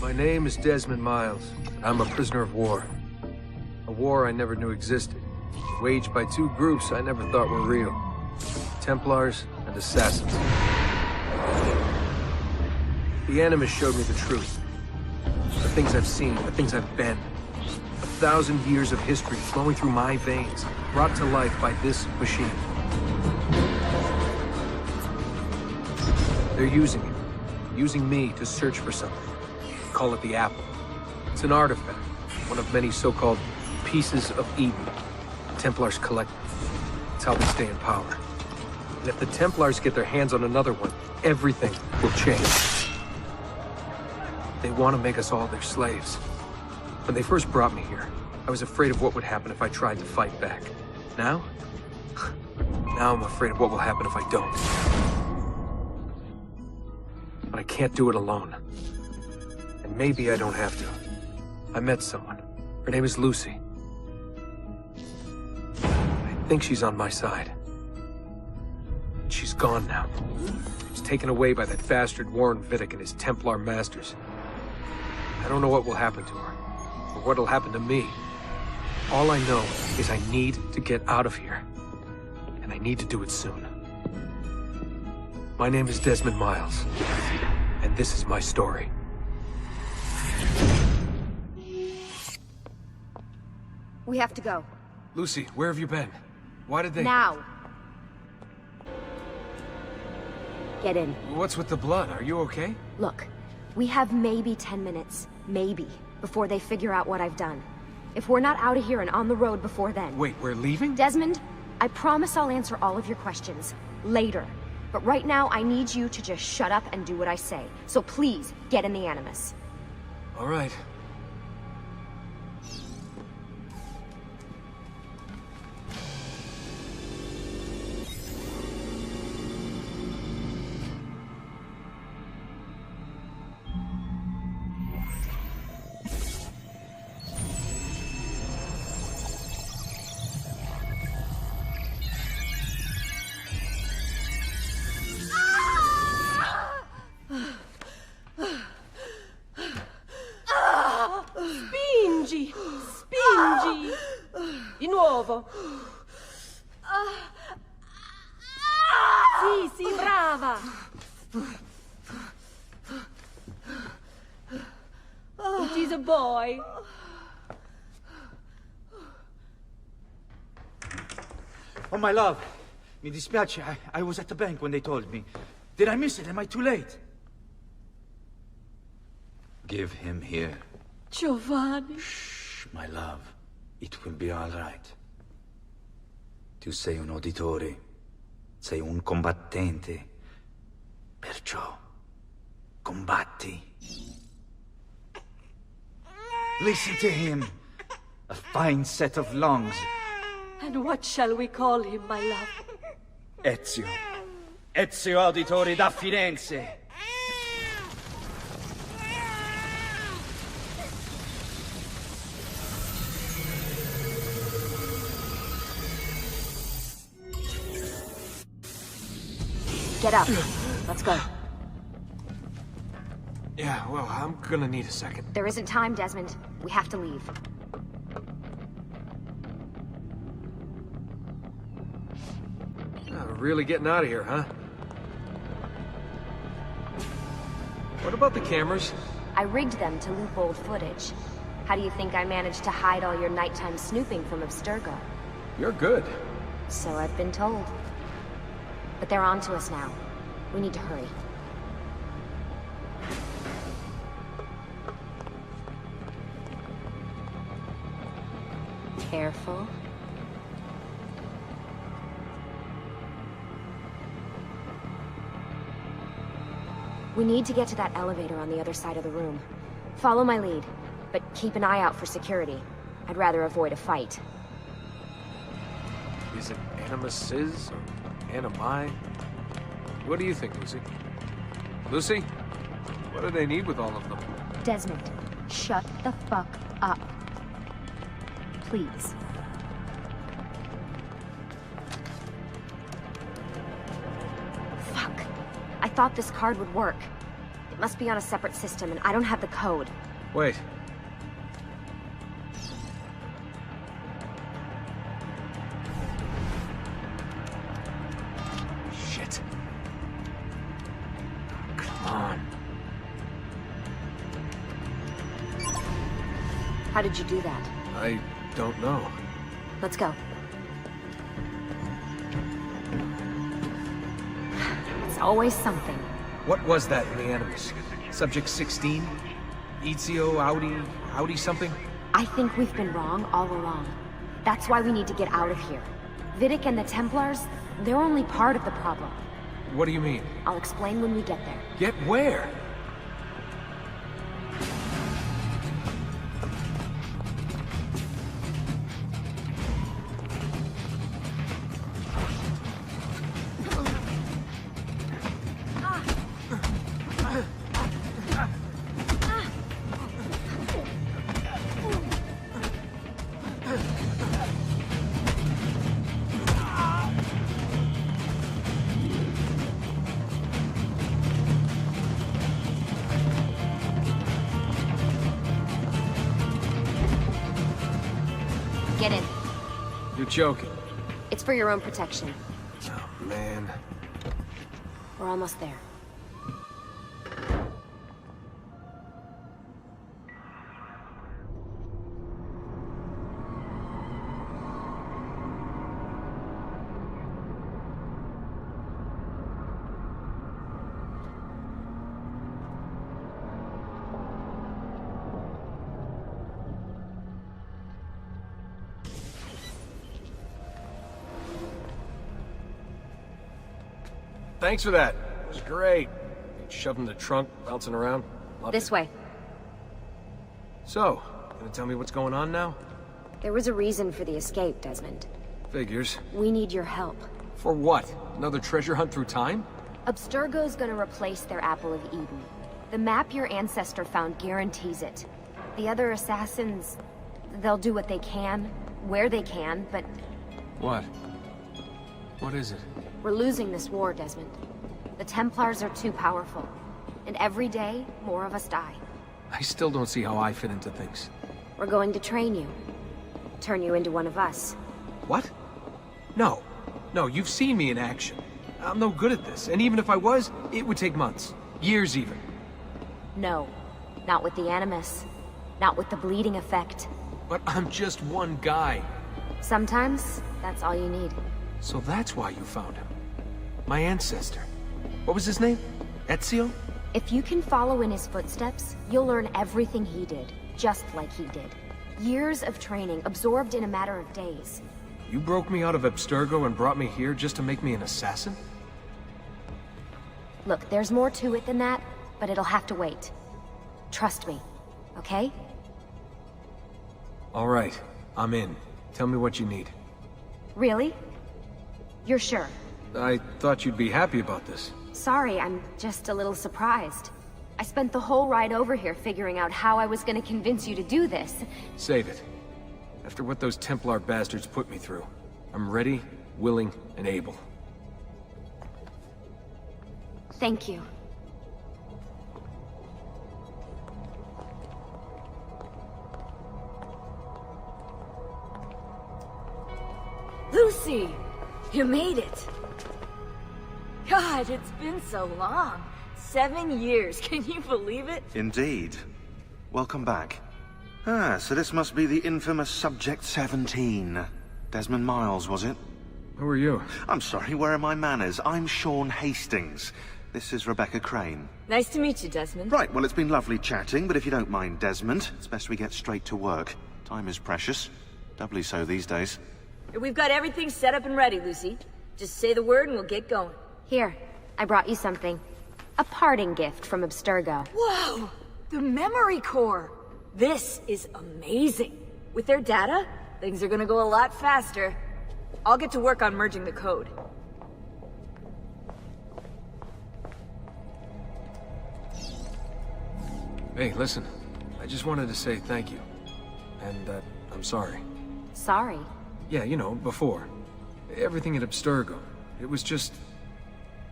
My name is Desmond Miles. I'm a prisoner of war. A war I never knew existed, waged by two groups I never thought were real. Templars and Assassins. The Animus showed me the truth. The things I've seen, the things I've been. 1,000 years of history flowing through my veins, brought to life by this machine. They're using it. Using me to search for something. Call it the Apple. It's an artifact. One of many so-called pieces of Eden. Templars collect them. It's how they stay in power. And if the Templars get their hands on another one, everything will change. They want to make us all their slaves. When they first brought me here, I was afraid of what would happen if I tried to fight back. Now? Now I'm afraid of what will happen if I don't. But I can't do it alone. And maybe I don't have to. I met someone. Her name is Lucy. I think she's on my side. She's gone now. She's taken away by that bastard Warren Vidic and his Templar masters. I don't know what will happen to her, or what'll happen to me. All I know is I need to get out of here. And I need to do it soon. My name is Desmond Miles, and this is my story. We have to go. Lucy, where have you been? Why did they— Now! Get in. What's with the blood? Are you okay? Look, we have maybe 10 minutes. Maybe. Before they figure out what I've done. If we're not out of here and on the road before then... Wait, we're leaving? Desmond, I promise I'll answer all of your questions. Later. But right now, I need you to just shut up and do what I say. So please, get in the Animus. All right. Spingi! Di nuovo! Sì, brava! It is a boy. Oh, my love. Mi dispiace, I was at the bank when they told me. Did I miss it? Am I too late? Give him here. Giovanni. Shh, my love. It will be all right. Tu sei un uditore. Sei un combattente. Perciò, combatti. Listen to him. A fine set of lungs. And what shall we call him, my love? Ezio. Ezio Auditore da Firenze. Get up. Let's go. Yeah, well, I'm gonna need a second. There isn't time, Desmond. We have to leave. We're really getting out of here, huh? What about the cameras? I rigged them to loop old footage. How do you think I managed to hide all your nighttime snooping from Abstergo? You're good. So I've been told. But they're on to us now. We need to hurry. Careful. We need to get to that elevator on the other side of the room. Follow my lead, but keep an eye out for security. I'd rather avoid a fight. Is it Animuses or Animi? What do you think, Lucy? Lucy? What do they need with all of them? Desmond, shut the fuck up. Please. Fuck. I thought this card would work. It must be on a separate system, and I don't have the code. Wait. Shit. Come on. How did you do that? I don't know. Let's go. It's always something. What was that in the Animus? Subject 16? Ezio Audi something? I think we've been wrong all along. That's why we need to get out of here. Vidic and the Templars, they're only part of the problem. What do you mean? I'll explain when we get there. Get where? Get in. You're joking. It's for your own protection. Oh, man. We're almost there. Thanks for that. It was great. Shoved in the trunk, bouncing around. Loved This it. way. So, gonna tell me what's going on now? There was a reason for the escape, Desmond. Figures. We need your help. For what? Another treasure hunt through time? Abstergo's gonna replace their Apple of Eden. The map your ancestor found guarantees it. The other assassins, they'll do what they can, where they can, but What? What is it? we're losing this war, Desmond. The Templars are too powerful. And every day, more of us die. I still don't see how I fit into things. We're going to train you. Turn you into one of us. What? No. No, you've seen me in action. I'm no good at this, and even if I was, it would take months. Years even. No. Not with the Animus. Not with the bleeding effect. But I'm just one guy. Sometimes, that's all you need. So that's why you found him. My ancestor. What was his name? Ezio? If you can follow in his footsteps, you'll learn everything he did, just like he did. Years of training, absorbed in a matter of days. You broke me out of Abstergo and brought me here just to make me an assassin? Look, there's more to it than that, but it'll have to wait. Trust me, okay? All right, I'm in. Tell me what you need. Really? You're sure? I thought you'd be happy about this. Sorry, I'm just a little surprised. I spent the whole ride over here figuring out how I was gonna convince you to do this. Save it. After what those Templar bastards put me through, I'm ready, willing, and able. Thank you. Lucy! You made it! God, it's been so long. 7 years, can you believe it? Indeed. Welcome back. Ah, so this must be the infamous Subject 17. Desmond Miles, was it? Who are you? I'm sorry, where are my manners? I'm Sean Hastings. This is Rebecca Crane. Nice to meet you, Desmond. Right, well, it's been lovely chatting, but if you don't mind, Desmond, it's best we get straight to work. Time is precious. Doubly so these days. We've got everything set up and ready, Lucy. Just say the word and we'll get going. Here, I brought you something. A parting gift from Abstergo. Whoa! The memory core! This is amazing. With their data, things are gonna go a lot faster. I'll get to work on merging the code. Hey, listen. I just wanted to say thank you. And that I'm sorry. Sorry. Yeah, you know, before. Everything at Abstergo. It was just...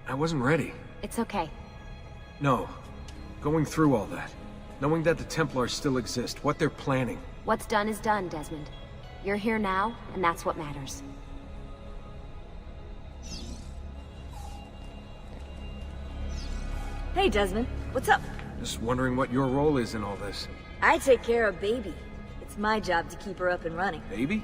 I wasn't ready. It's okay. No. Going through all that, knowing that the Templars still exist, what they're planning. What's done is done, Desmond. You're here now, and that's what matters. Hey, Desmond. What's up? Just wondering what your role is in all this. I take care of Baby. It's my job to keep her up and running. Baby?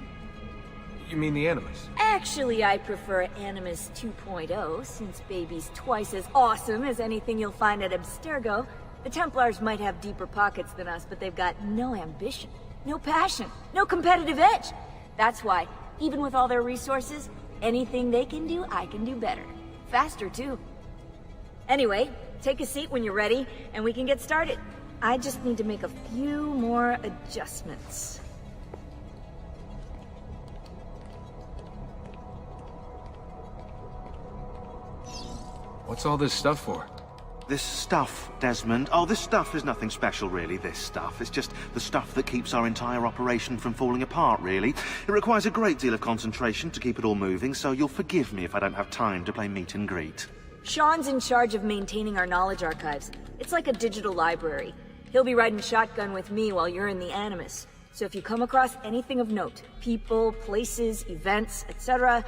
You mean the Animus? Actually, I prefer Animus 2.0, since Baby's twice as awesome as anything you'll find at Abstergo. The Templars might have deeper pockets than us, but they've got no ambition, no passion, no competitive edge. That's why, even with all their resources, anything they can do, I can do better. Faster, too. Anyway, take a seat when you're ready, and we can get started. I just need to make a few more adjustments. What's all this stuff for? This stuff, Desmond. Oh, this stuff is nothing special, really, this stuff. It's just the stuff that keeps our entire operation from falling apart, really. It requires a great deal of concentration to keep it all moving, so you'll forgive me if I don't have time to play meet and greet. Sean's in charge of maintaining our knowledge archives. It's like a digital library. He'll be riding shotgun with me while you're in the Animus. So if you come across anything of note, people, places, events, etc.,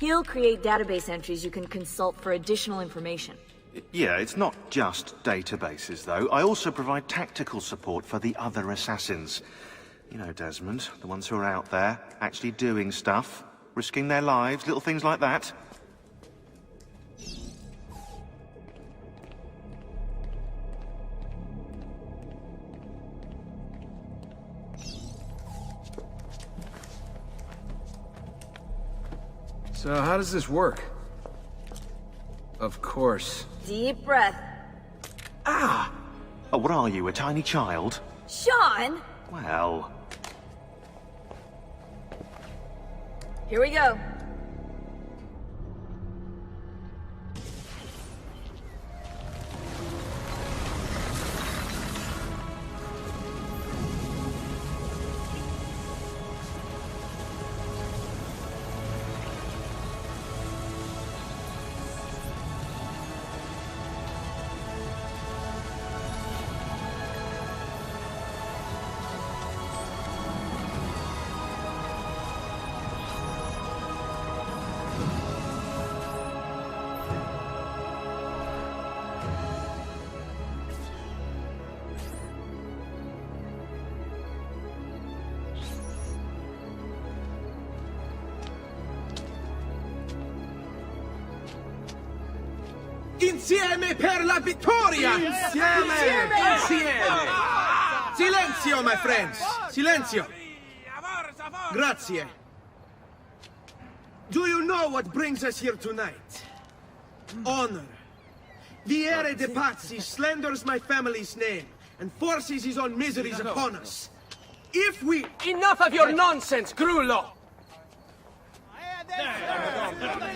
he'll create database entries you can consult for additional information. Yeah, it's not just databases, though. I also provide tactical support for the other assassins. You know, Desmond, the ones who are out there, actually doing stuff, risking their lives, little things like that. So how does this work? Of course. Deep breath. Ah! Oh, what are you, a tiny child? Sean! Well... Here we go. Insieme per la vittoria! Insieme! Insieme! Silenzio, my friends! Silenzio! Grazie. Do you know what brings us here tonight? Honor. Viere de Pazzi slanders my family's name and forces his own miseries upon us. If we... Enough of your nonsense, Grullo!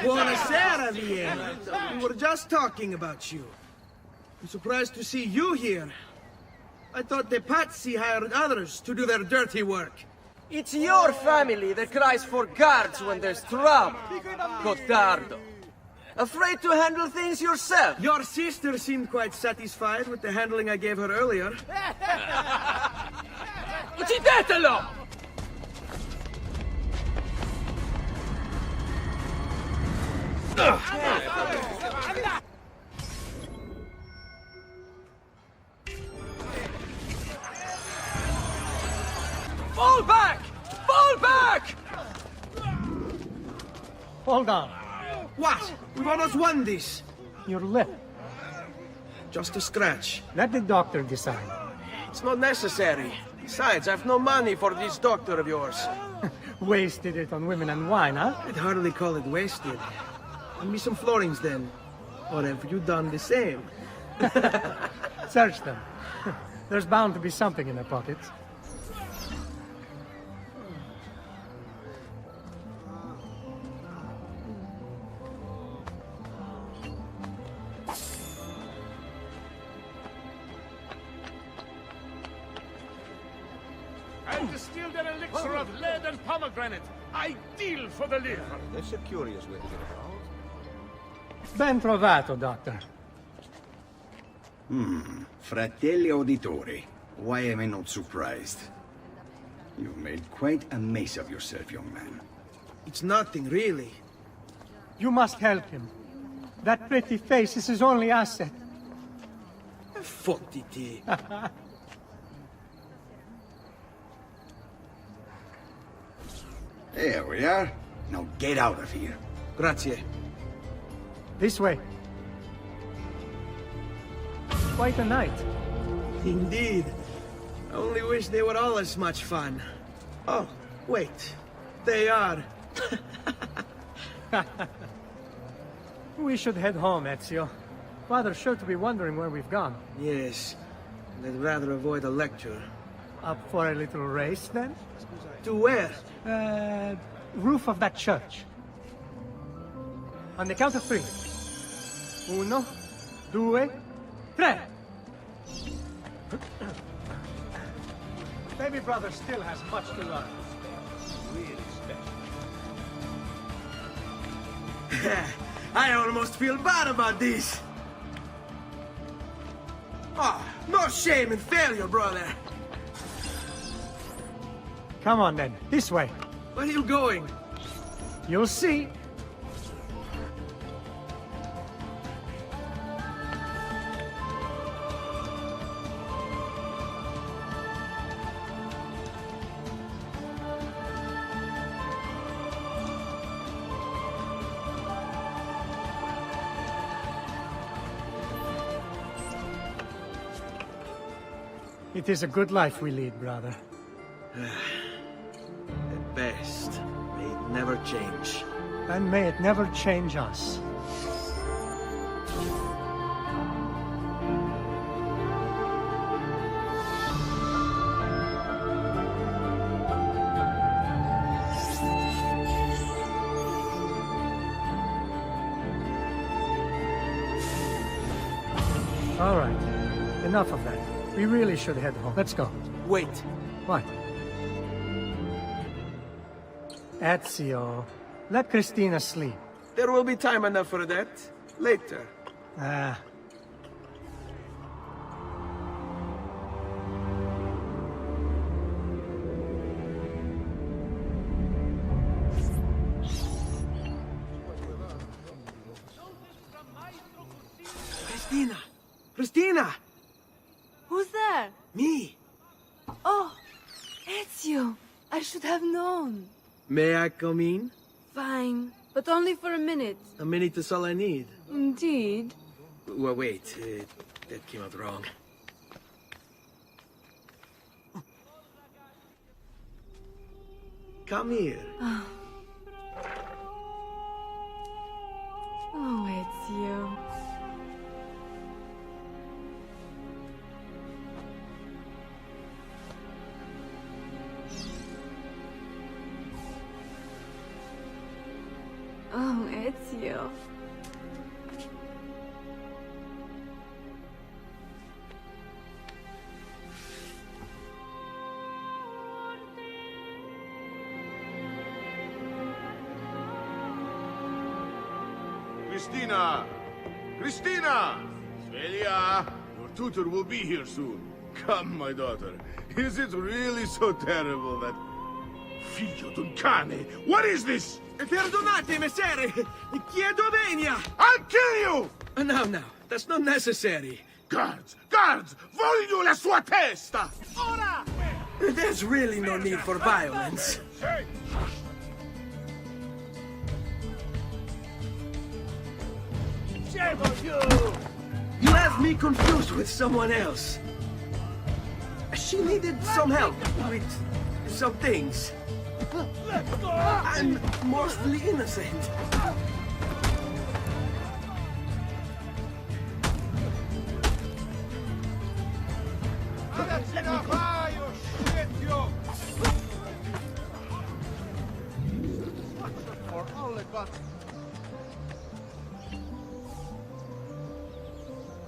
Buonasera, Vienna. We were just talking about you. I'm surprised to see you here. I thought the Pazzi hired others to do their dirty work. It's your family that cries for guards when there's trouble, Cotardo. Afraid to handle things yourself? Your sister seemed quite satisfied with the handling I gave her earlier. Uccidetelo! Fall back! Fall back! Hold on. What? We've almost won this. Your lip. Just a scratch. Let the doctor decide. It's not necessary. Besides, I've no money for this doctor of yours. Wasted it on women and wine, huh? I'd hardly call it wasted. Give me some florins then. Or have you done the same? Search them. There's bound to be something in their pockets. I've distilled an elixir of lead and pomegranate, ideal for the liver. That's a curious way to get about. Ben trovato, Doctor. Fratelli Auditori. Why am I not surprised? You've made quite a mess of yourself, young man. It's nothing, really. You must help him. That pretty face is his only asset. Fottiti. There we are. Now get out of here. Grazie. This way. Quite a night. Indeed. I only wish they were all as much fun. Oh, wait. They are. We should head home, Ezio. Father's sure to be wondering where we've gone. Yes. And I'd rather avoid a lecture. Up for a little race, then? To where? Roof of that church. On the count of 3. 1, 2, 3. Baby brother still has much to learn. Really special. I almost feel bad about this. Oh, no shame in failure, brother. Come on, then. This way. Where are you going? You'll see. It is a good life we lead, brother. At best, may it never change. And may it never change us. All right. Enough of that. We really should head home. Let's go. Wait. What? Ezio, let Christina sleep. There will be time enough for that. Later. Ah. Christina! Christina! Who's there? Me! Oh, Ezio! I should have known. May I come in? Fine, but only for a minute. A minute is all I need. Indeed. Well, wait. That came out wrong. Come here. Oh, Ezio. Oh, Ezio. Christina! Christina! Svelia! Your tutor will be here soon. Come, my daughter. Is it really so terrible that... Figlio d'un cane! What is this? Perdonate, messere! Chiedo venia! I'll kill you! No, that's not necessary. Guards! Guards! Voglio la sua testa! Ora! There's really no need for violence. You have me confused with someone else. She needed some help with some things. I'm mostly innocent.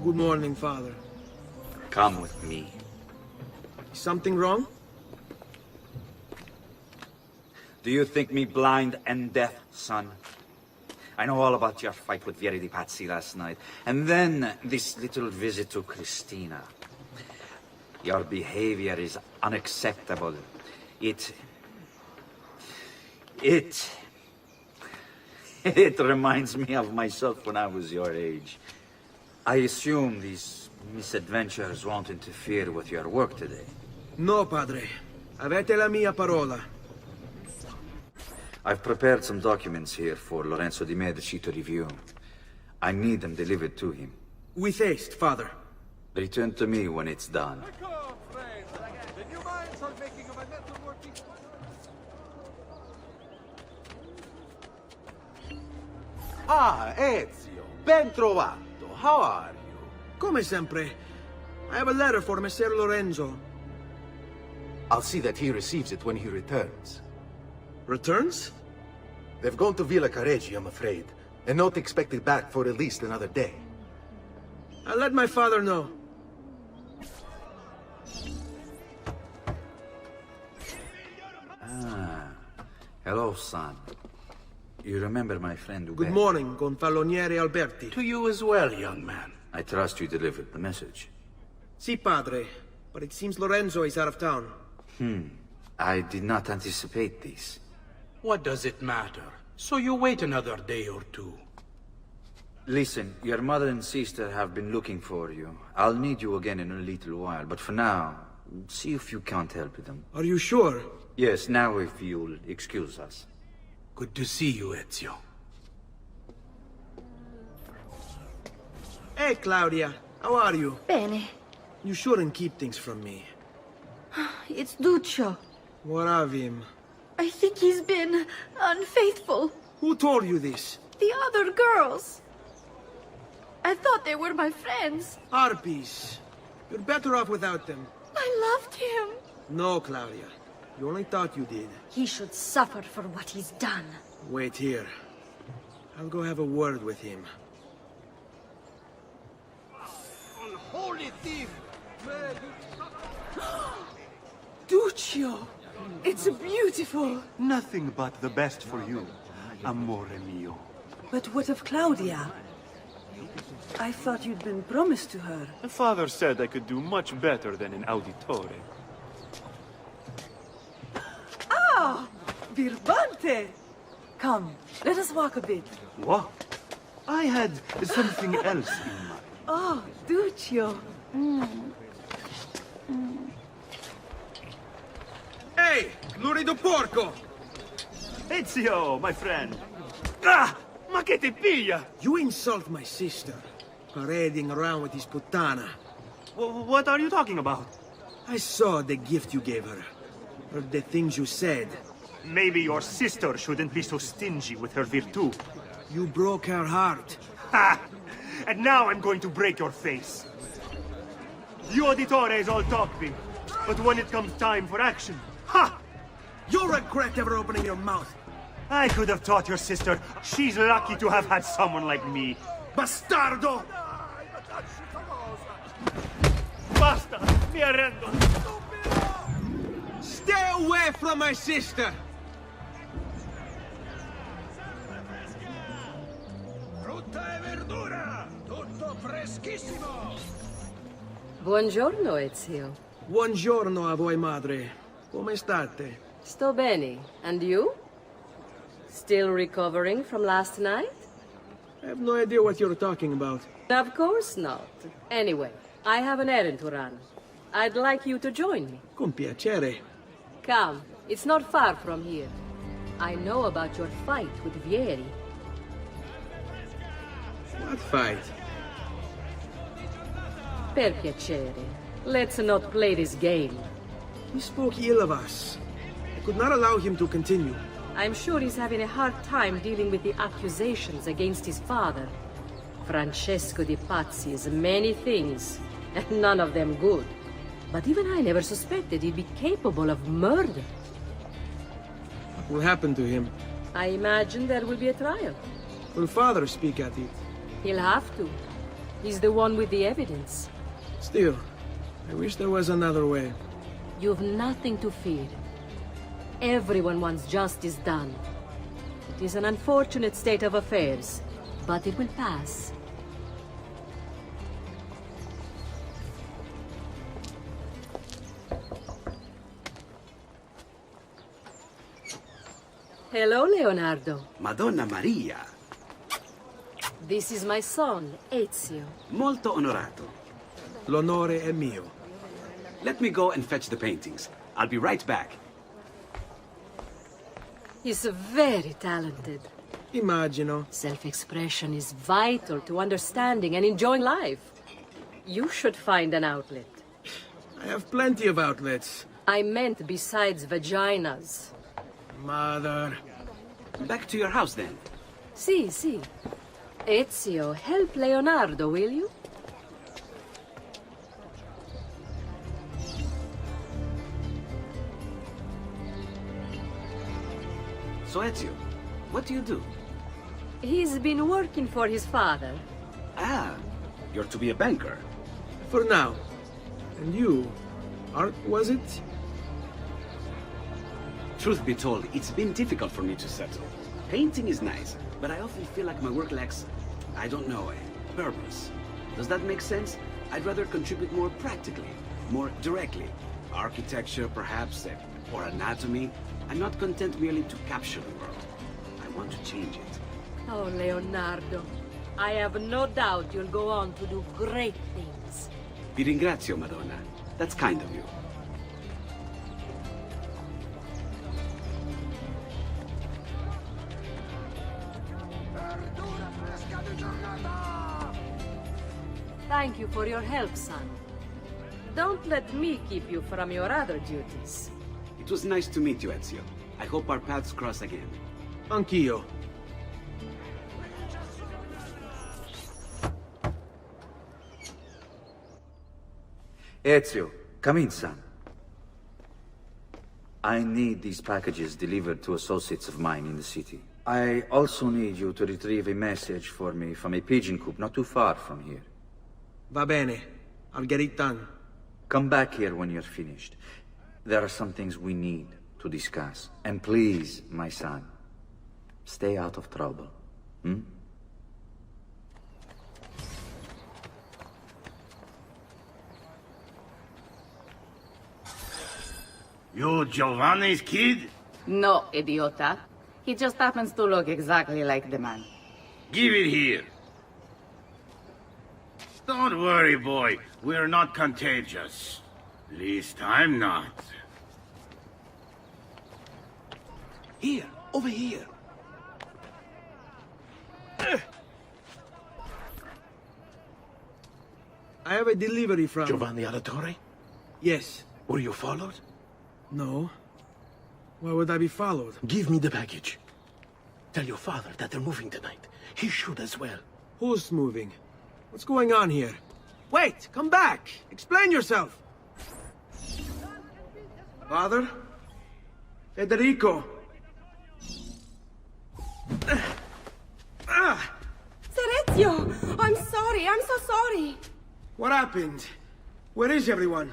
Good morning, Father. Come with me. Something wrong? Do you think me blind and deaf, son? I know all about your fight with Vieri di Pazzi last night. And then this little visit to Christina. Your behavior is unacceptable. It reminds me of myself when I was your age. I assume these misadventures won't interfere with your work today. No, padre. Avete la mia parola. I've prepared some documents here for Lorenzo di Medici to review. I need them delivered to him. With haste, father. Return to me when it's done. Ah, Ezio, ben trovato. How are you? Come sempre. I have a letter for Messer Lorenzo. I'll see that he receives it when he returns. Returns? They've gone to Villa Careggi, I'm afraid, and not expected back for at least another day. I'll let my father know. Ah, hello, son. You remember my friend Ube? Good morning, Gonfaloniere Alberti. To you as well, young man. I trust you delivered the message. Si, padre. But it seems Lorenzo is out of town. I did not anticipate this. What does it matter? So you wait another day or two. Listen, your mother and sister have been looking for you. I'll need you again in a little while, but for now, see if you can't help them. Are you sure? Yes, now if you'll excuse us. Good to see you, Ezio. Hey, Claudia. How are you? Bene. You shouldn't keep things from me. It's Duccio. What of him? I think he's been unfaithful. Who told you this? The other girls. I thought they were my friends. Harpies. You're better off without them. I loved him. No, Claudia. You only thought you did. He should suffer for what he's done. Wait here. I'll go have a word with him. Unholy thief! Duccio! It's beautiful! Nothing but the best for you, amore mio. But what of Claudia? I thought you'd been promised to her. The father said I could do much better than an auditore. Ah! Birbante! Come, let us walk a bit. What? I had something else in mind. Oh, Duccio. Hey! Lurido porco! Ezio, my friend. Ah! Ma che ti piglia? You insult my sister. Parading around with his puttana. What are you talking about? I saw the gift you gave her. Heard the things you said. Maybe your sister shouldn't be so stingy with her virtù. You broke her heart. Ha! And now I'm going to break your face. You auditore is all talking, but when it comes time for action, ha! You'll regret ever opening your mouth. I could have taught your sister. She's lucky to have had someone like me. Bastardo! Basta! Mi arrendo! Stay away from my sister! Frutta e verdura! Tutto freschissimo! Buongiorno, Ezio. Buongiorno a voi, madre. Come state? Sto bene. And you? Still recovering from last night? I have no idea what you're talking about. Of course not. Anyway, I have an errand to run. I'd like you to join me. Con piacere. Come, it's not far from here. I know about your fight with Vieri. What fight? Per piacere. Let's not play this game. He spoke ill of us. I could not allow him to continue. I'm sure he's having a hard time dealing with the accusations against his father. Francesco di Pazzi is many things, and none of them good. But even I never suspected he'd be capable of murder. What will happen to him? I imagine there will be a trial. Will father speak at it? He'll have to. He's the one with the evidence. Still, I wish there was another way. You've nothing to fear. Everyone wants justice done. It is an unfortunate state of affairs, but it will pass. Hello, Leonardo. Madonna Maria. This is my son, Ezio. Molto onorato. L'onore è mio. Let me go and fetch the paintings. I'll be right back. He's very talented. Immagino. Self-expression is vital to understanding and enjoying life. You should find an outlet. I have plenty of outlets. I meant besides vaginas. Mother. Back to your house, then. Si. Ezio, help Leonardo, will you? So, Ezio, what do you do? He's been working for his father. Ah, you're to be a banker. For now. And you? Art, was it? Truth be told, it's been difficult for me to settle. Painting is nice, but I often feel like my work lacks, I don't know, a purpose. Does that make sense? I'd rather contribute more practically, more directly. Architecture, perhaps, or anatomy. I'm not content merely to capture the world. I want to change it. Oh, Leonardo. I have no doubt you'll go on to do great things. Vi ringrazio, Madonna. That's kind of you. Thank you for your help, son. Don't let me keep you from your other duties. It was nice to meet you, Ezio. I hope our paths cross again. Anch'io. Ezio, come in, son. I need these packages delivered to associates of mine in the city. I also need you to retrieve a message for me from a pigeon coop not too far from here. Va bene. I'll get it done. Come back here when you're finished. There are some things we need to discuss. And please, my son, stay out of trouble. Hmm? You Giovanni's kid? No, idiota. He just happens to look exactly like the man. Give it here. Don't worry, boy. We're not contagious. Least I'm not. Here, over here. I have a delivery from... Giovanni Auditore? Yes. Were you followed? No. Why would I be followed? Give me the package. Tell your father that they're moving tonight. He should as well. Who's moving? What's going on here? Wait! Come back! Explain yourself! Father? Federico! Ezio! I'm sorry, I'm so sorry! What happened? Where is everyone?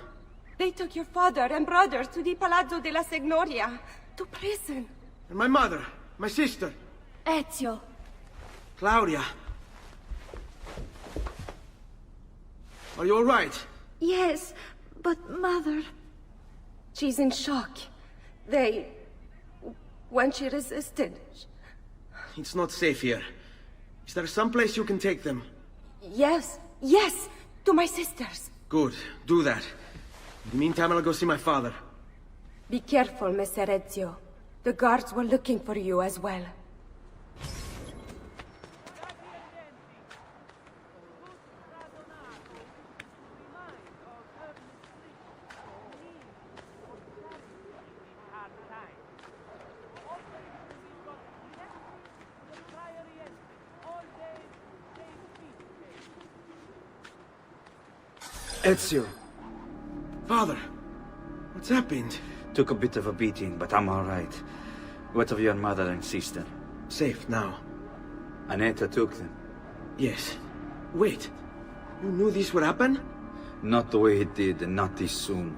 They took your father and brother to the Palazzo De La Ceda, to prison. And my mother, my sister. Ezio. Claudia. Are you all right? Yes, but Mother... She's in shock. When she resisted... It's not safe here. Is there some place you can take them? Yes, to my sisters. Good, do that. In the meantime, I'll go see my father. Be careful, Messer Ezio. The guards were looking for you as well. Ezio. Father, what's happened? Took a bit of a beating, but I'm all right. What of your mother and sister? Safe now. Annetta took them. Yes. Wait. You knew this would happen? Not the way it did, and not this soon.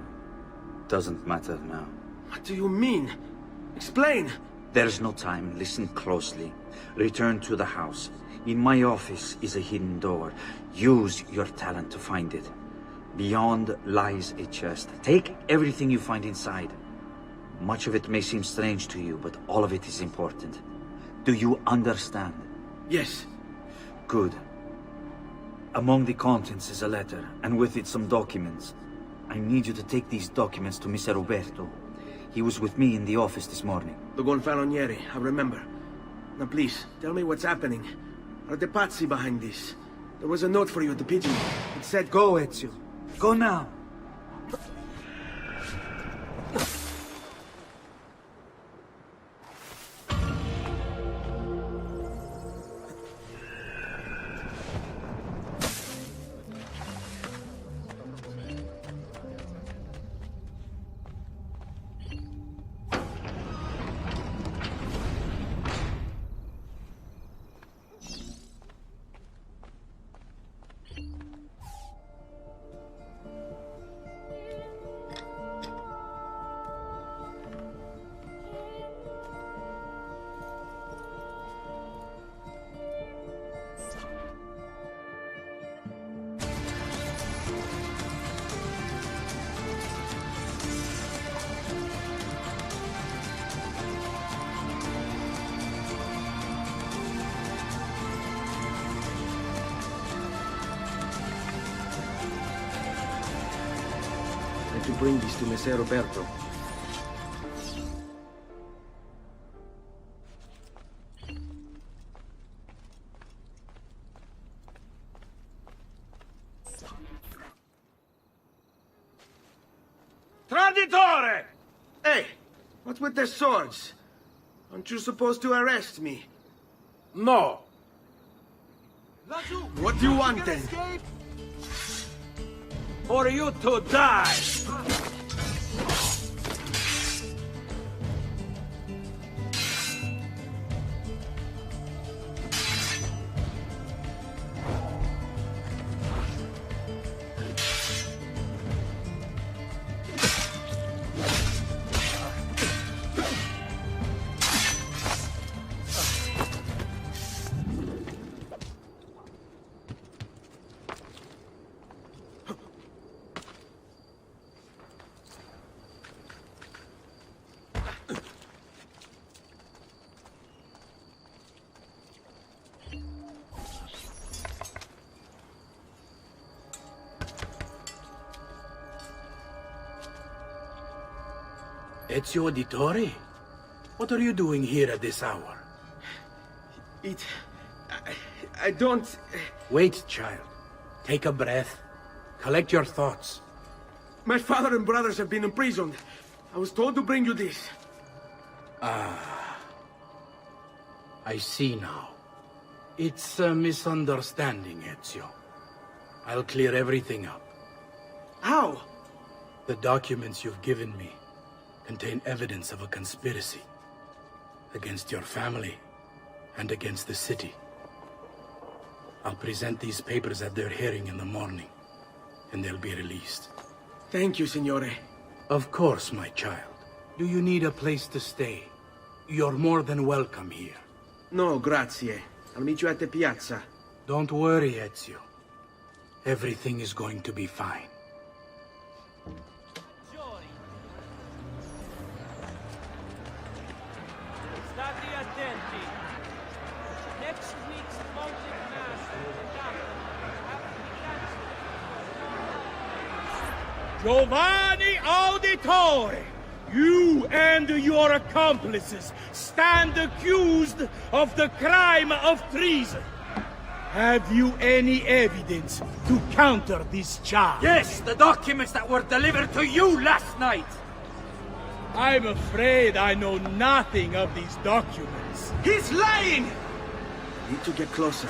Doesn't matter now. What do you mean? Explain! There's no time. Listen closely. Return to the house. In my office is a hidden door. Use your talent to find it. Beyond lies a chest. Take everything you find inside. Much of it may seem strange to you, but all of it is important. Do you understand? Yes. Good. Among the contents is a letter, and with it some documents. I need you to take these documents to Mr. Roberto. He was with me in the office this morning. The Gonfalonieri, I remember. Now please, tell me what's happening. Are the Pazzi behind this? There was a note for you at the pigeon. It said, "Go, Ezio. Go now." To bring this to Messer Roberto. Traditore! Hey, what's with the swords? Aren't you supposed to arrest me? No. What do you want then? For you to die! Ezio Auditore? What are you doing here at this hour? I don't... Wait, child. Take a breath. Collect your thoughts. My father and brothers have been imprisoned. I was told to bring you this. Ah. I see now. It's a misunderstanding, Ezio. I'll clear everything up. How? The documents you've given me contain evidence of a conspiracy against your family and against the city. I'll present these papers at their hearing in the morning, and they'll be released. Thank you, Signore. Of course, my child. Do you need a place to stay? You're more than welcome here. No, grazie. I'll meet you at the piazza. Don't worry, Ezio. Everything is going to be fine. State attenti. Next week's Monteriggioni Giovanni Auditore! You and your accomplices stand accused of the crime of treason. Have you any evidence to counter this charge? Yes, the documents that were delivered to you last night! I'm afraid I know nothing of these documents. He's lying! Need to get closer.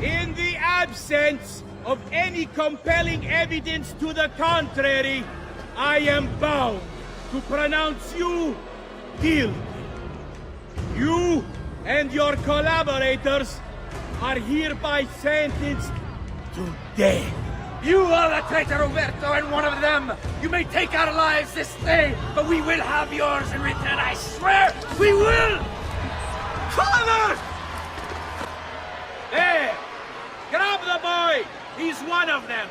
In the absence of any compelling evidence to the contrary, I am bound to pronounce you guilty. You and your collaborators are hereby sentenced to death. You are the traitor, Roberto, and one of them! You may take our lives this day, but we will have yours in return, I swear! We will! Father! There! Grab the boy! He's one of them!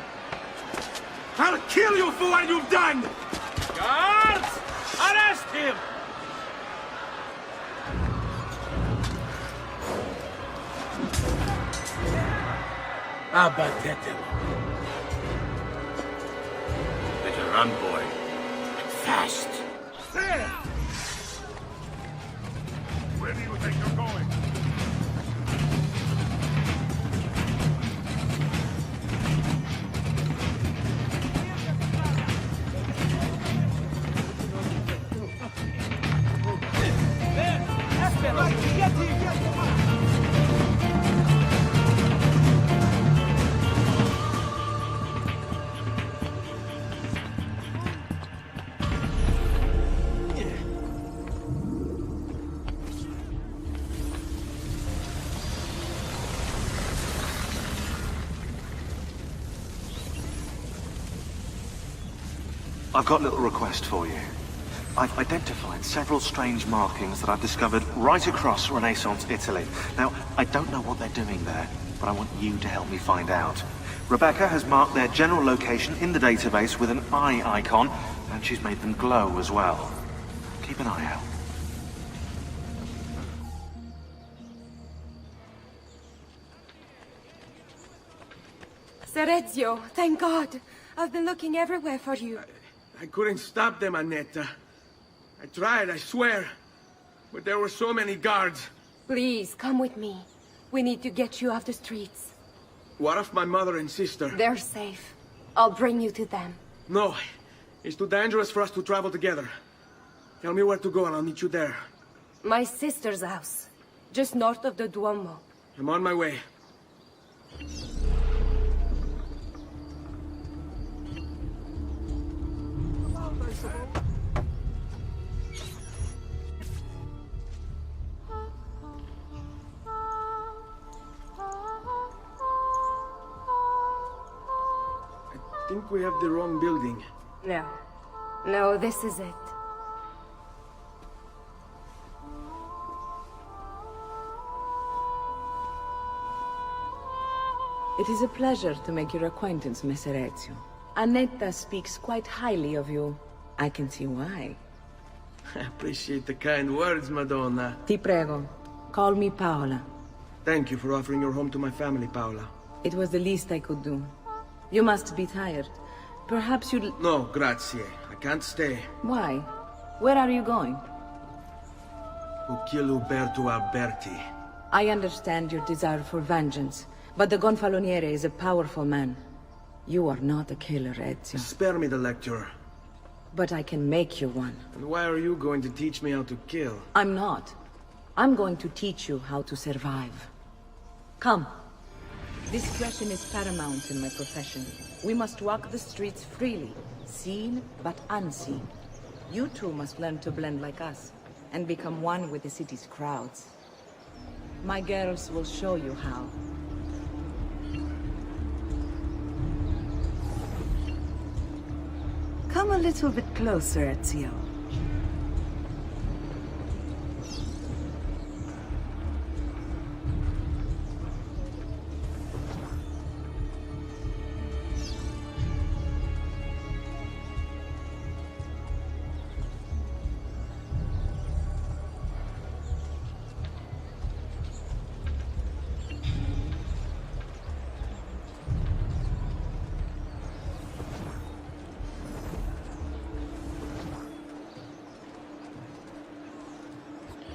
I'll kill you for what you've done! Guards! Arrest him! Abattetelo. Better run, boy. Fast. There! Where do you think you're going? I've got a little request for you. I've identified several strange markings that I've discovered right across Renaissance Italy. Now, I don't know what they're doing there, but I want you to help me find out. Rebecca has marked their general location in the database with an eye icon, and she's made them glow as well. Keep an eye out. Ser Ezio, thank God. I've been looking everywhere for you. I couldn't stop them, Annetta. I tried, I swear. But there were so many guards. Please, come with me. We need to get you off the streets. What of my mother and sister? They're safe. I'll bring you to them. No. It's too dangerous for us to travel together. Tell me where to go and I'll meet you there. My sister's house. Just north of the Duomo. I'm on my way. I think we have the wrong building. No. No, this is it. It is a pleasure to make your acquaintance, Messer Ezio. Annetta speaks quite highly of you. I can see why. I appreciate the kind words, Madonna. Ti prego, call me Paola. Thank you for offering your home to my family, Paola. It was the least I could do. You must be tired. Perhaps you'd... No, grazie. I can't stay. Why? Where are you going? To kill Uberto Alberti. I understand your desire for vengeance, but the Gonfaloniere is a powerful man. You are not a killer, Ezio. Spare me the lecture. But I can make you one. And why are you going to teach me how to kill? I'm not. I'm going to teach you how to survive. Come. Discretion is paramount in my profession. We must walk the streets freely, seen but unseen. You too must learn to blend like us, and become one with the city's crowds. My girls will show you how. Come a little bit closer, Ezio.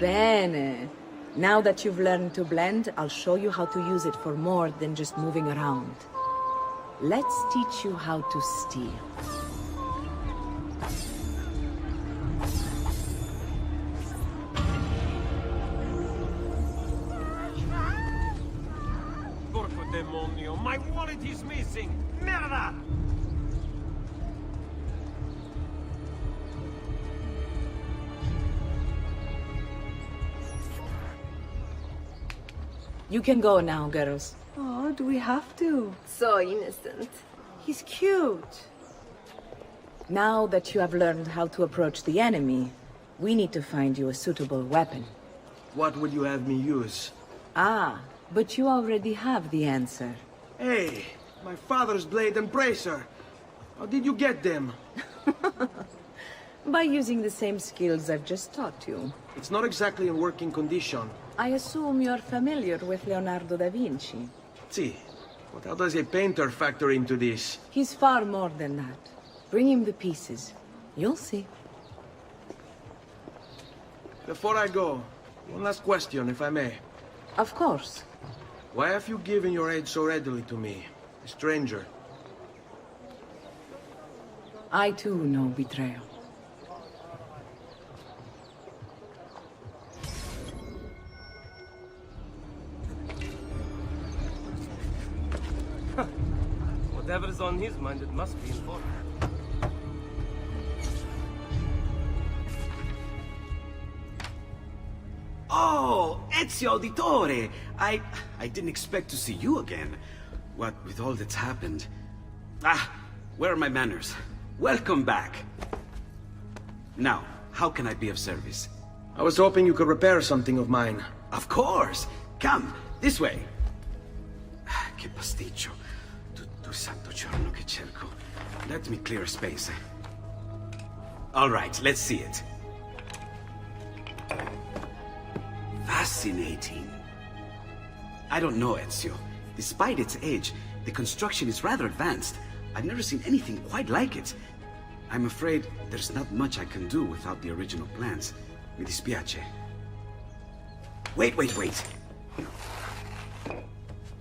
Bene. Now that you've learned to blend, I'll show you how to use it for more than just moving around. Let's teach you how to steal. Porco demonio, my wallet is missing! Merda! You can go now, girls. Oh, do we have to? So innocent. He's cute. Now that you have learned how to approach the enemy, we need to find you a suitable weapon. What will you have me use? Ah, but you already have the answer. Hey, my father's blade and bracer. How did you get them? By using the same skills I've just taught you. It's not exactly in working condition. I assume you're familiar with Leonardo da Vinci. See, but how does a painter factor into this? He's far more than that. Bring him the pieces. You'll see. Before I go, one last question, if I may. Of course. Why have you given your aid so readily to me, a stranger? I too know betrayal. Whatever's on his mind, it must be important. Oh, Ezio Auditore! I didn't expect to see you again. What with all that's happened. Ah, where are my manners? Welcome back. Now, how can I be of service? I was hoping you could repair something of mine. Of course! Come, this way. Che pasticcio. Tutto santo giorno che cerco. Let me clear space. All right, let's see it. Fascinating. I don't know, Ezio. Despite its age, the construction is rather advanced. I've never seen anything quite like it. I'm afraid there's not much I can do without the original plans. Mi dispiace. Wait.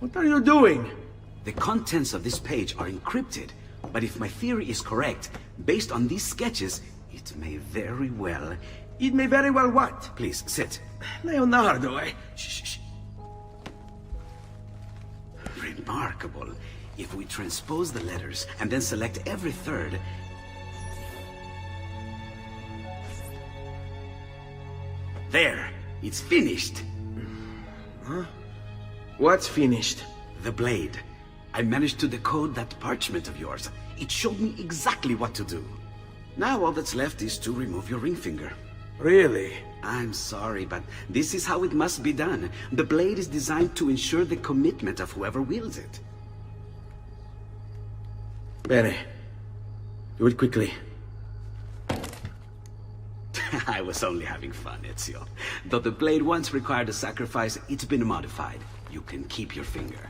What are you doing? The contents of this page are encrypted, but if my theory is correct, based on these sketches, it may very well... It may very well what? Please, sit. Leonardo, eh? Shh. Remarkable. If we transpose the letters and then select every third... There! It's finished! Huh? What's finished? The blade. I managed to decode that parchment of yours. It showed me exactly what to do. Now all that's left is to remove your ring finger. Really? I'm sorry, but this is how it must be done. The blade is designed to ensure the commitment of whoever wields it. Bene. Do it quickly. I was only having fun, Ezio. Though the blade once required a sacrifice, it's been modified. You can keep your finger.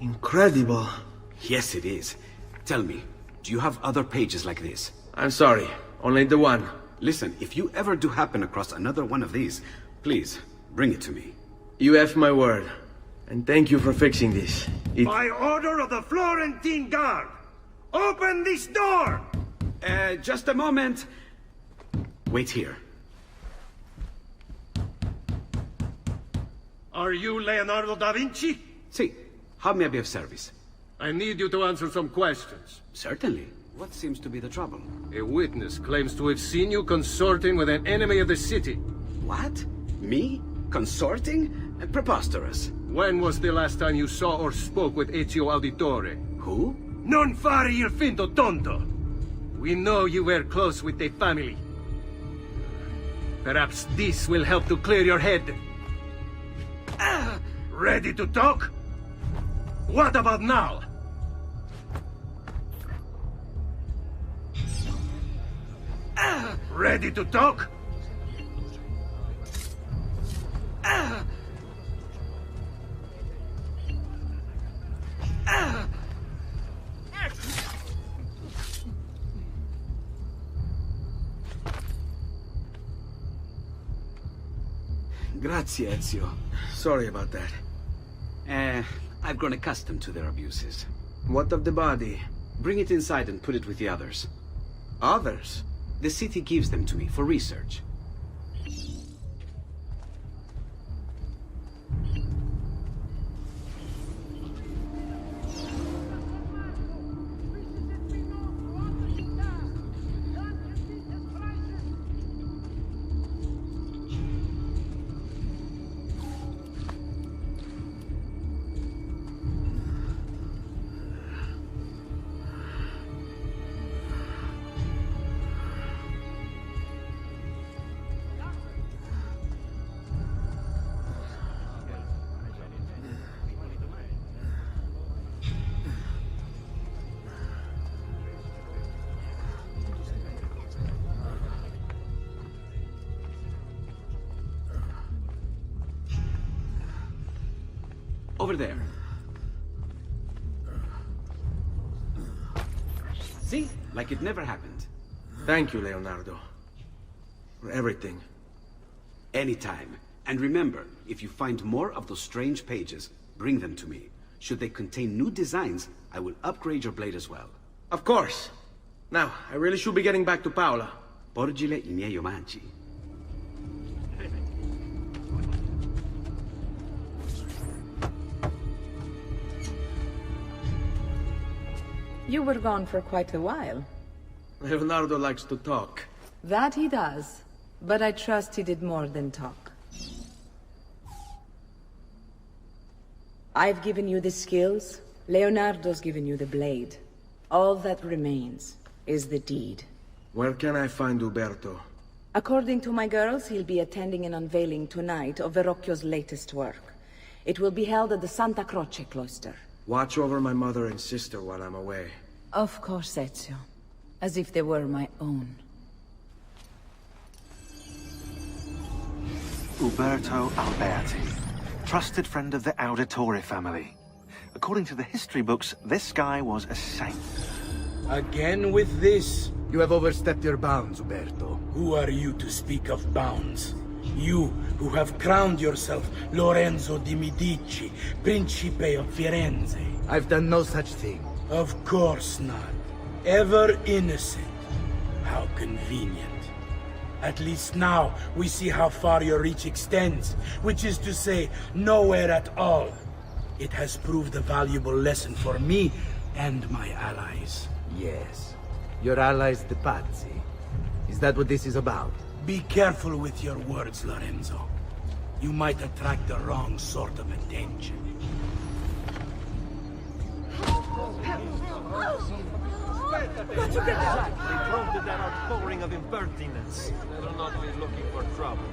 Incredible. Yes, it is. Tell me, do you have other pages like this? I'm sorry. Only the one. Listen, if you ever do happen across another one of these, please, bring it to me. You have my word. And thank you for fixing this. By order of the Florentine Guard! Open this door! Just a moment. Wait here. Are you Leonardo da Vinci? Si. How may I be of service? I need you to answer some questions. Certainly. What seems to be the trouble? A witness claims to have seen you consorting with an enemy of the city. What? Me? Consorting? Preposterous. When was the last time you saw or spoke with Ezio Auditore? Who? Non fare il finto tonto! We know you were close with the family. Perhaps this will help to clear your head. Ready to talk? What about now? Ready to talk? Grazie, Ezio. Sorry about that. I've grown accustomed to their abuses. What of the body? Bring it inside and put it with the others. Others? The city gives them to me for research. over there. See? Like it never happened. Thank you, Leonardo. For everything. Anytime. And remember, if you find more of those strange pages, bring them to me. Should they contain new designs, I will upgrade your blade as well. Of course. Now, I really should be getting back to Paola. Porgile I miei omaggi. You were gone for quite a while. Leonardo likes to talk. That he does. But I trust he did more than talk. I've given you the skills. Leonardo's given you the blade. All that remains is the deed. Where can I find Uberto? According to my girls, he'll be attending an unveiling tonight of Verrocchio's latest work. It will be held at the Santa Croce cloister. Watch over my mother and sister while I'm away. Of course, Ezio. As if they were my own. Uberto Alberti, trusted friend of the Auditore family. According to the history books, this guy was a saint. Again with this? You have overstepped your bounds, Uberto. Who are you to speak of bounds? You, who have crowned yourself Lorenzo di Medici, Principe of Firenze. I've done no such thing. Of course not. Ever innocent. How convenient. At least now, we see how far your reach extends, which is to say, nowhere at all. It has proved a valuable lesson for me and my allies. Yes. Your allies, the Pazzi. Is that what this is about? Be careful with your words, Lorenzo. You might attract the wrong sort of attention. Not to get that! They prone to that outpouring of impertinence. Better not be looking for trouble.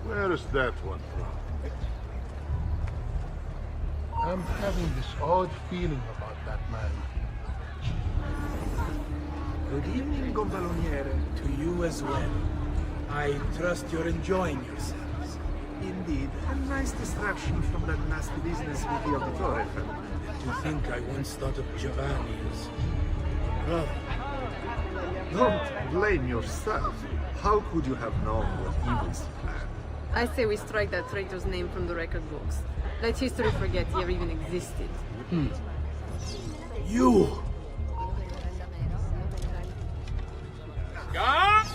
Where is that one from? I'm having this odd feeling about that man. Good evening, Gonfaloniere. To you as well. I trust you're enjoying yourselves. Indeed. A nice distraction from that nasty business with the Auditore family. To think I once thought of Giovanni as a brother. Don't blame yourself. How could you have known what evils he planned? I say we strike that traitor's name from the record books. Let history forget he ever even existed. You! God!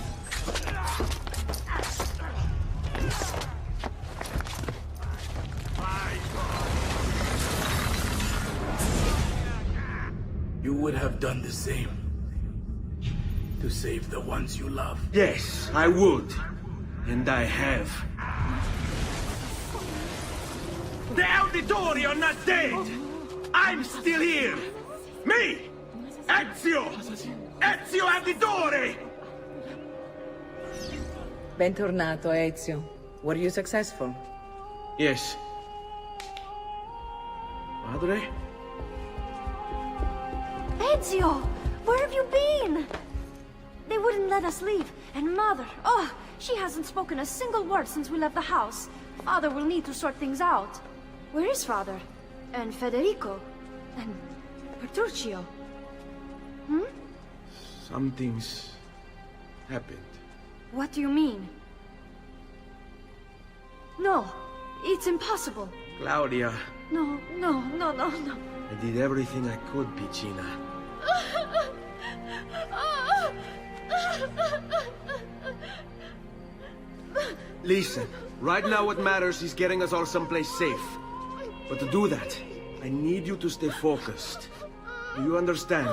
You would have done the same. To save the ones you love. Yes, I would. And I have. The Auditore are not dead! I'm still here! Me! Ezio! Ezio Auditore! Bentornato, Ezio. Were you successful? Yes. Madre? Ezio! Where have you been? They wouldn't let us leave. And Mother, oh, she hasn't spoken a single word since we left the house. Father will need to sort things out. Where is Father? And Federico? And Petruccio? Something's happened. What do you mean? No, it's impossible. Claudia. No. I did everything I could, Piccina. Listen, right now what matters is getting us all someplace safe. But to do that, I need you to stay focused. Do you understand?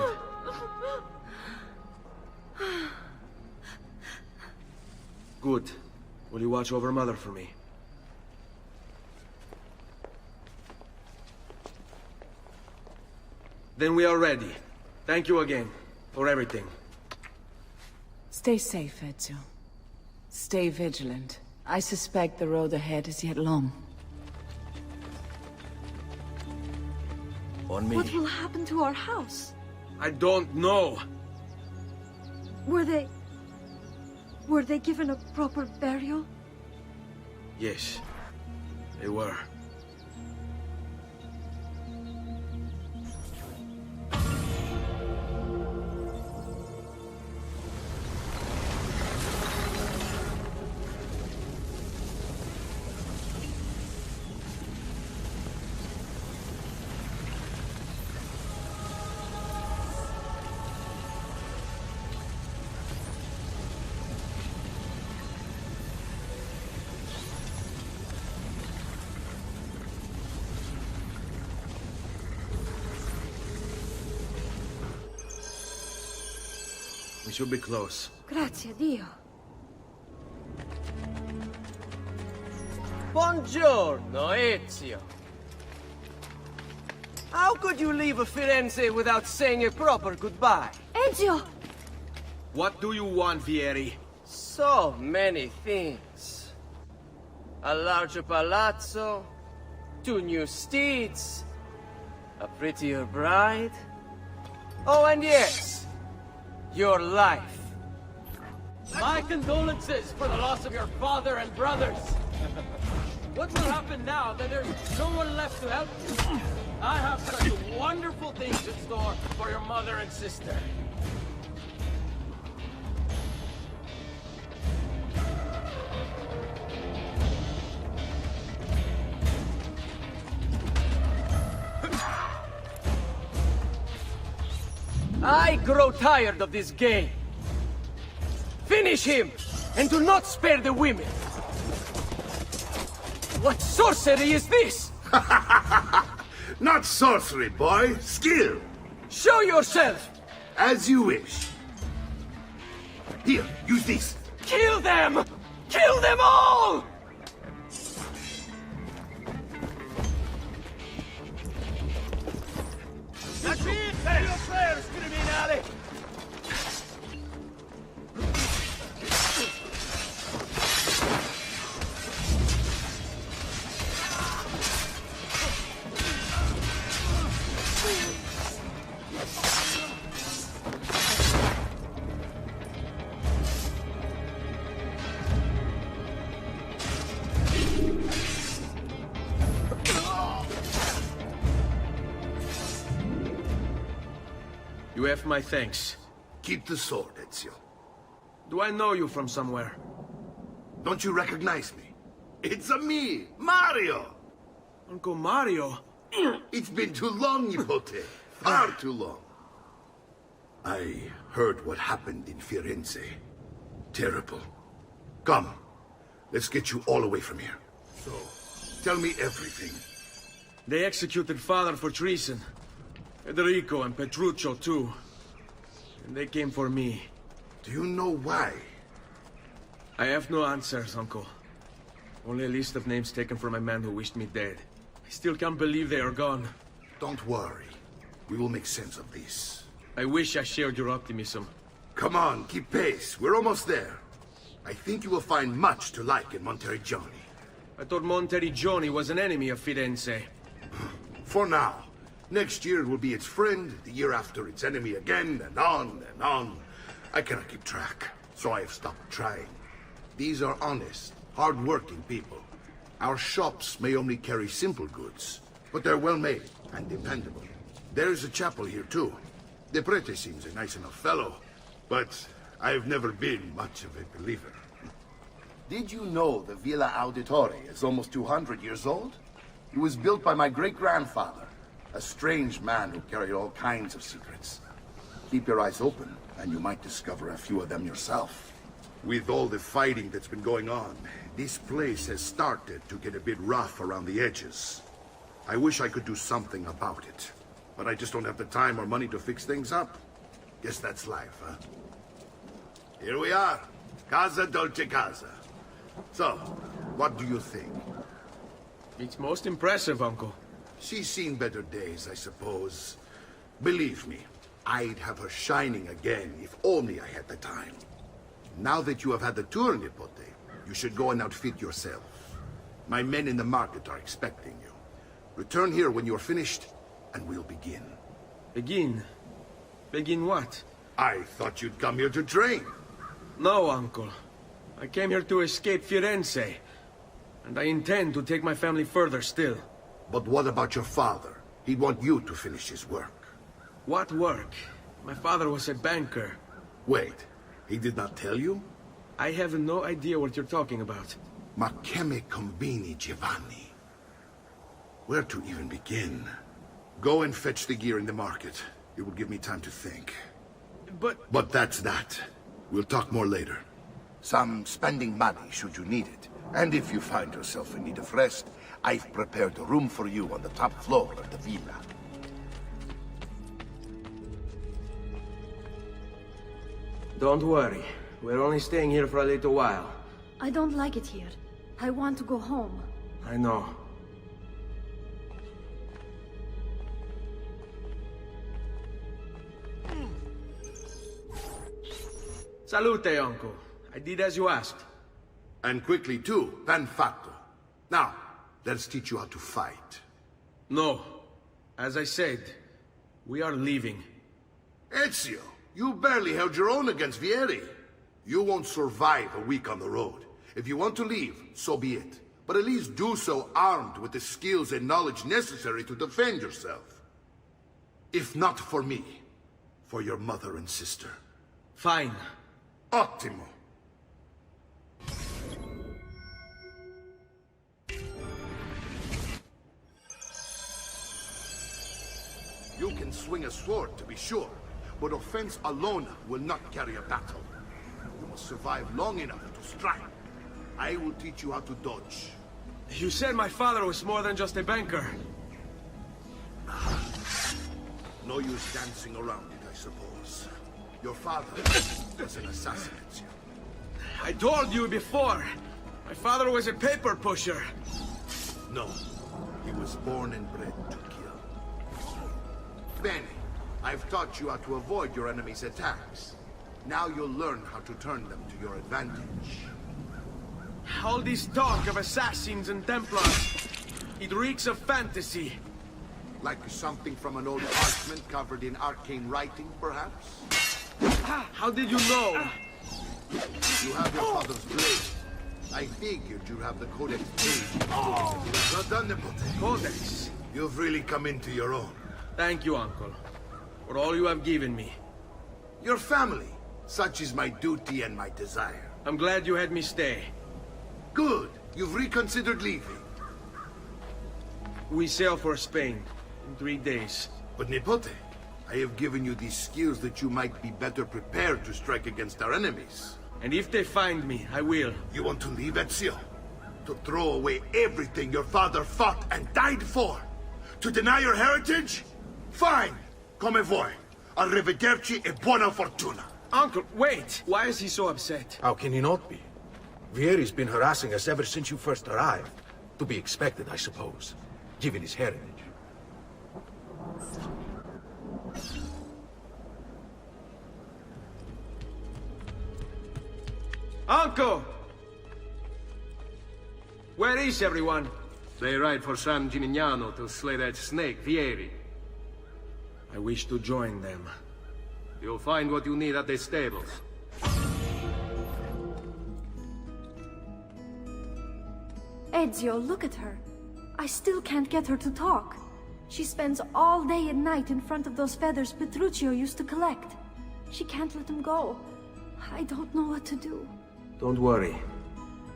Good. Will you watch over Mother for me? Then we are ready. Thank you again for everything. Stay safe, Ezio. Stay vigilant. I suspect the road ahead is yet long. On me. What will happen to our house? I don't know. Were they... Were they given a proper burial? Yes, they were. We should be close. Grazie, Dio. Buongiorno, Ezio. How could you leave Firenze without saying a proper goodbye? Ezio! What do you want, Vieri? So many things. A larger palazzo, 2 new steeds, a prettier bride. Oh, and yes, your life. My condolences for the loss of your father and brothers. What will happen now that there's no one left to help you? I have such wonderful things in store for your mother and sister. I grow tired of this game. Finish him, and do not spare the women. What sorcery is this? Not sorcery, boy. Skill. Show yourself. As you wish. Here, use this. Kill them! Kill them all! That's it! Say your prayers, criminale! You have my thanks. Keep the sword, Ezio. Do I know you from somewhere? Don't you recognize me? It's me, Mario! Uncle Mario? It's been too long, Nipote. Far too long. I heard what happened in Firenze. Terrible. Come, let's get you all away from here. So, tell me everything. They executed father for treason. Federico and Petruccio, too. And they came for me. Do you know why? I have no answers, Uncle. Only a list of names taken from a man who wished me dead. I still can't believe they are gone. Don't worry. We will make sense of this. I wish I shared your optimism. Come on, keep pace. We're almost there. I think you will find much to like in Monteriggioni. I thought Monteriggioni was an enemy of Firenze. For now. Next year it will be its friend, the year after its enemy again, and on and on. I cannot keep track, so I have stopped trying. These are honest, hard-working people. Our shops may only carry simple goods, but they're well-made and dependable. There is a chapel here, too. The prete seems a nice enough fellow, but I've never been much of a believer. Did you know the Villa Auditore is almost 200 years old? It was built by my great-grandfather. A strange man who carried all kinds of secrets. Keep your eyes open, and you might discover a few of them yourself. With all the fighting that's been going on, this place has started to get a bit rough around the edges. I wish I could do something about it, but I just don't have the time or money to fix things up. Guess that's life, huh? Here we are. Casa Dolce Casa. So, what do you think? It's most impressive, Uncle. She's seen better days, I suppose. Believe me, I'd have her shining again if only I had the time. Now that you have had the tour, Nipote, you should go and outfit yourself. My men in the market are expecting you. Return here when you're finished, and we'll begin. Begin? Begin what? I thought you'd come here to train. No, Uncle. I came here to escape Firenze. And I intend to take my family further still. But what about your father? He'd want you to finish his work. What work? My father was a banker. Wait, he did not tell you? I have no idea what you're talking about. Ma che me combini, Giovanni? Where to even begin? Go and fetch the gear in the market. It will give me time to think. But that's that. We'll talk more later. Some spending money should you need it. And if you find yourself in need of rest, I've prepared a room for you on the top floor of the villa. Don't worry. We're only staying here for a little while. I don't like it here. I want to go home. I know. Salute, uncle. I did as you asked. And quickly too, ben fatto. Now, let's teach you how to fight. No. As I said, we are leaving. Ezio, you barely held your own against Vieri. You won't survive a week on the road. If you want to leave, so be it. But at least do so armed with the skills and knowledge necessary to defend yourself. If not for me, for your mother and sister. Fine. Ottimo. You can swing a sword, to be sure, but offense alone will not carry a battle. You must survive long enough to strike. I will teach you how to dodge. You said my father was more than just a banker. No use dancing around it, I suppose. Your father was an assassin, Ezio. I told you before. My father was a paper pusher. No, he was born and bred to kill. Bene, I've taught you how to avoid your enemy's attacks. Now you'll learn how to turn them to your advantage. All this talk of assassins and Templars, it reeks of fantasy. Like something from an old parchment covered in arcane writing, perhaps? How did you know? You have your father's blade. I figured you have the Codex page. Well done, Nipote. Codex? You've really come into your own. Thank you, Uncle, for all you have given me. Your family. Such is my duty and my desire. I'm glad you had me stay. Good. You've reconsidered leaving. We sail for Spain in 3 days. But Nipote, I have given you these skills that you might be better prepared to strike against our enemies. And if they find me, I will. You want to leave, Ezio? To throw away everything your father fought and died for? To deny your heritage? Fine. Come vuoi. Arrivederci e buona fortuna. Uncle, wait! Why is he so upset? How can he not be? Vieri's been harassing us ever since you first arrived. To be expected, I suppose, given his heritage. Uncle! Where is everyone? They ride for San Gimignano to slay that snake, Vieri. I wish to join them. You'll find what you need at the stables. Ezio, look at her. I still can't get her to talk. She spends all day and night in front of those feathers Petruchio used to collect. She can't let them go. I don't know what to do. Don't worry.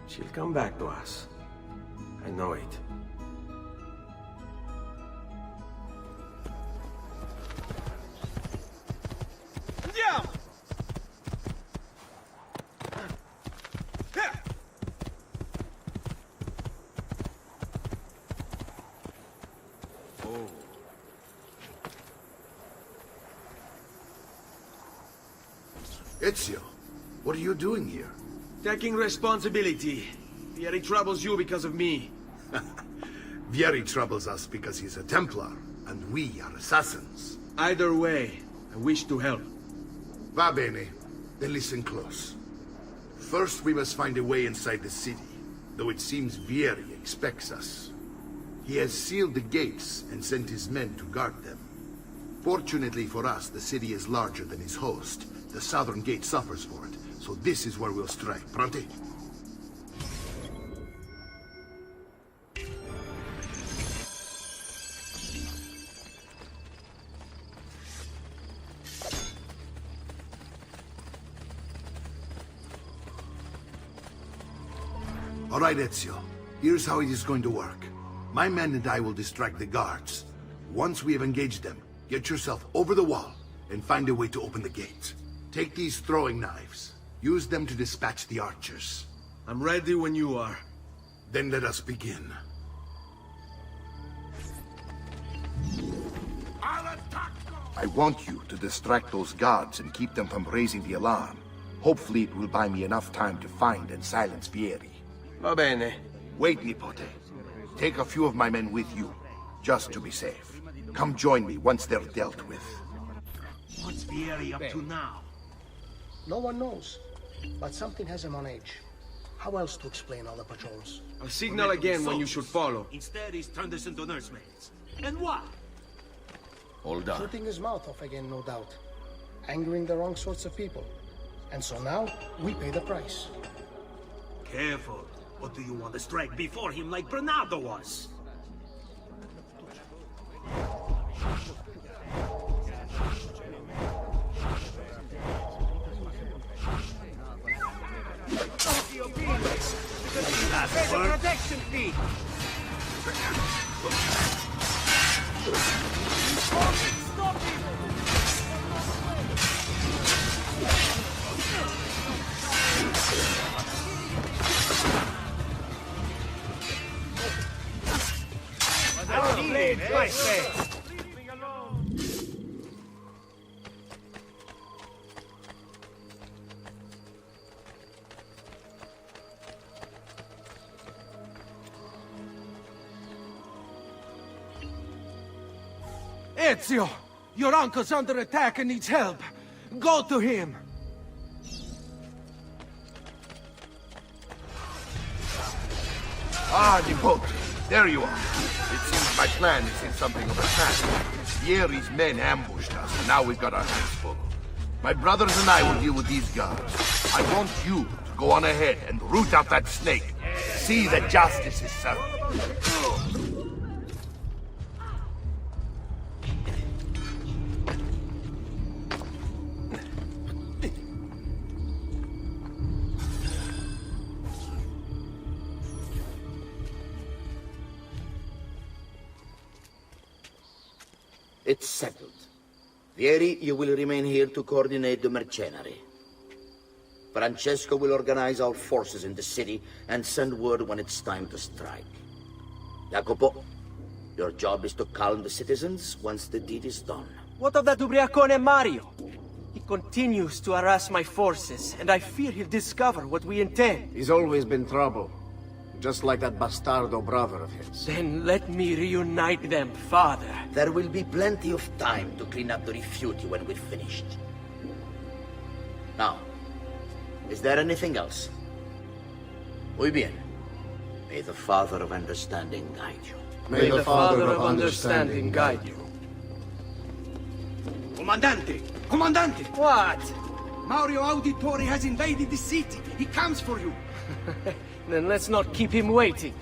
She'll come back to us. I know it. Ezio, what are you doing here? Taking responsibility. Vieri troubles you because of me. Vieri troubles us because he's a Templar, and we are assassins. Either way, I wish to help. Va bene. Then listen close. First, we must find a way inside the city, though it seems Vieri expects us. He has sealed the gates and sent his men to guard them. Fortunately for us, the city is larger than its host. The southern gate suffers for it, so this is where we'll strike. Pronti? All right, Ezio. Here's how it is going to work. My men and I will distract the guards. Once we have engaged them, get yourself over the wall and find a way to open the gate. Take these throwing knives. Use them to dispatch the archers. I'm ready when you are. Then let us begin. I want you to distract those guards and keep them from raising the alarm. Hopefully it will buy me enough time to find and silence Vieri. Va bene. Wait, Nipote. Take a few of my men with you, just to be safe. Come join me once they're dealt with. What's Vieri up to now? No one knows, but something has him on edge. How else to explain all the patrols? I'll signal again when you should follow. Instead, he's turned us into nursemaids. And why? Hold on. Shooting his mouth off again, no doubt. Angering the wrong sorts of people. And so now, we pay the price. Careful. What do you want to strike before him like Bernardo was? There's a protection fee! Stop him! My face! Leave me alone! Ezio! Your uncle's under attack and needs help. Go to him! Ah, Nipote. There you are. It seems my plan is in something of a trap. Vieri's men ambushed us, and now we've got our hands full. My brothers and I will deal with these guards. I want you to go on ahead and root out that snake. See that justice is served. It's settled. Vieri, you will remain here to coordinate the mercenary. Francesco will organize our forces in the city and send word when it's time to strike. Jacopo, your job is to calm the citizens once the deed is done. What of that ubriacone Mario? He continues to harass my forces, and I fear he'll discover what we intend. He's always been trouble. Just like that bastardo brother of his. Then let me reunite them, father. There will be plenty of time to clean up the rifiuti when we're finished. Now, is there anything else? Muy bien. May the Father of Understanding guide you. May the Father of Understanding guide you. Comandante! Comandante! What? Mario Auditore has invaded the city. He comes for you. Then let's not keep him waiting.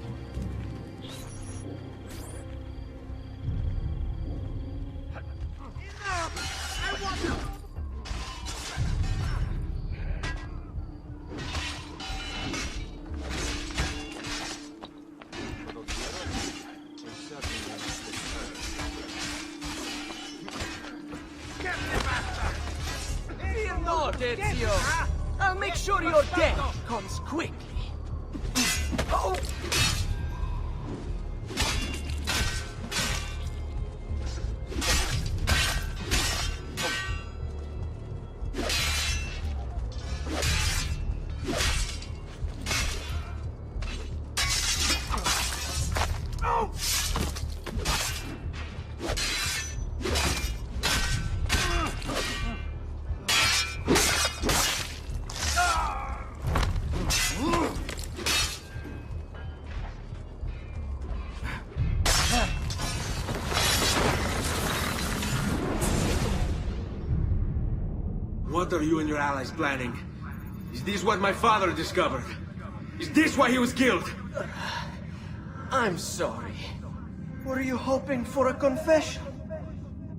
Fear not, Ezio. I'll make sure your death comes quickly. Oh! What are you and your allies planning? Is this what my father discovered? Is this why he was killed? I'm sorry. Were you hoping for a confession?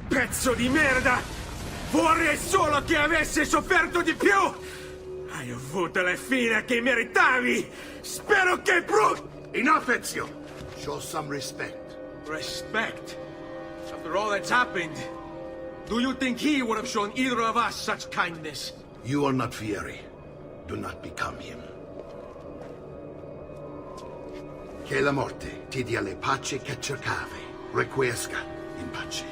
Pezzo di merda! Vorrei solo che avesse sofferto di più! Hai avuto la fine che meritavi! Spero che Enough, Ezio! Show some respect. Respect? After all that's happened, do you think he would have shown either of us such kindness? You are not Fieri. Do not become him. Che la morte ti dia le pace che cercavi. Requiesca in pace.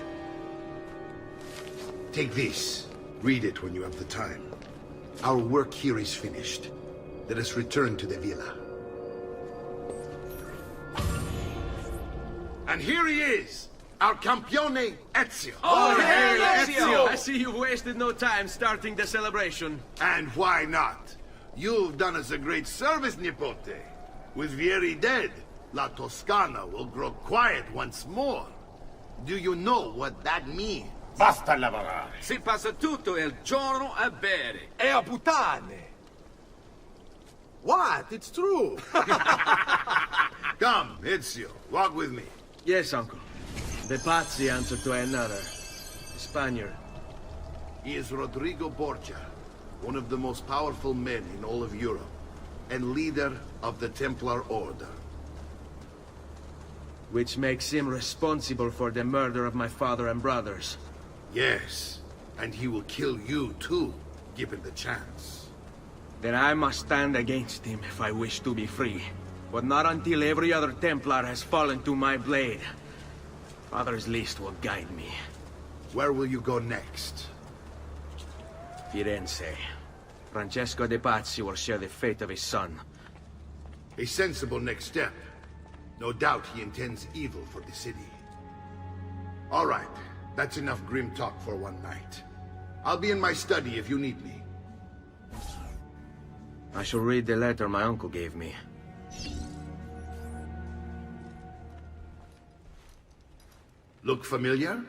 Take this. Read it when you have the time. Our work here is finished. Let us return to the villa. And here he is, our campione Ezio. Oh, hey, Ezio! I see you've wasted no time starting the celebration. And why not? You've done us a great service, Nipote. With Vieri dead, La Toscana will grow quiet once more. Do you know what that means? Basta lavorare. Si passa tutto il giorno a bere. E a puttane. What? It's true. Come, Ezio, walk with me. Yes, uncle. The Pazzi answer to another. A Spaniard. He is Rodrigo Borgia, one of the most powerful men in all of Europe, and leader of the Templar Order. Which makes him responsible for the murder of my father and brothers. Yes, and he will kill you too, given the chance. Then I must stand against him if I wish to be free. But not until every other Templar has fallen to my blade. Father's list will guide me. Where will you go next? Firenze. Francesco de Pazzi will share the fate of his son. A sensible next step. No doubt he intends evil for the city. All right, that's enough grim talk for one night. I'll be in my study if you need me. I shall read the letter my uncle gave me. Look familiar?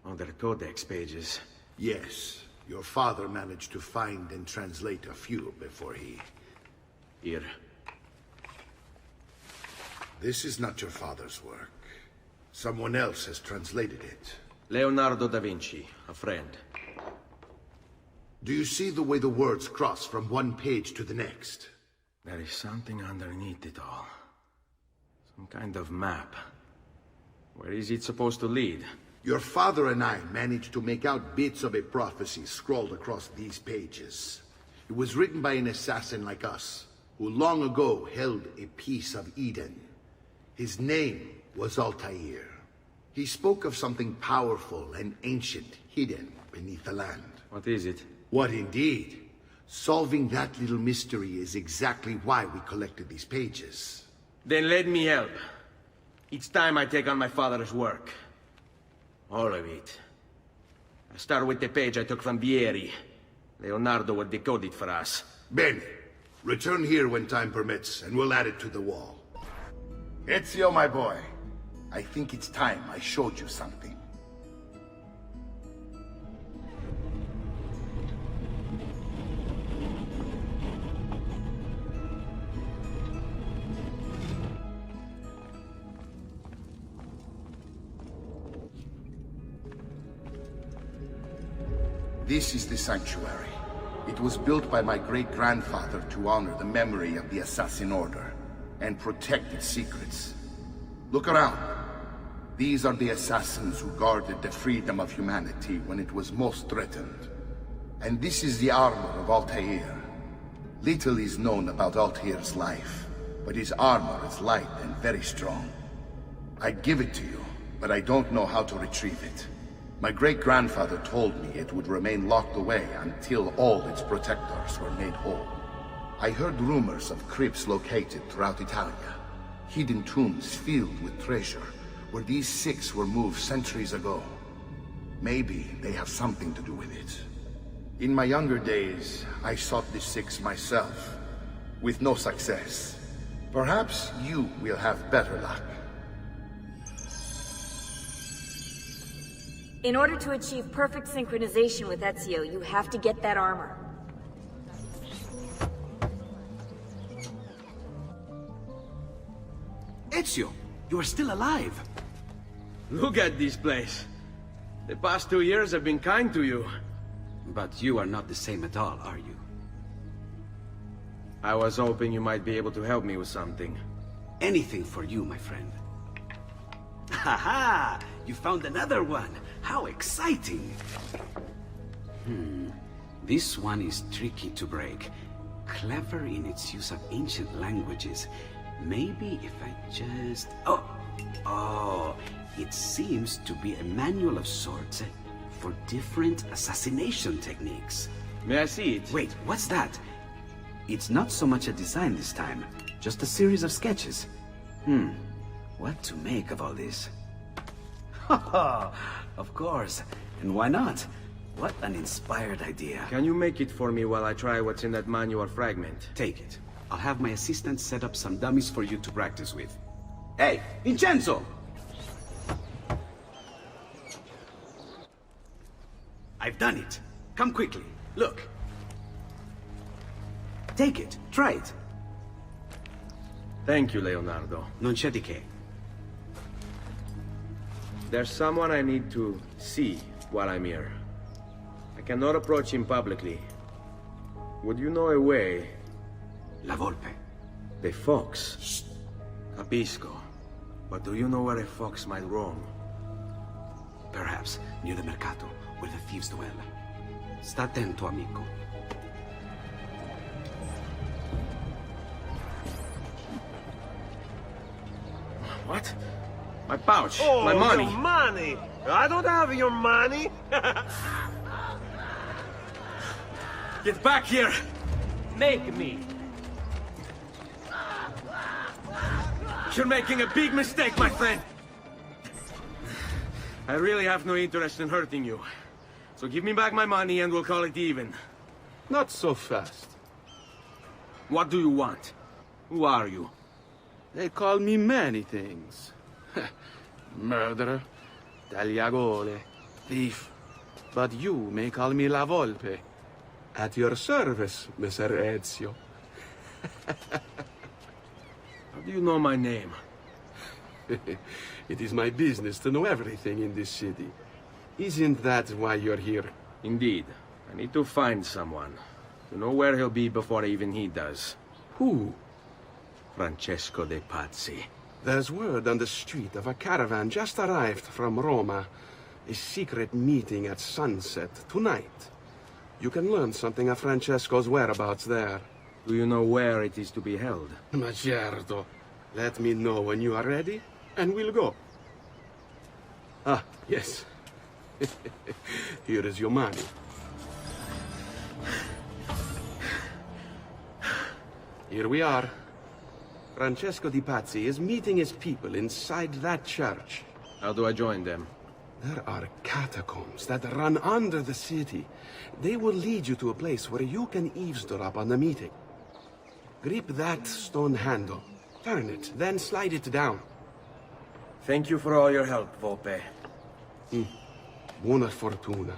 On their codex pages. Yes. Your father managed to find and translate a few before he... Here. This is not your father's work. Someone else has translated it. Leonardo da Vinci, a friend. Do you see the way the words cross from one page to the next? There is something underneath it all. Some kind of map. Where is it supposed to lead? Your father and I managed to make out bits of a prophecy scrawled across these pages. It was written by an assassin like us, who long ago held a piece of Eden. His name was Altair. He spoke of something powerful and ancient hidden beneath the land. What is it? What indeed? Solving that little mystery is exactly why we collected these pages. Then let me help. Each time I take on my father's work. All of it. I start with the page I took from Vieri. Leonardo will decode it for us. Bene. Return here when time permits, and we'll add it to the wall. Ezio, my boy. I think it's time I showed you something. This is the sanctuary. It was built by my great-grandfather to honor the memory of the Assassin Order and protect its secrets. Look around. These are the assassins who guarded the freedom of humanity when it was most threatened. And this is the armor of Altair. Little is known about Altair's life, but his armor is light and very strong. I'd give it to you, but I don't know how to retrieve it. My great-grandfather told me it would remain locked away until all its protectors were made whole. I heard rumors of crypts located throughout Italia, hidden tombs filled with treasure, where these six were moved centuries ago. Maybe they have something to do with it. In my younger days, I sought the six myself, with no success. Perhaps you will have better luck. In order to achieve perfect synchronization with Ezio, you have to get that armor. Ezio, you are still alive. Look at this place. The past 2 years have been kind to you. But you are not the same at all, are you? I was hoping you might be able to help me with something. Anything for you, my friend. Ha! You found another one! How exciting! This one is tricky to break. Clever in its use of ancient languages. Maybe if I just... Oh! It seems to be a manual of sorts for different assassination techniques. May I see it? Wait, what's that? It's not so much a design this time, just a series of sketches. What to make of all this? Of course, and why not? What an inspired idea. Can you make it for me while I try what's in that manual fragment? Take it. I'll have my assistant set up some dummies for you to practice with. Hey, Vincenzo! I've done it. Come quickly. Look. Take it. Try it. Thank you, Leonardo. Non c'è di che. There's someone I need to see while I'm here. I cannot approach him publicly. Would you know a way? La Volpe. The fox. Shh. Capisco. But do you know where a fox might roam? Perhaps near the Mercato, where the thieves dwell. Sta attento, amico. What? My pouch. Oh, my money. Your money. I don't have your money. Get back here. Make me. You're making a big mistake, my friend. I really have no interest in hurting you. So give me back my money and we'll call it even. Not so fast. What do you want? Who are you? They call me many things. Murderer, tagliagole, thief. But you may call me La Volpe. At your service, Messer Ezio. How do you know my name? It is my business to know everything in this city. Isn't that why you're here? Indeed. I need to find someone. To know where he'll be before even he does. Who? Francesco de Pazzi. There's word on the street of a caravan just arrived from Roma. A secret meeting at sunset tonight. You can learn something of Francesco's whereabouts there. Do you know where it is to be held? Ma certo. Let me know when you are ready, and we'll go. Ah, yes. Here is your money. Here we are. Francesco di Pazzi is meeting his people inside that church. How do I join them? There are catacombs that run under the city. They will lead you to a place where you can eavesdrop on the meeting. Grip that stone handle. Turn it, then slide it down. Thank you for all your help, Volpe. Buona fortuna.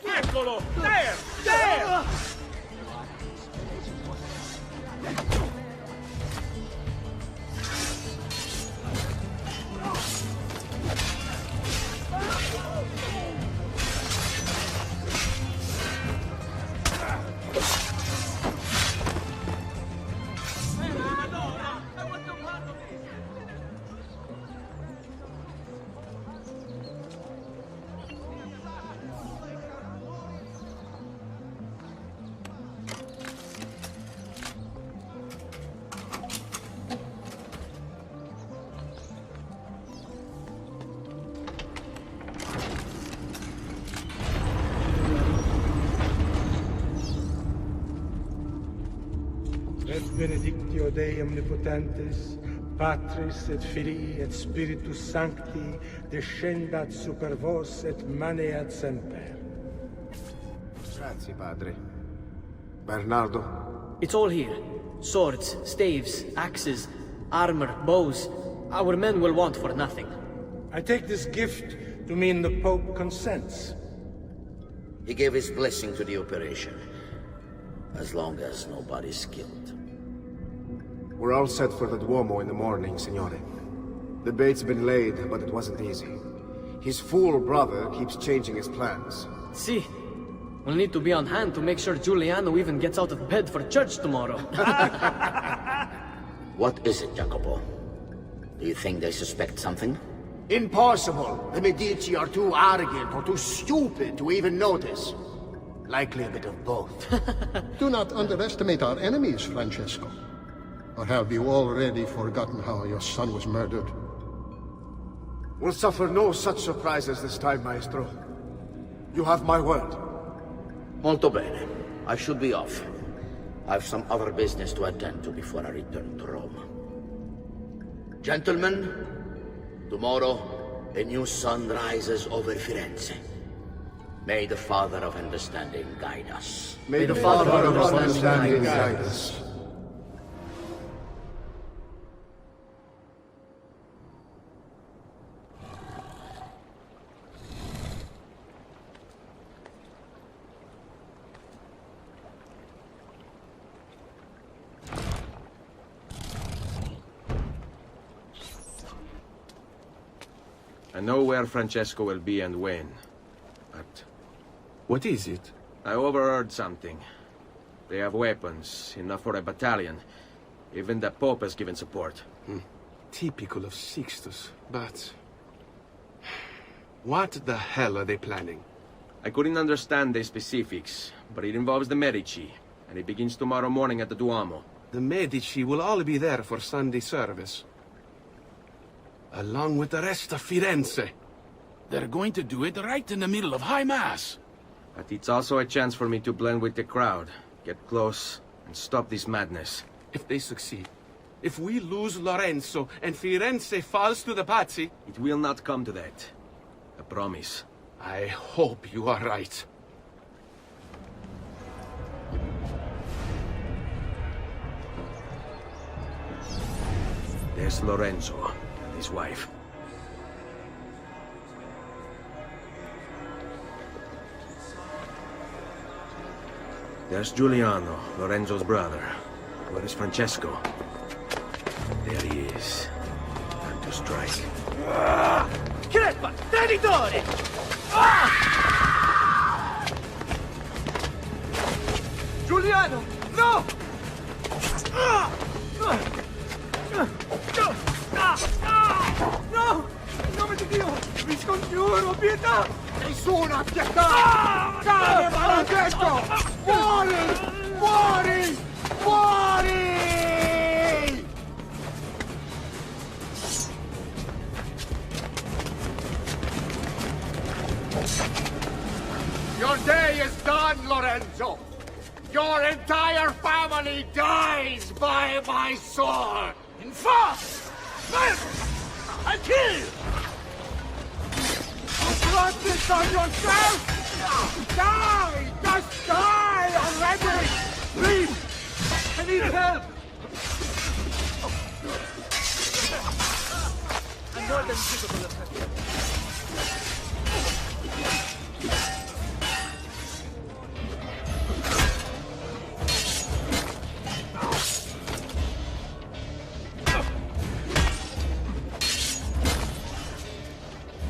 Eccolo! There! There! Et benedictio Dei omnipotentes, Patris et Filii et Spiritus Sancti, descendat super vos et maneat semper. Grazie, padre. Bernardo? It's all here. Swords, staves, axes, armor, bows. Our men will want for nothing. I take this gift to mean the Pope consents. He gave his blessing to the operation. as long as nobody's killed. We're all set for the Duomo in the morning, Signore. The bait's been laid, but it wasn't easy. His fool brother keeps changing his plans. See, we'll need to be on hand to make sure Giuliano even gets out of bed for church tomorrow. What is it, Jacopo? Do you think they suspect something? Impossible! The Medici are too arrogant or too stupid to even notice. Likely a bit of both. Do not underestimate our enemies, Francesco. Or have you already forgotten how your son was murdered? We'll suffer no such surprises this time, Maestro. You have my word. Molto bene. I should be off. I've some other business to attend to before I return to Rome. Gentlemen, tomorrow, a new sun rises over Firenze. May the Father of Understanding guide us. May the Father of Understanding guide us. I know where Francesco will be and when, but... What is it? I overheard something. They have weapons, enough for a battalion. Even the Pope has given support. Typical of Sixtus, but... What the hell are they planning? I couldn't understand the specifics, but it involves the Medici, and it begins tomorrow morning at the Duomo. The Medici will all be there for Sunday service. Along with the rest of Firenze. They're going to do it right in the middle of High Mass. But it's also a chance for me to blend with the crowd, get close, and stop this madness. If they succeed, if we lose Lorenzo and Firenze falls to the Pazzi... It will not come to that. I promise. I hope you are right. There's Lorenzo and his wife. There's Giuliano, Lorenzo's brother. Where is Francesco? There he is. Time to strike. Crepa! Traditore! Giuliano! No! No! In nome di Dio! Vi scongiuro, pietà! Nessuna pietà! Cane maledetto! Muori! Muori! Muori! Your day is done, Lorenzo! Your entire family dies by my sword! In force! I'll kill you! You brought this on yourself! Die! Just die already! Please! I need help! I'm more than capable of help.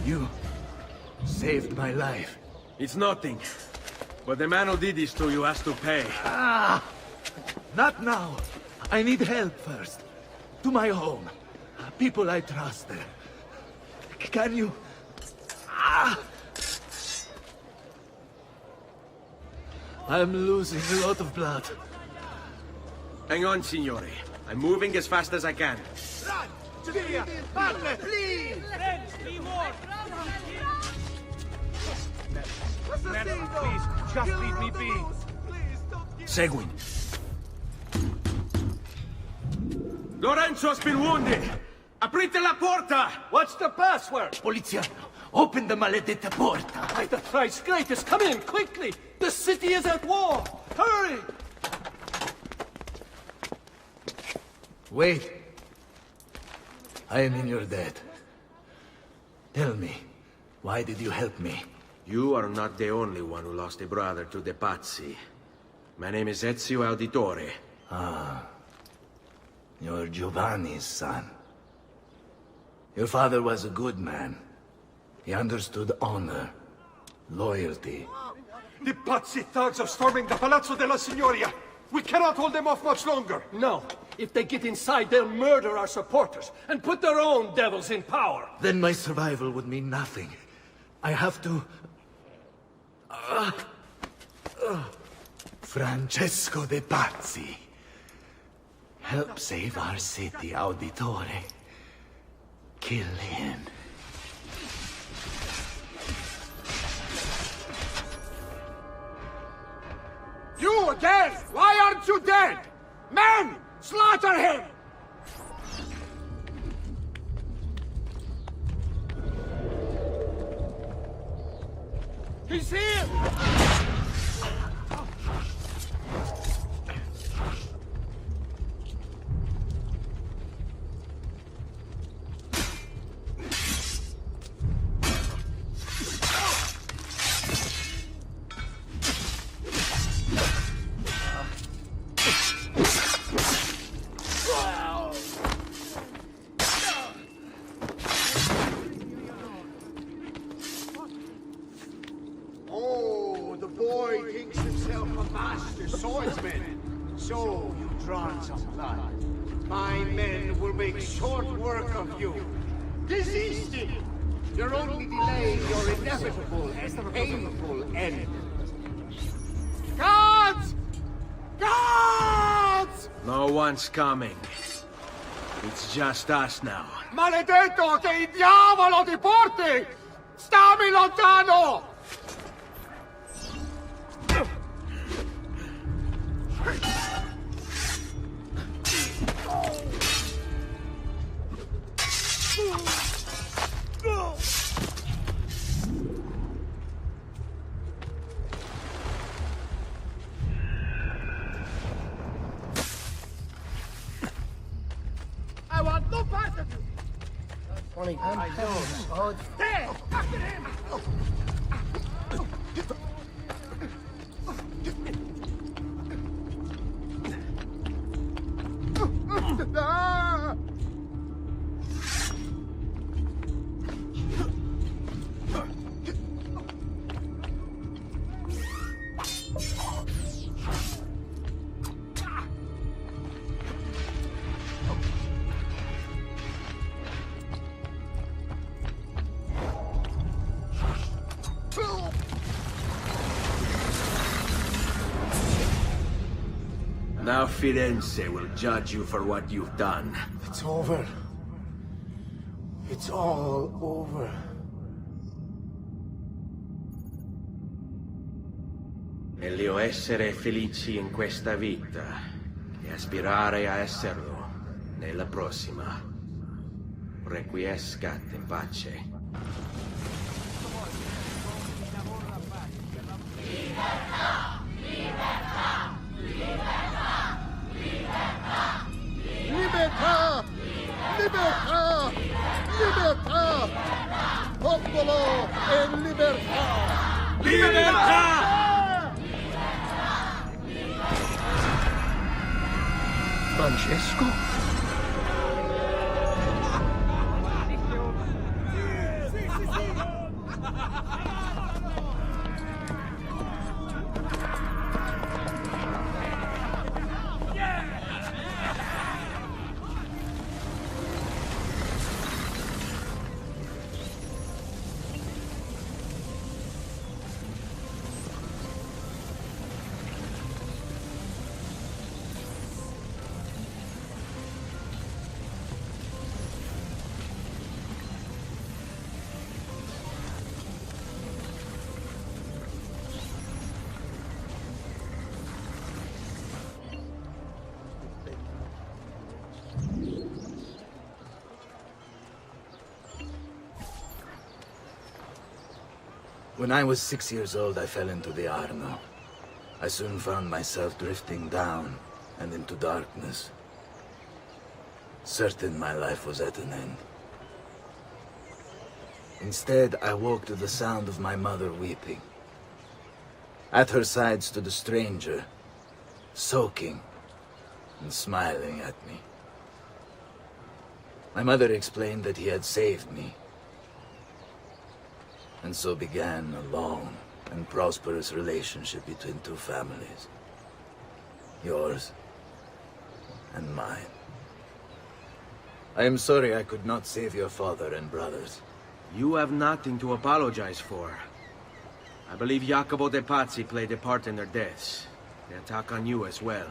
You saved my life. It's nothing. But the man who did this to you has to pay. Not now. I need help first. To my home. People I trust there. Can you... I'm losing a lot of blood. Hang on, signore. I'm moving as fast as I can. Run! Giulia! Please! Be more! Men, please, just leave me be. Seguin. Lorenzo's been wounded! Aprite la porta! What's the password? Poliziano, open the maledetta porta. By the thrice greatest, come in, quickly! The city is at war! Hurry! Wait. I am in your debt. Tell me, why did you help me? You are not the only one who lost a brother to the Pazzi. My name is Ezio Auditore. Ah. You're Giovanni's son. Your father was a good man. He understood honor, loyalty. The Pazzi thugs are storming the Palazzo della Signoria! We cannot hold them off much longer! No. If they get inside, they'll murder our supporters and put their own devils in power. Then my survival would mean nothing. I have to... Francesco de Pazzi. Help save our city, Auditore. Kill him. You again! Why aren't you dead? Men! Slaughter him! He's here! Oh, the boy thinks himself a master swordsman. So you've drawn some blood. My men will make short work of you. Desisted! You're only delaying your inevitable and painful end. Guards! Guards! No one's coming. It's just us now. Maledetto che il diavolo ti porti! Stammi lontano! I want no part of you! Funny, I don't. There! After him! Now Firenze will judge you for what you've done. It's over. It's all over. Meglio essere felici in questa vita che aspirare a esserlo nella prossima. Requiescat in pace. Libertà! Libertà! Libertà! Libertà! Libertà! Libertà! Popolo e libertà! Libertà! Francesco? When I was 6 years old, I fell into the Arno. I soon found myself drifting down and into darkness. Certain my life was at an end. Instead, I woke to the sound of my mother weeping. At her side stood a stranger, soaking and smiling at me. My mother explained that he had saved me. And so began a long and prosperous relationship between two families. Yours and mine. I am sorry I could not save your father and brothers. You have nothing to apologize for. I believe Jacopo de Pazzi played a part in their deaths. The attack on you as well.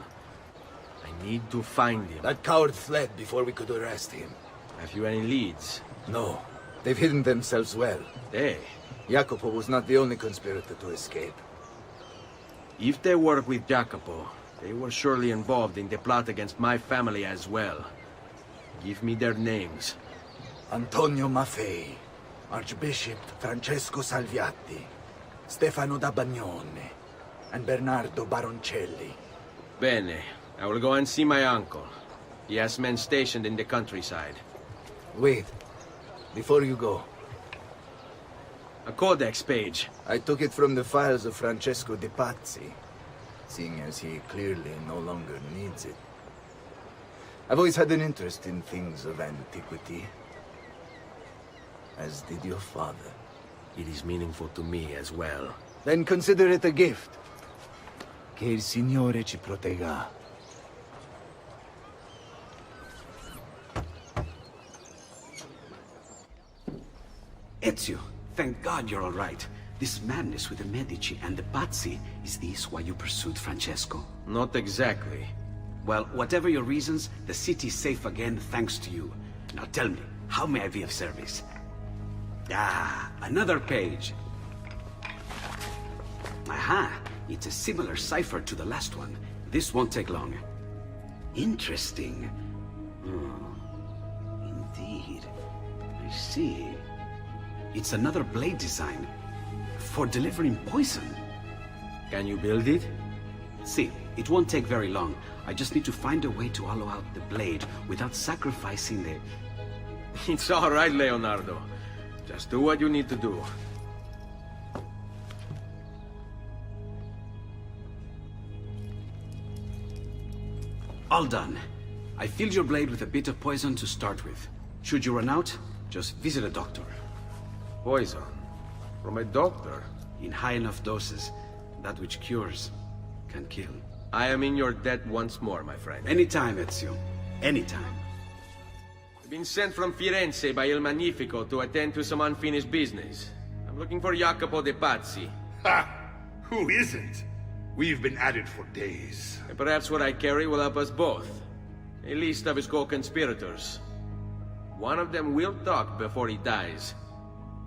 I need to find him. That coward fled before we could arrest him. Have you any leads? No. They've hidden themselves well. They? Jacopo was not the only conspirator to escape. If they work with Jacopo, they were surely involved in the plot against my family as well. Give me their names. Antonio Maffei, Archbishop Francesco Salviati, Stefano da Bagnone, and Bernardo Baroncelli. Bene. I will go and see my uncle. He has men stationed in the countryside. Wait. Before you go. A codex page. I took it from the files of Francesco de Pazzi, seeing as he clearly no longer needs it. I've always had an interest in things of antiquity, as did your father. It is meaningful to me as well. Then consider it a gift. Che il Signore ci protegga. Ezio, thank God you're all right. This madness with the Medici and the Pazzi, is this why you pursued Francesco? Not exactly. Well, whatever your reasons, the city's safe again thanks to you. Now tell me, how may I be of service? Ah, another page. Aha, it's a similar cipher to the last one. This won't take long. Interesting. Indeed. I see. It's another blade design. For delivering poison. Can you build it? See, it won't take very long. I just need to find a way to hollow out the blade without sacrificing the... It's all right, Leonardo. Just do what you need to do. All done. I filled your blade with a bit of poison to start with. Should you run out, just visit a doctor. Poison? From a doctor? In high enough doses, that which cures can kill. I am in your debt once more, my friend. Anytime, Ezio. Anytime. I've been sent from Firenze by Il Magnifico to attend to some unfinished business. I'm looking for Jacopo de Pazzi. Ha! Who isn't? We've been at it for days. And perhaps what I carry will help us both. A list of his co-conspirators. One of them will talk before he dies.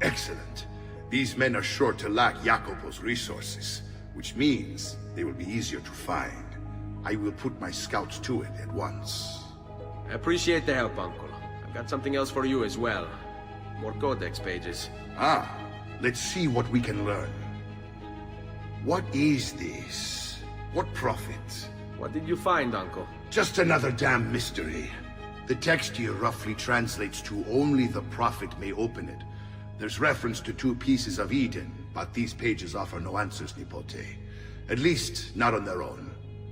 Excellent. These men are sure to lack Jacopo's resources, which means they will be easier to find. I will put my scouts to it at once. I appreciate the help, Uncle. I've got something else for you as well. More codex pages. Ah, let's see what we can learn. What is this? What prophet? What did you find, Uncle? Just another damn mystery. The text here roughly translates to only the prophet may open it. There's reference to 2 pieces of Eden, but these pages offer no answers, Nipote. At least, not on their own.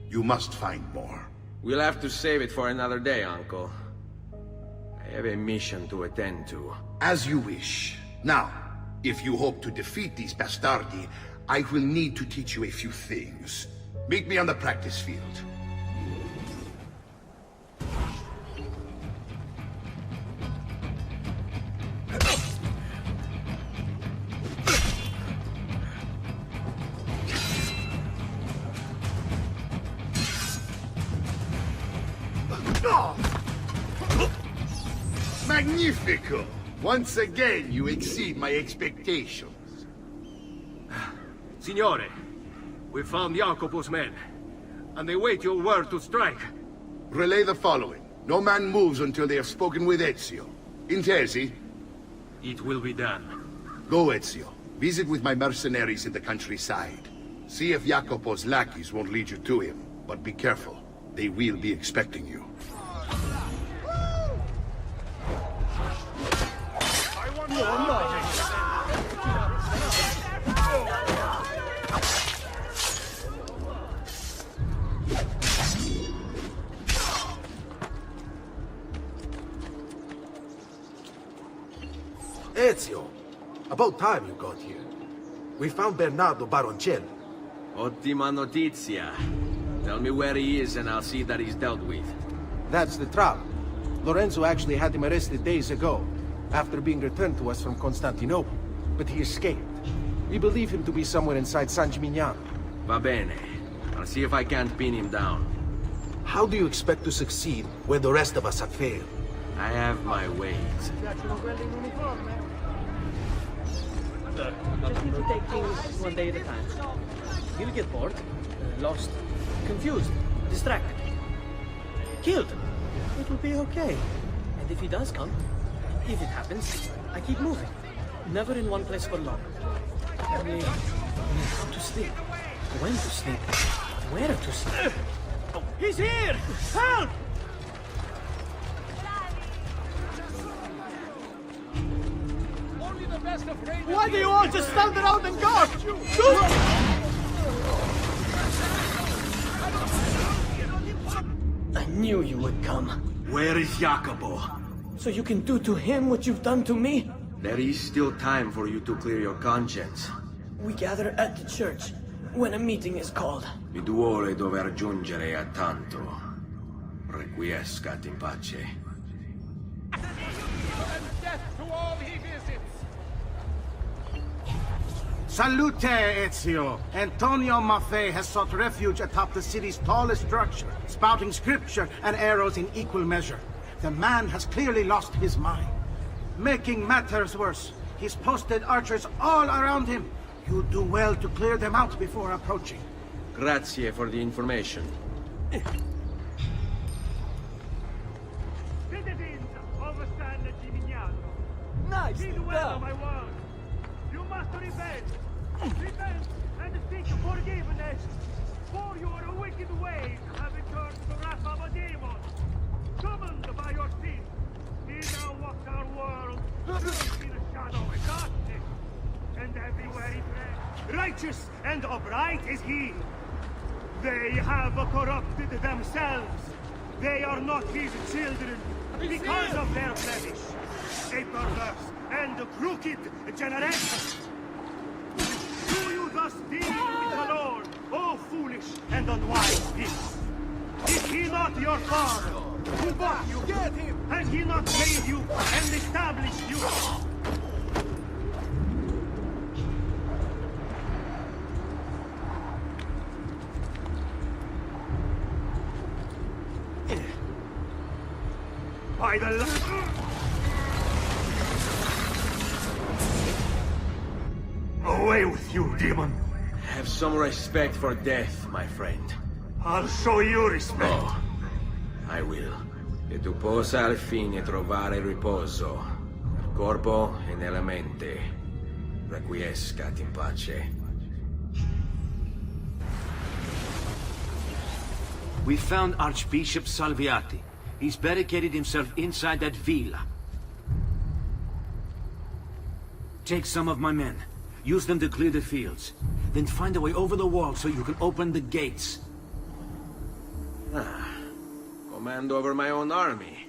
You must find more. We'll have to save it for another day, Uncle. I have a mission to attend to. As you wish. Now, if you hope to defeat these bastardi, I will need to teach you a few things. Meet me on the practice field. Magnifico! Once again, you exceed my expectations. Signore, we found Jacopo's men, and they wait your word to strike. Relay the following. No man moves until they have spoken with Ezio. Intesi? It will be done. Go, Ezio. Visit with my mercenaries in the countryside. See if Jacopo's lackeys won't lead you to him. But be careful. They will be expecting you. Ezio! About time you got here. We found Bernardo Baroncelli. Ottima notizia. Tell me where he is and I'll see that he's dealt with. That's the trouble. Lorenzo actually had him arrested days ago, after being returned to us from Constantinople. But he escaped. We believe him to be somewhere inside San Gimignano. Va bene. I'll see if I can't pin him down. How do you expect to succeed where the rest of us have failed? I have my ways. Just need to take things one day at a time. He'll get bored, lost, confused, distracted, killed. It will be okay. And if he does come, if it happens, I keep moving. Never in one place for long. Only how to sleep, when to sleep, where to sleep. He's here! Help! Why do you all just stand around and guard? I knew you would come. Where is Jacopo? So you can do to him what you've done to me? There is still time for you to clear your conscience. We gather at the church when a meeting is called. Il duole dover giungere a tanto. Requiescat in pace. Salute, Ezio! Antonio Maffei has sought refuge atop the city's tallest structure, spouting scripture and arrows in equal measure. The man has clearly lost his mind. Making matters worse, he's posted archers all around him. You do well to clear them out before approaching. Grazie for the information. Citizens of San Gimignano. Nice! Heed well my word. You must repent. Repent and seek forgiveness. For your wicked ways have turned the wrath of a demon. Summoned by your sin, he now walks our world in the shadow of darkness. And everywhere he treads, righteous and upright is he. They have corrupted themselves. They are not his children because of their blemish. A perverse and crooked generation. Do you thus deal with the Lord, O foolish and unwise people? Is he not your father, who bought you? Get him! Has he not made you and established you? By the away with you, demon! Have some respect for death, my friend. I'll show you respect. Oh, I will. E tu possa al fine trovare riposo, nel corpo e nella mente. Requiescat in pace. We found Archbishop Salviati. He's barricaded himself inside that villa. Take some of my men. Use them to clear the fields. Then find a way over the wall so you can open the gates. Command over my own army.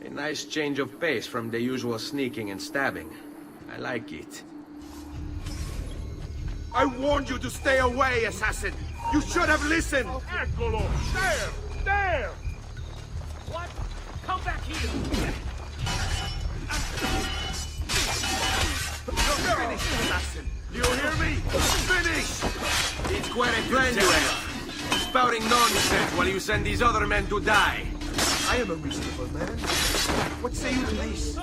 A nice change of pace from the usual sneaking and stabbing. I like it. I warned you to stay away, assassin! You should have listened! Eccolo! There! There! What? Come back here! You're finished, assassin! You hear me? Finish! It's quite a plan you have. Spouting nonsense while you send these other men to die. I am a reasonable man. What say you to this?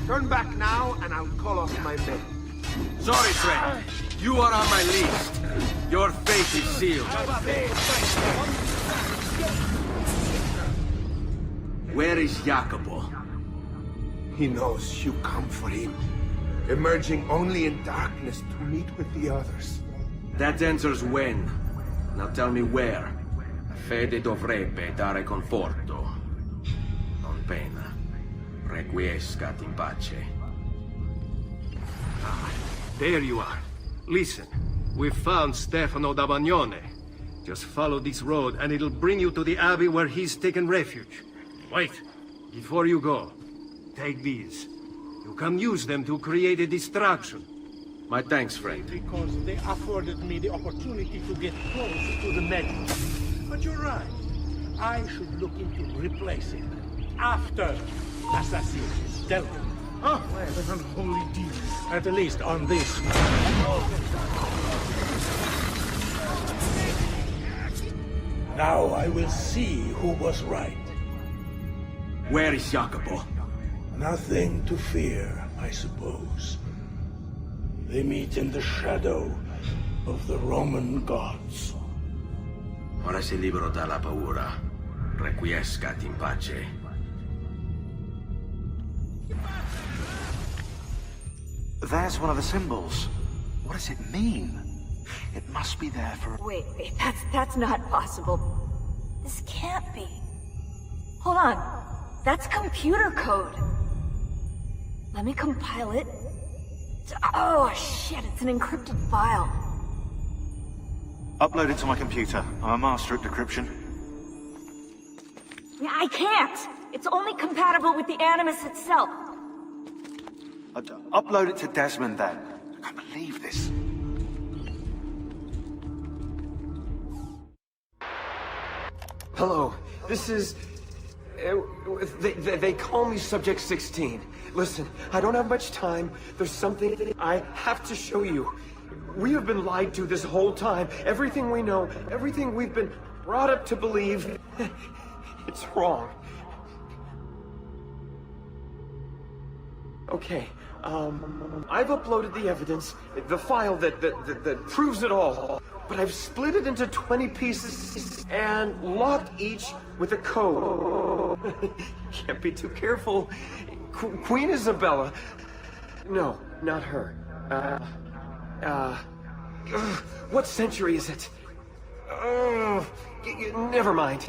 Turn back now, and I'll call off my men. Sorry, friend. You are on my list. Your fate is sealed. Where is Jacopo? He knows you come for him, emerging only in darkness to meet with the others. That answers when. Now tell me where. Fede dovrebbe dare conforto. Non pena. Requiescat in pace. There you are. Listen, we found Stefano da Bagnone. Just follow this road and it'll bring you to the abbey where he's taken refuge. Wait, before you go, take these. You can use them to create a distraction. My thanks, friend. Because they afforded me the opportunity to get close to the medic. But you're right. I should look into replacing them after Assassin is dealt with. Oh, an unholy deal. At least on this. Now I will see who was right. Where is Jacopo? Nothing to fear, I suppose. They meet in the shadow of the Roman gods. Ora sei libero dalla paura. Requiescat in pace. There's one of the symbols. What does it mean? It must be there for... Wait, that's not possible. This can't be. Hold on. That's computer code. Let me compile it. Oh, shit, it's an encrypted file. Upload it to my computer. I'm a master at decryption. I can't! It's only compatible with the Animus itself. Upload it to Desmond, then. I can't believe this. Hello, this is... They call me Subject 16. Listen, I don't have much time. There's something I have to show you. We have been lied to this whole time. Everything we know, everything we've been brought up to believe, it's wrong. Okay, I've uploaded the evidence, the file that proves it all. But I've split it into 20 pieces and locked each with a code. Can't be too careful. Queen Isabella. No, not her. What century is it? Never mind.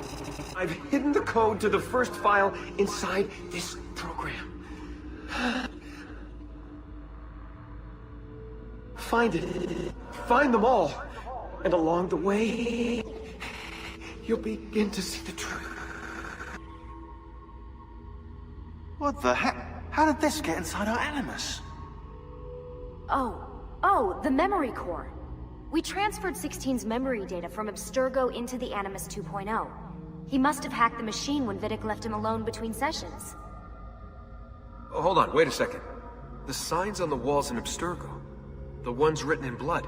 I've hidden the code to the first file inside this program. Find it. Find them all. And along the way, you'll begin to see the truth. What the heck? How did this get inside our Animus? Oh, the memory core. We transferred 16's memory data from Abstergo into the Animus 2.0. He must have hacked the machine when Vidic left him alone between sessions. Oh, hold on, wait a second. The signs on the walls in Abstergo, the ones written in blood,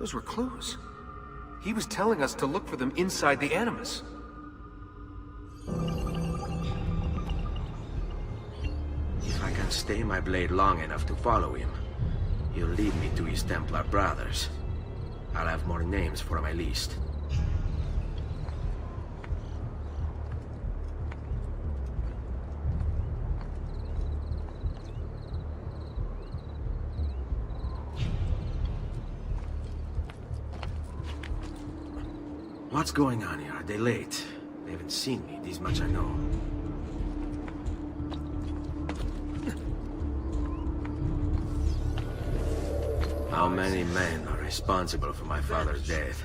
those were clues. He was telling us to look for them inside the Animus. If I can stay my blade long enough to follow him, he'll lead me to his Templar brothers. I'll have more names for my list. What's going on here? Are they late? They haven't seen me, this much I know. How many men are responsible for my father's death?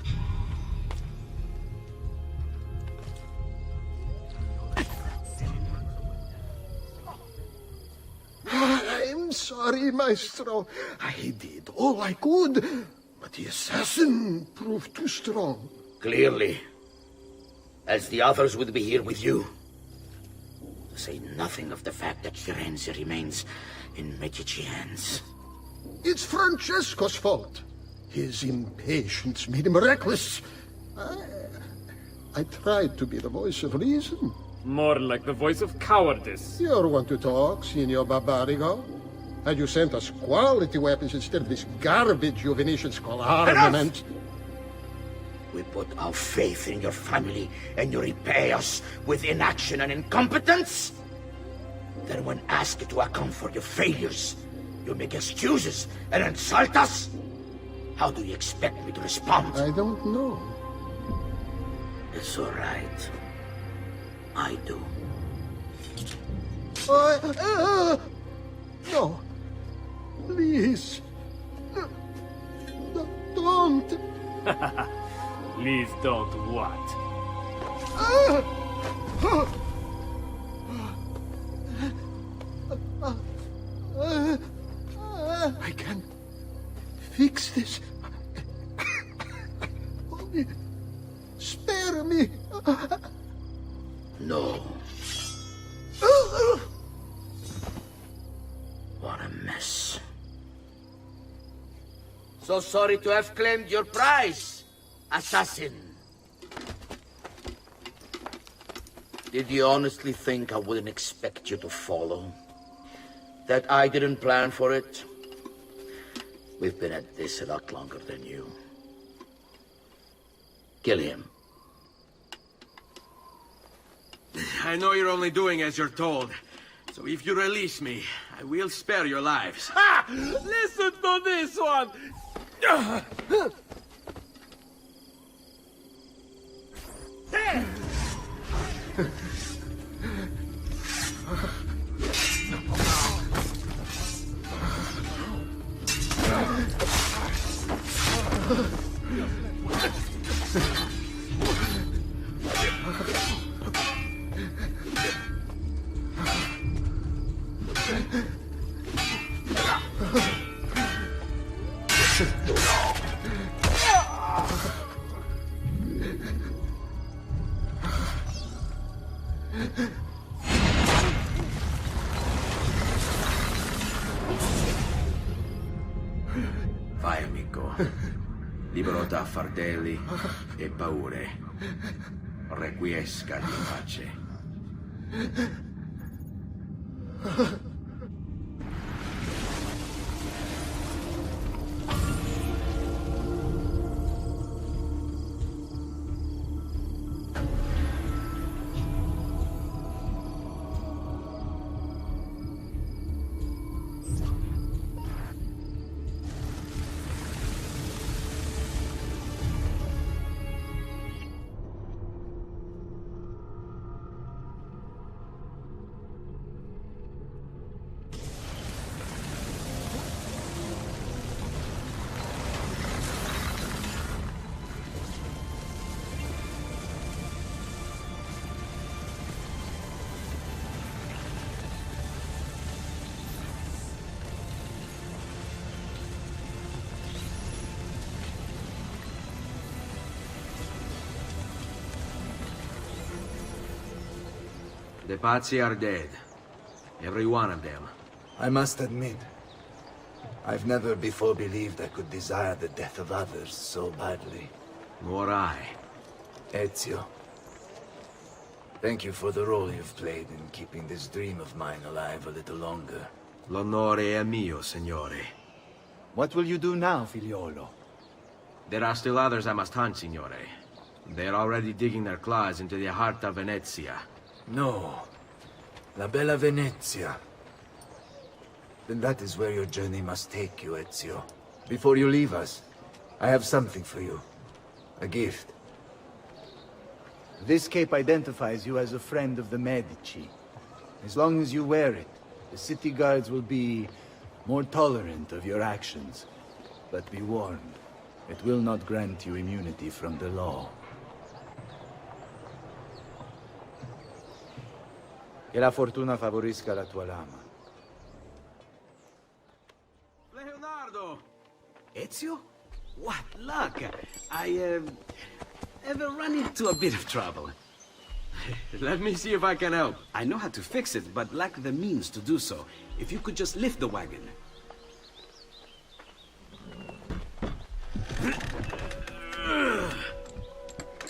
I'm sorry, Maestro. I did all I could, but the assassin proved too strong. Clearly. Else the others would be here with you. To say nothing of the fact that Firenze remains in Medici hands. It's Francesco's fault. His impatience made him reckless. I tried to be the voice of reason. More like the voice of cowardice. You're one to talk, Signor Barbarigo. Had you sent us quality weapons instead of this garbage you Venetians call armament... We put our faith in your family, and you repay us with inaction and incompetence? Then when asked to account for your failures, you make excuses and insult us? How do you expect me to respond? I don't know. It's all right. I do. No. Please. Don't. Please don't what? So sorry to have claimed your prize, assassin. Did you honestly think I wouldn't expect you to follow? That I didn't plan for it? We've been at this a lot longer than you. Kill him. I know you're only doing as you're told. So if you release me, I will spare your lives. Ha! Listen to this one! There! Vai, amico. Libero da fardelli e paure. Requiesca in pace. The Pazzi are dead. Every one of them. I must admit, I've never before believed I could desire the death of others so badly. Nor I. Ezio, thank you for the role you've played in keeping this dream of mine alive a little longer. L'onore è mio, signore. What will you do now, figliolo? There are still others I must hunt, signore. They're already digging their claws into the heart of Venezia. No. La bella Venezia. Then that is where your journey must take you, Ezio. Before you leave us, I have something for you. A gift. This cape identifies you as a friend of the Medici. As long as you wear it, the city guards will be more tolerant of your actions. But be warned, it will not grant you immunity from the law. Che la fortuna favorisca la tua lama. Leonardo! Ezio? What luck! I, ever run into a bit of trouble. Let me see if I can help. I know how to fix it, but lack the means to do so. If you could just lift the wagon.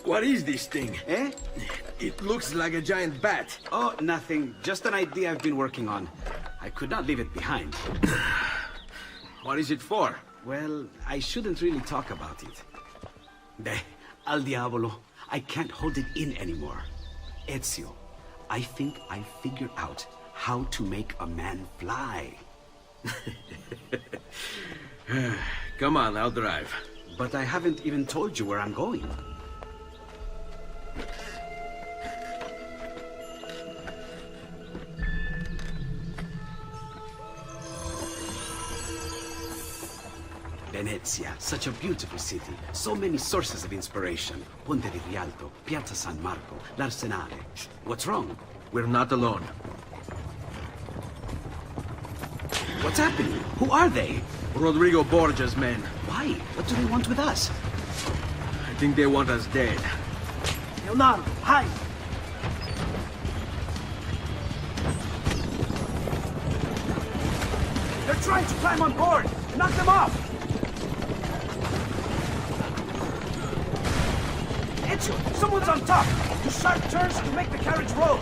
What is this thing? Eh? It looks like a giant bat. Oh, nothing. Just an idea I've been working on. I could not leave it behind. What is it for? Well, I shouldn't really talk about it. Al diavolo. I can't hold it in anymore. Ezio, I think I figured out how to make a man fly. Come on, I'll drive. But I haven't even told you where I'm going. Venezia, such a beautiful city. So many sources of inspiration. Ponte di Rialto, Piazza San Marco, l'Arsenale. What's wrong? We're not alone. What's happening? Who are they? Rodrigo Borgia's men. Why? What do they want with us? I think they want us dead. Leonardo, hide! They're trying to climb on board! Knock them off! Ezio! Someone's on top! Do sharp turns to make the carriage roll!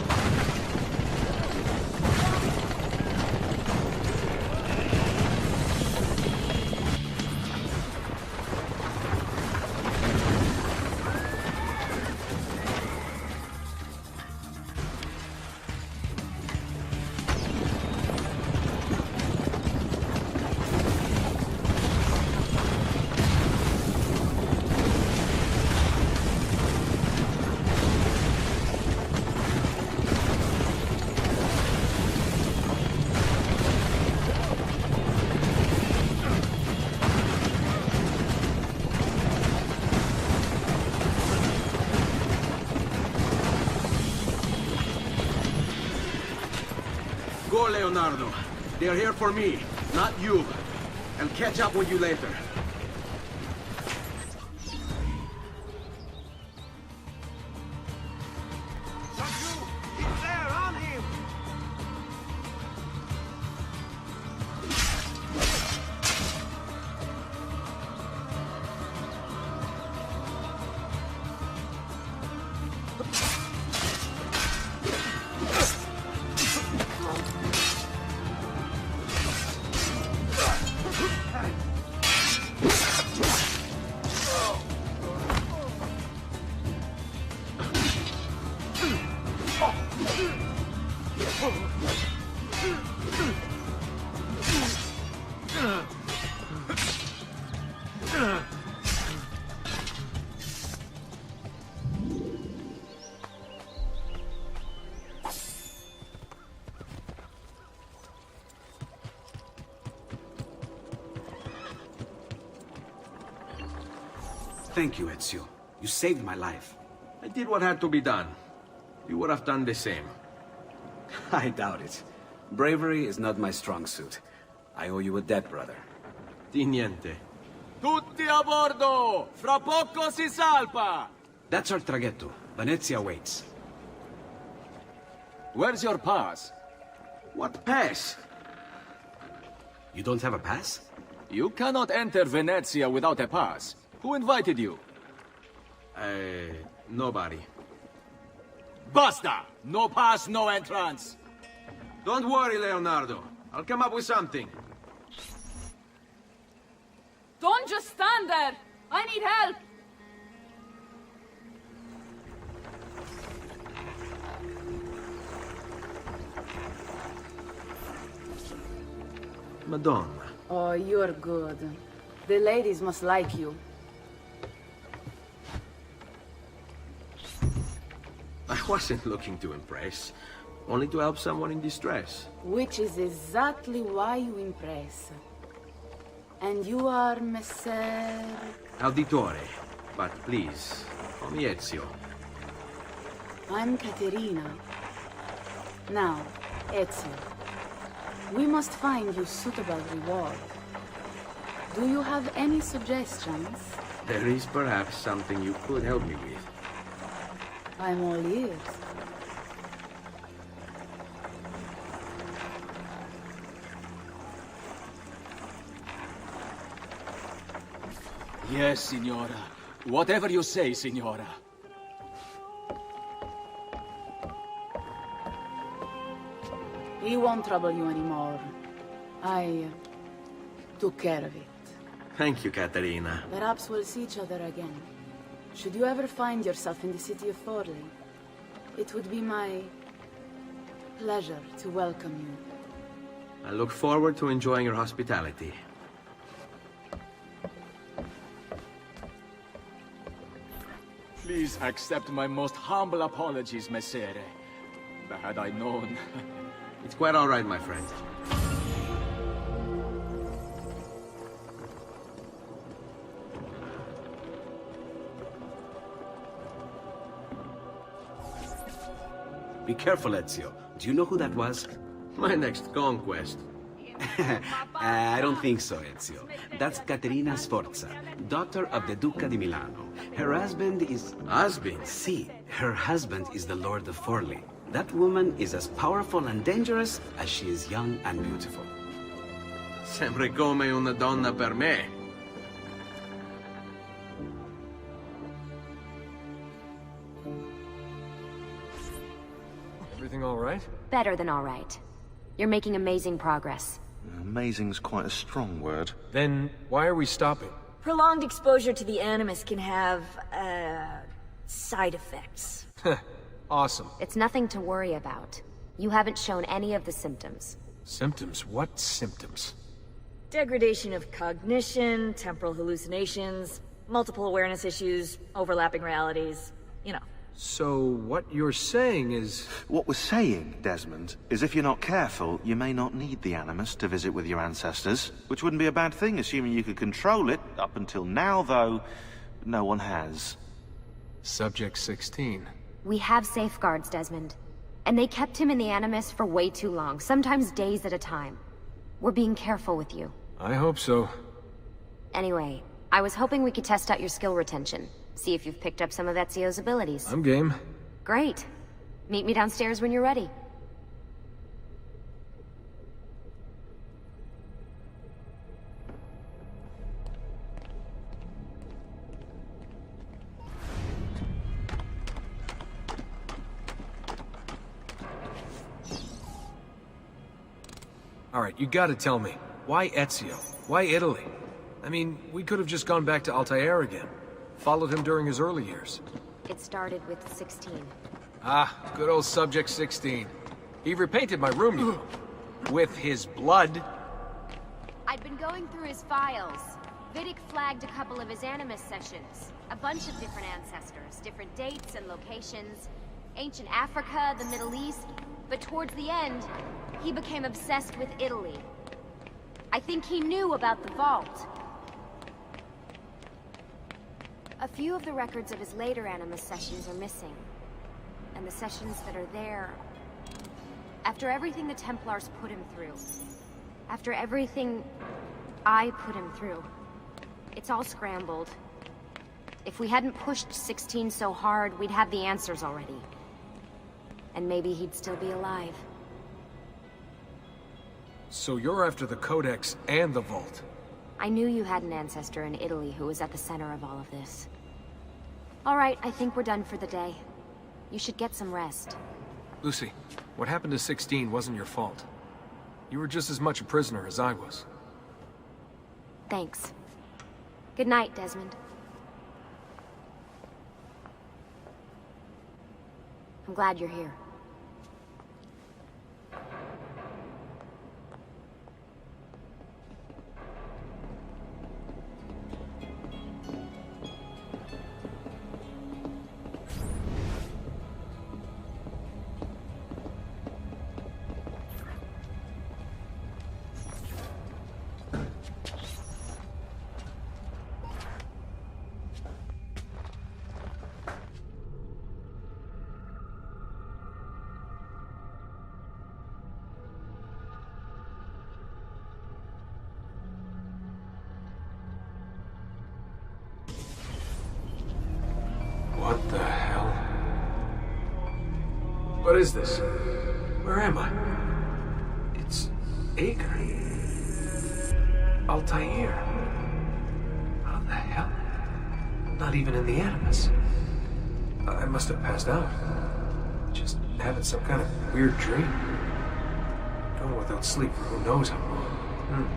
Go, Leonardo. They're here for me, not you. I'll catch up with you later. He's there, on him! Thank you, Ezio. You saved my life. I did what had to be done. You would have done the same. I doubt it. Bravery is not my strong suit. I owe you a debt, brother. Di niente. Tutti a bordo! Fra poco si salpa! That's our traghetto. Venezia waits. Where's your pass? What pass? You don't have a pass? You cannot enter Venezia without a pass. Who invited you? Nobody. Basta! No pass, no entrance! Don't worry, Leonardo. I'll come up with something. Don't just stand there! I need help! Madonna. Oh, you're good. The ladies must like you. I wasn't looking to impress, only to help someone in distress. Which is exactly why you impress. And you are Messer... Auditore, but please, call me Ezio. I'm Caterina. Now, Ezio, we must find you suitable reward. Do you have any suggestions? There is perhaps something you could help me with. I'm all ears. Yes, Signora. Whatever you say, Signora. He won't trouble you anymore. I took care of it. Thank you, Caterina. Perhaps we'll see each other again. Should you ever find yourself in the city of Forlì, it would be my pleasure to welcome you. I look forward to enjoying your hospitality. Please accept my most humble apologies, Messere. Had I known... It's quite all right, my friend. Be careful, Ezio. Do you know who that was? My next conquest. I don't think so, Ezio. That's Caterina Sforza, daughter of the Duca di Milano. Her husband is... Husband? Si, her husband is the Lord of Forlì. That woman is as powerful and dangerous as she is young and beautiful. Sempre come una donna per me. right? Better than all right. You're making amazing progress. Amazing's quite a strong word. Then why are we stopping? Prolonged exposure to the Animus can have, side effects. Awesome. It's nothing to worry about. You haven't shown any of the symptoms. Symptoms? What symptoms? Degradation of cognition, temporal hallucinations, multiple awareness issues, overlapping realities, you know. So what you're saying is... What we're saying, Desmond, is if you're not careful, you may not need the Animus to visit with your ancestors, which wouldn't be a bad thing, assuming you could control it. Up until now, though, no one has. Subject 16. We have safeguards, Desmond. And they kept him in the Animus for way too long, sometimes days at a time. We're being careful with you. I hope so. Anyway, I was hoping we could test out your skill retention. See if you've picked up some of Ezio's abilities. I'm game. Great. Meet me downstairs when you're ready. Alright, you gotta tell me. Why Ezio? Why Italy? I mean, we could have just gone back to Altair again. Followed him during his early years. It started with 16. Ah, good old Subject 16. He repainted my room, you know. With his blood. I'd been going through his files. Vidic flagged a couple of his Animus sessions. A bunch of different ancestors, different dates and locations. Ancient Africa, the Middle East. But towards the end, he became obsessed with Italy. I think he knew about the vault. A few of the records of his later Animus sessions are missing. And the sessions that are there... After everything the Templars put him through. After everything I put him through. It's all scrambled. If we hadn't pushed 16 so hard, we'd have the answers already. And maybe he'd still be alive. So you're after the Codex and the Vault? I knew you had an ancestor in Italy who was at the center of all of this. All right, I think we're done for the day. You should get some rest. Lucy, what happened to 16 wasn't your fault. You were just as much a prisoner as I was. Thanks. Good night, Desmond. I'm glad you're here. What the hell? What is this? Where am I? It's Acre. Altair. How the hell? Not even in the Animus. I must have passed out. Just having some kind of weird dream. Going without sleep for who knows how long.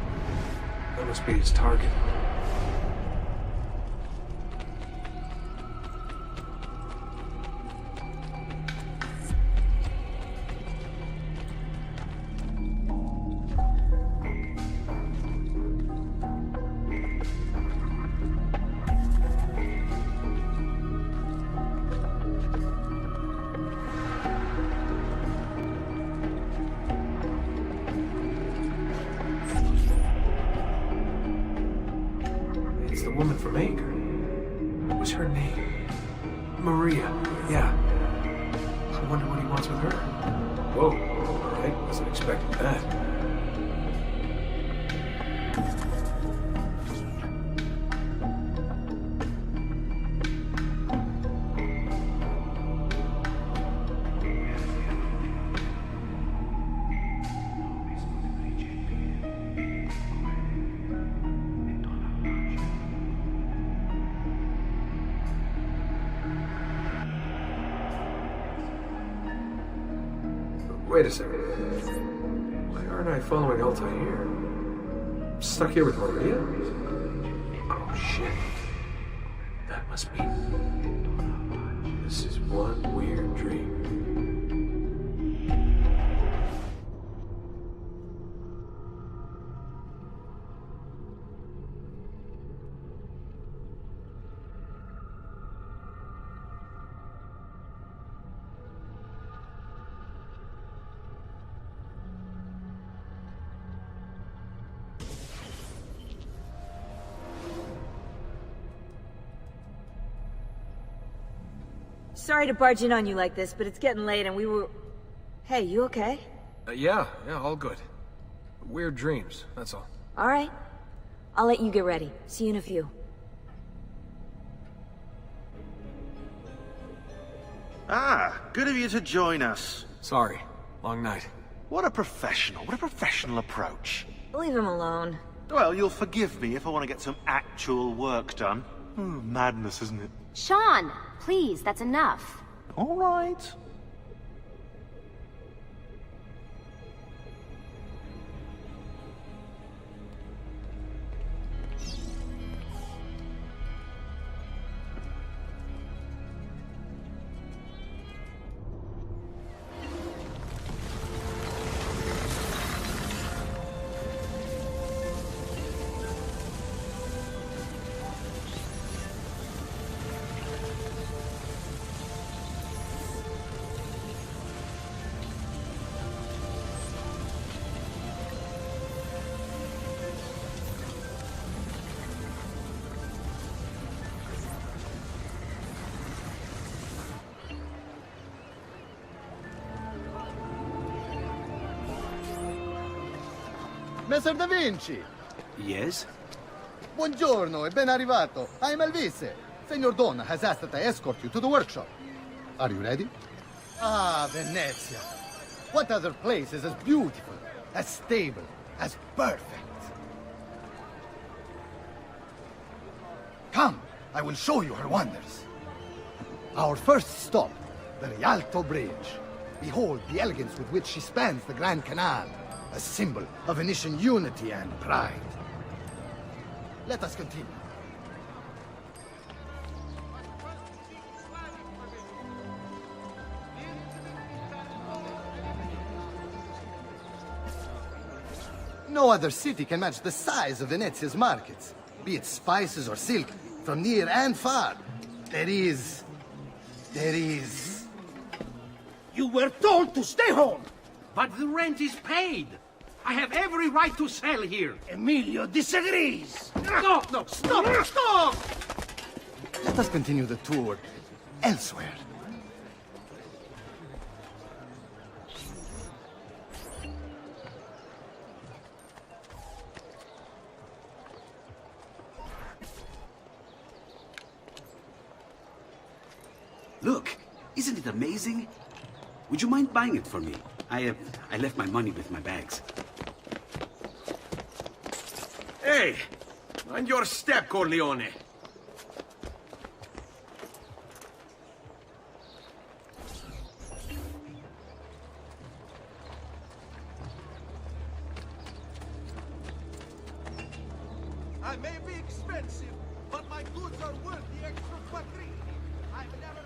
That must be his target. Wait a second. Why aren't I following Altair? I'm stuck here with Maria? Oh, shit. That must be... This is one weird dream. Sorry to barge in on you like this, but it's getting late and we were... Hey, you okay? Yeah, all good. Weird dreams, that's all. Alright. I'll let you get ready. See you in a few. Ah, good of you to join us. Sorry, long night. What a professional approach. Leave him alone. Well, you'll forgive me if I want to get some actual work done. Madness, isn't it? Sean, please, that's enough. All right. Messer Da Vinci! Yes? Buongiorno e ben arrivato. I am Elvise. Senor Don has asked that I escort you to the workshop. Are you ready? Ah, Venezia. What other place is as beautiful, as stable, as perfect? Come, I will show you her wonders. Our first stop, the Rialto Bridge. Behold the elegance with which she spans the Grand Canal. A symbol of Venetian unity and pride. Let us continue. No other city can match the size of Venezia's markets, be it spices or silk, from near and far. There is... You were told to stay home! But the rent is paid! I have every right to sell here! Emilio disagrees! No, stop! Let us continue the tour elsewhere. Look, isn't it amazing? Would you mind buying it for me? I left my money with my bags. Hey! Mind your step, Corleone! I may be expensive, but my goods are worth the extra quattrini. I've never...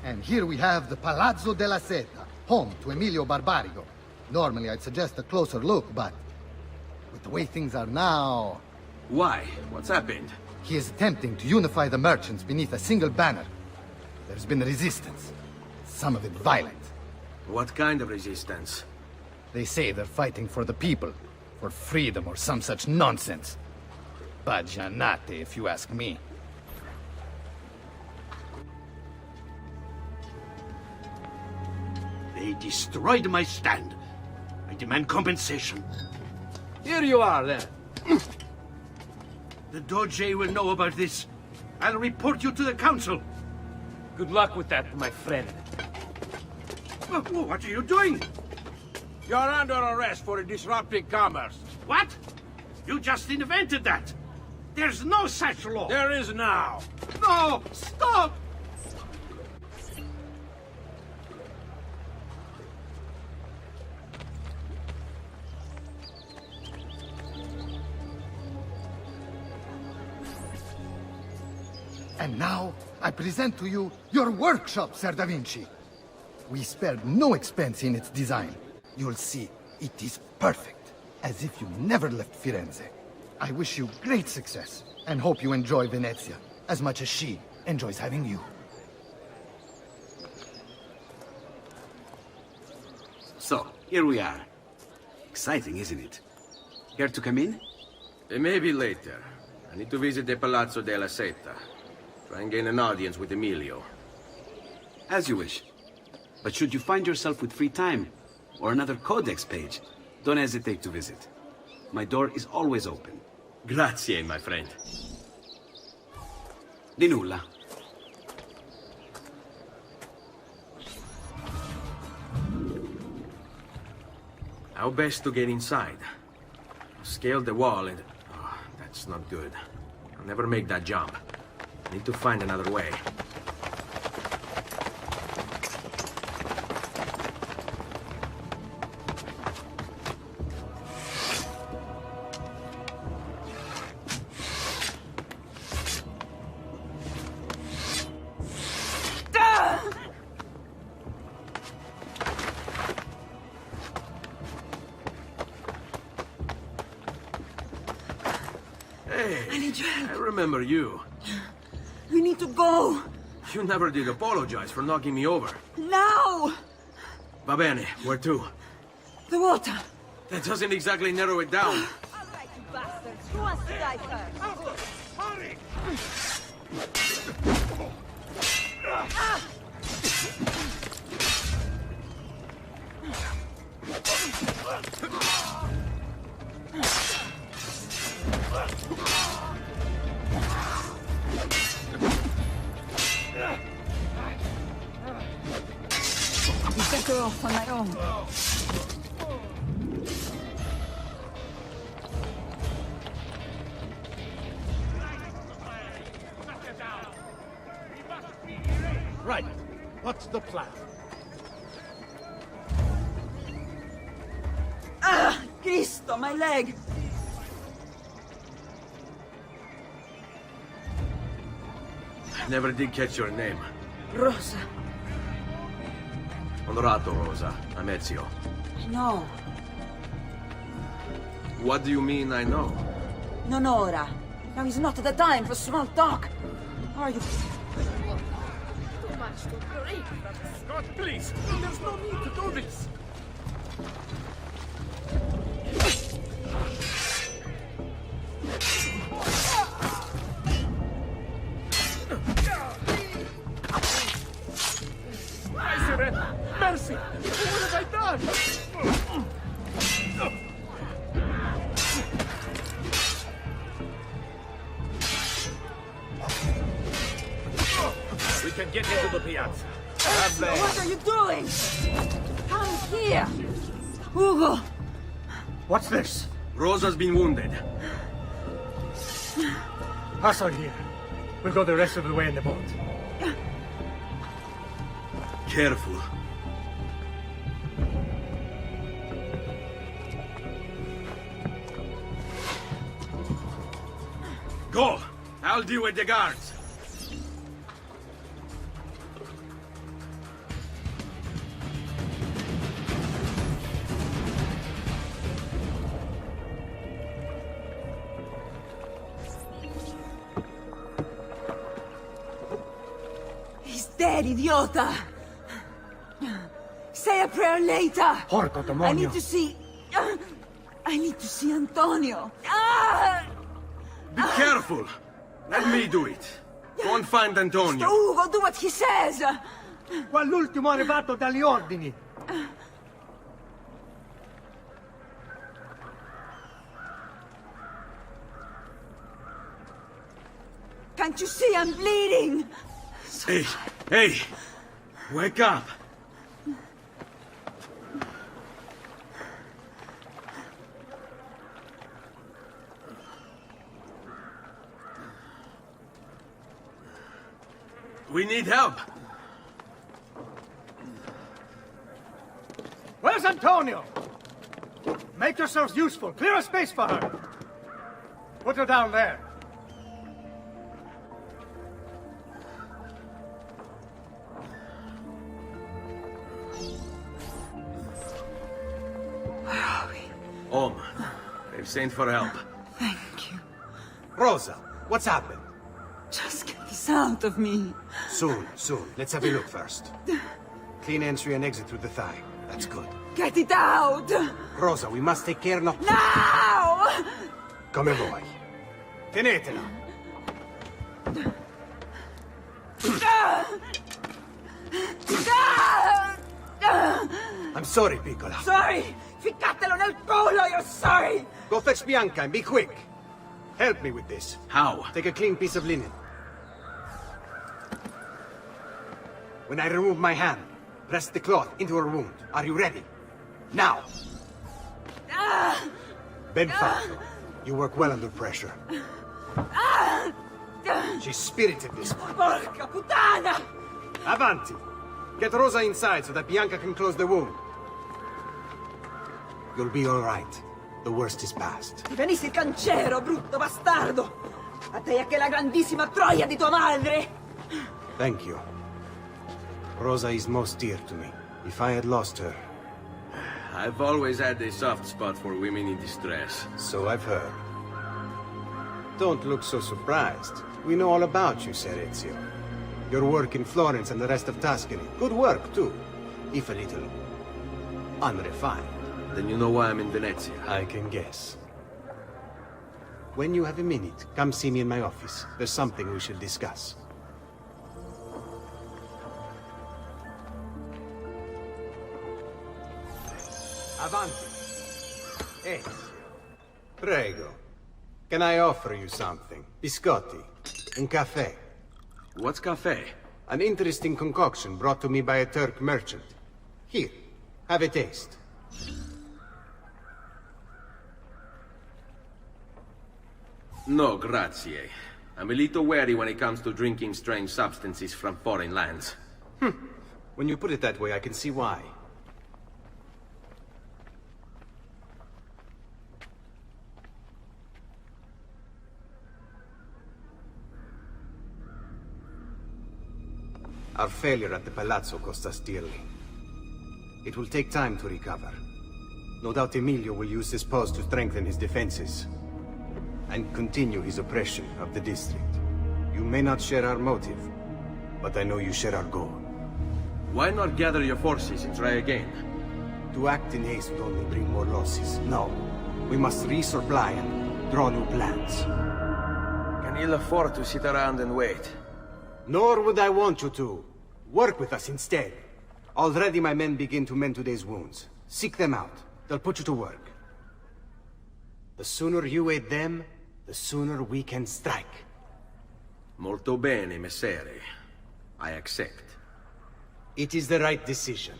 And here we have the Palazzo De La Ceda, home to Emilio Barbarigo. Normally I'd suggest a closer look, but with the way things are now... Why? What's happened? He is attempting to unify the merchants beneath a single banner. There's been resistance, some of it violent. What kind of resistance? They say they're fighting for the people, for freedom or some such nonsense. Baggianate, if you ask me. They destroyed my stand. I demand compensation. Here you are, then. The Doge will know about this. I'll report you to the council. Good luck with that, my friend. What are you doing? You're under arrest for disrupting commerce. What? You just invented that. There's no such law. There is now. No! Stop! And now, I present to you your workshop, Ser Da Vinci. We spared no expense in its design. You'll see, it is perfect, as if you never left Firenze. I wish you great success, and hope you enjoy Venezia, as much as she enjoys having you. So, here we are. Exciting, isn't it? Care to come in? Maybe later. I need to visit the Palazzo De La Ceda. Try and gain an audience with Emilio. As you wish. But should you find yourself with free time, or another codex page, don't hesitate to visit. My door is always open. Grazie, my friend. Di nulla. How best to get inside? Scale the wall and... Oh, that's not good. I'll never make that jump. I need to find another way. I remember you. We need to go. You never did apologize for knocking me over. Now! Va bene, where to? The water. That doesn't exactly narrow it down. All right, you bastards. Who wants to die first? Hurry! I'd be better off on my own. Right. What's the plan? Ah! Cristo, my leg! I never did catch your name. Rosa. Onorato, Rosa. I'm Ezio. No. What do you mean, I know? Non ora. Now is not the time for small talk. Are you... Too much to break. Scott, please. There's no need to do this. Mercy! What have I done? We can get into the piazza. What are you doing? Come here! Ugo! What's this? Rosa's been wounded. Pass on here. We'll go the rest of the way in the boat. Careful. Go! I'll deal with the guards. He's dead, idiota! Say a prayer later! Porco demonio! I need to see... I need to see Antonio! Ah! Be careful! Let me do it. Go and find Antonio. Ugo, do what he says! Qua l'ultimo arrivato dagli ordini. Can't you see I'm bleeding? Hey, hey! Wake up! We need help! Where's Antonio? Make yourselves useful. Clear a space for her. Put her down there. They've sent for help. Thank you. Rosa, what's happened? Just get this out of me. Soon. Let's have a look first. Clean entry and exit through the thigh. That's good. Get it out! Rosa, we must take care not... Now! Come vuoi. Tenetela. I'm sorry, Piccola. Sorry! Ficcatelo nel culo, you're sorry! Go fetch Bianca and be quick. Help me with this. How? Take a clean piece of linen. When I remove my hand, press the cloth into her wound. Are you ready? Now! Ben fatto. You work well under pressure. She's spirited this one. Porca puttana! Avanti! Get Rosa inside so that Bianca can close the wound. You'll be all right. The worst is past. Ti venissi il cancero, brutto bastardo! A te e che la grandissima troia di tua madre! Thank you. Rosa is most dear to me. If I had lost her... I've always had a soft spot for women in distress. So I've heard. Don't look so surprised. We know all about you, Ser Ezio. Your work in Florence and the rest of Tuscany. Good work, too. If a little... unrefined. Then you know why I'm in Venezia. I can guess. When you have a minute, come see me in my office. There's something we should discuss. Avanti. Ezio. Prego. Can I offer you something? Biscotti. Un caffè. What's caffè? An interesting concoction brought to me by a Turk merchant. Here, have a taste. No, grazie. I'm a little wary when it comes to drinking strange substances from foreign lands. When you put it that way, I can see why. Our failure at the Palazzo cost us dearly. It will take time to recover. No doubt Emilio will use this pause to strengthen his defenses and continue his oppression of the district. You may not share our motive, but I know you share our goal. Why not gather your forces and try again? To act in haste would only bring more losses. No. We must resupply and draw new plans. Can ill afford to sit around and wait. Nor would I want you to. Work with us instead. Already my men begin to mend today's wounds. Seek them out. They'll put you to work. The sooner you aid them, the sooner we can strike. Molto bene, messere. I accept. It is the right decision.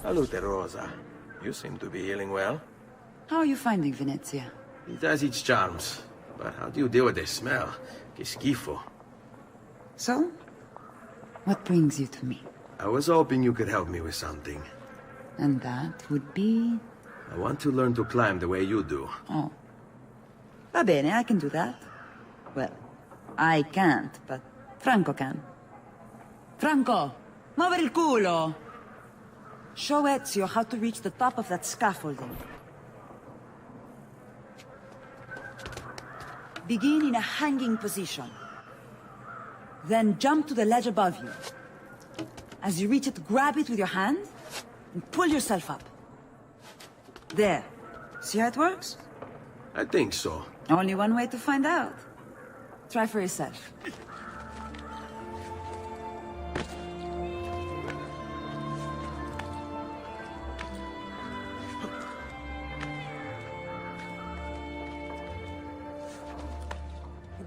Salute, Rosa. You seem to be healing well. How are you finding Venezia? It has its charms. But how do you deal with the smell? Que schifo. So? What brings you to me? I was hoping you could help me with something. And that would be... I want to learn to climb the way you do. Oh. Va bene, I can do that. Well, I can't, but Franco can. Franco, muovere il culo! Show Ezio how to reach the top of that scaffolding. Begin in a hanging position. Then jump to the ledge above you. As you reach it, grab it with your hand and pull yourself up. There. See how it works? I think so. Only one way to find out. Try for yourself.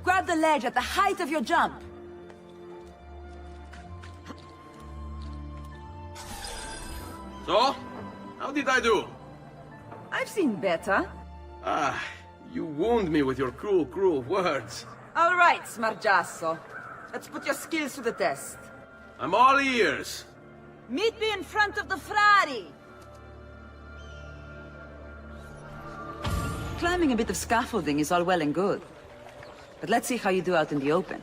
Grab the ledge at the height of your jump. So? How did I do? I've seen better. Ah, you wound me with your cruel, cruel words. All right, Smargiasso. Let's put your skills to the test. I'm all ears. Meet me in front of the Frari. Climbing a bit of scaffolding is all well and good. But let's see how you do out in the open.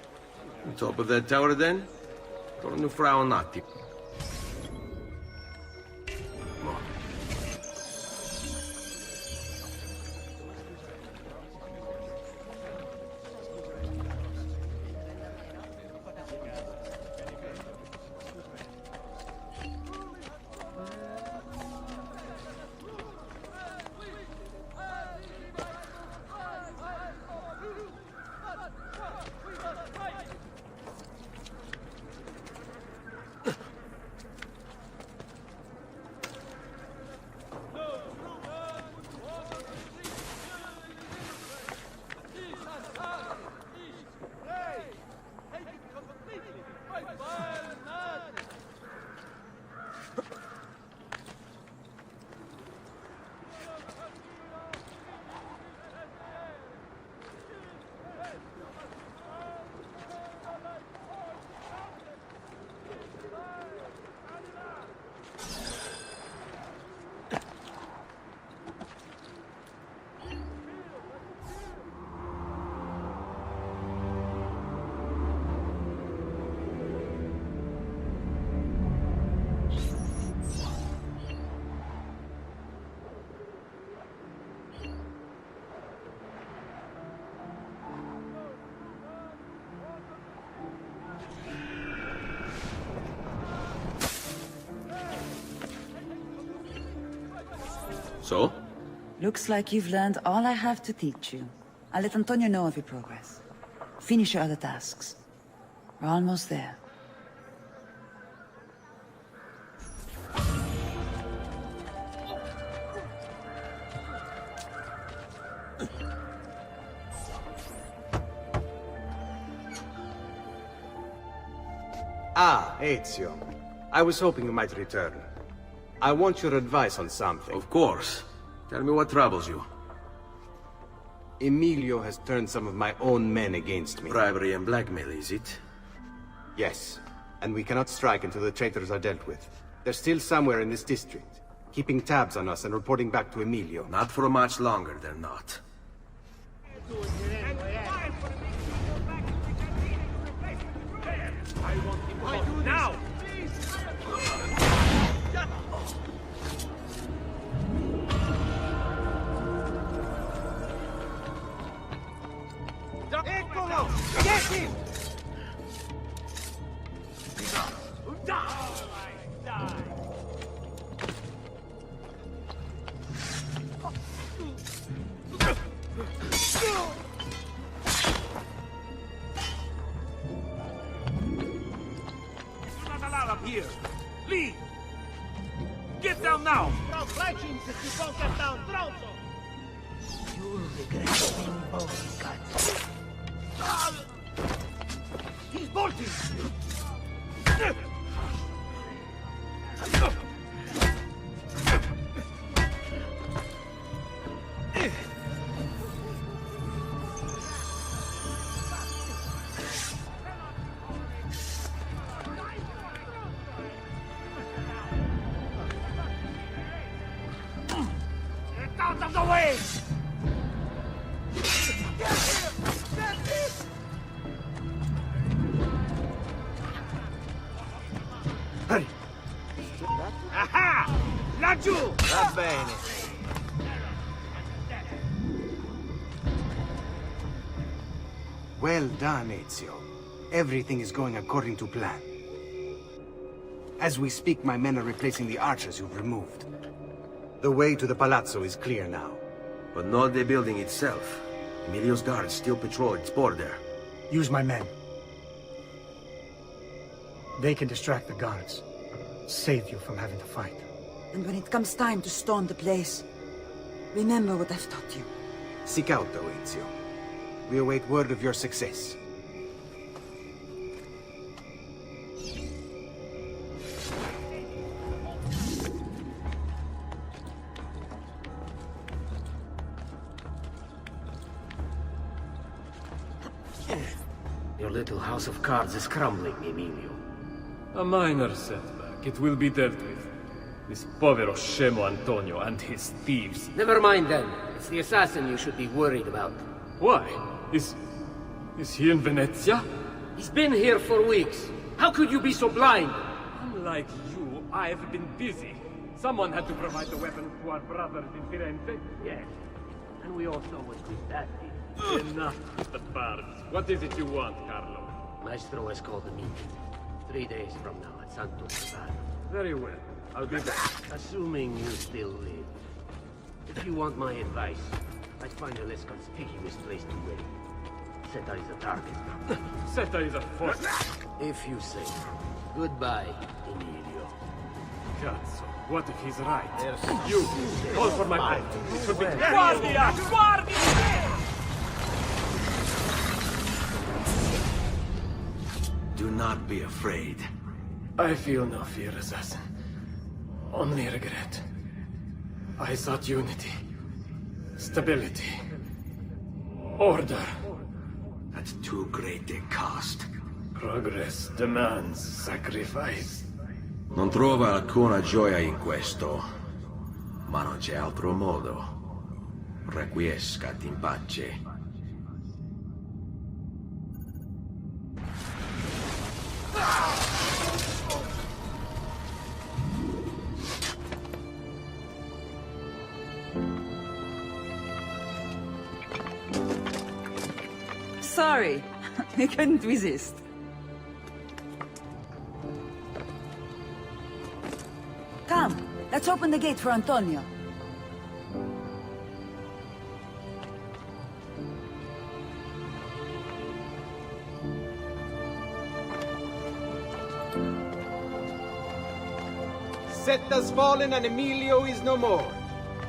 On top of that tower, then? Torno fra un attimo. So? Looks like you've learned all I have to teach you. I'll let Antonio know of your progress. Finish your other tasks. We're almost there. Ah, Ezio. I was hoping you might return. I want your advice on something. Of course. Tell me what troubles you. Emilio has turned some of my own men against me. Bribery and blackmail, is it? Yes. And we cannot strike until the traitors are dealt with. They're still somewhere in this district, keeping tabs on us and reporting back to Emilio. Not for much longer, they're not. Now! Eccolo! Get him! You're not allowed up here. Leave! Get down now! Stop fighting if you don't get down, Tronzo! You'll regret being both guts. He's bolting! Get out of the way! Hurry! Aha! Laggiù! Va bene. Well done, Ezio. Everything is going according to plan. As we speak, my men are replacing the archers you've removed. The way to the palazzo is clear now. But not the building itself. Emilio's guards still patrol its border. Use my men. They can distract the guards. Save you from having to fight. And when it comes time to storm the place, remember what I've taught you. Seek out, though, Ezio. We await word of your success. Your little house of cards is crumbling, Emilio. A minor setback. It will be dealt with. This povero scemo Antonio and his thieves. Never mind then. It's the assassin you should be worried about. Why? Is he in Venezia? He's been here for weeks. How could you be so blind? Unlike you, I've been busy. Someone had to provide the weapons to our brothers in Firenze. Yes. And we all saw what good that did. Enough with the barbs. What is it you want, Carlo? Maestro has called a meeting. 3 days from now at Santo Stefano. Very well. I'll be back. Assuming you still live. If you want my advice, I'd find a less conspicuous place to wait. Seta is a target. Seta is a force. If you say. Goodbye, Emilio. Cazzo, what if he's right? You, call for my boat. It should be... Guardia! Guardia! Do not be afraid. I feel no fear, assassin. Only regret. I sought unity, stability, order. At too great a cost. Progress demands sacrifice. Non trova alcuna gioia in questo, ma non c'è altro modo. Requiescat in pace. Sorry, I couldn't resist. Come, let's open the gate for Antonio. Cetta's fallen and Emilio is no more.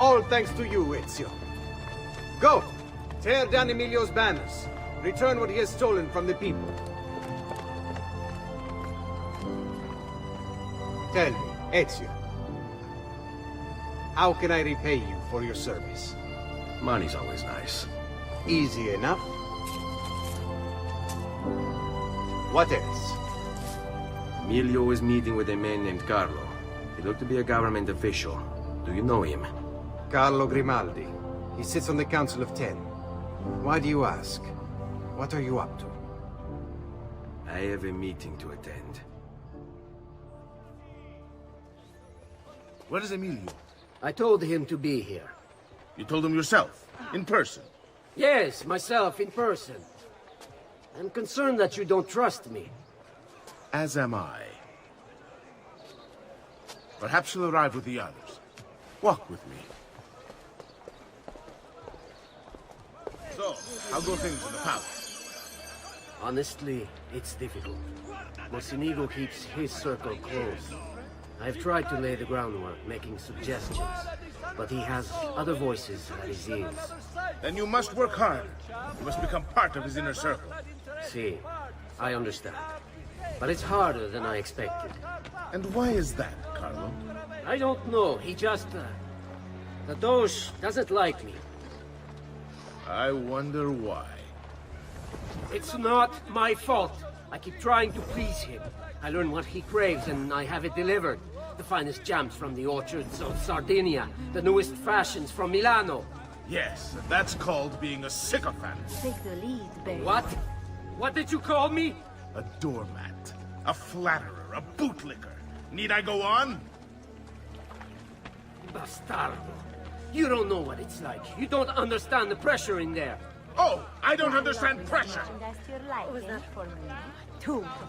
All thanks to you, Ezio. Go! Tear down Emilio's banners. Return what he has stolen from the people. Tell me, Ezio. How can I repay you for your service? Money's always nice. Easy enough. What else? Emilio is meeting with a man named Carlo. He looked to be a government official. Do you know him? Carlo Grimaldi. He sits on the Council of 10. Why do you ask? What are you up to? I have a meeting to attend. Where is Emilio? I told him to be here. You told him yourself? In person? Yes, myself, in person. I'm concerned that you don't trust me. As am I. Perhaps you'll arrive with the others. Walk with me. So, how go things in the palace? Honestly, it's difficult. Mocenigo keeps his circle close. I've tried to lay the groundwork, making suggestions, but he has other voices at his ears. Then you must work hard. You must become part of his inner circle. See, I understand. But it's harder than I expected. And why is that, Carlo? I don't know. He just... the Doge doesn't like me. I wonder why. It's not my fault. I keep trying to please him. I learn what he craves and I have it delivered. The finest jams from the orchards of Sardinia, the newest fashions from Milano. Yes, that's called being a sycophant. Take the lead, baby. What? What did you call me? A doormat, a flatterer, a bootlicker. Need I go on? Bastardo. You don't know what it's like. You don't understand the pressure in there. Oh, I don't understand pressure. Was that for me?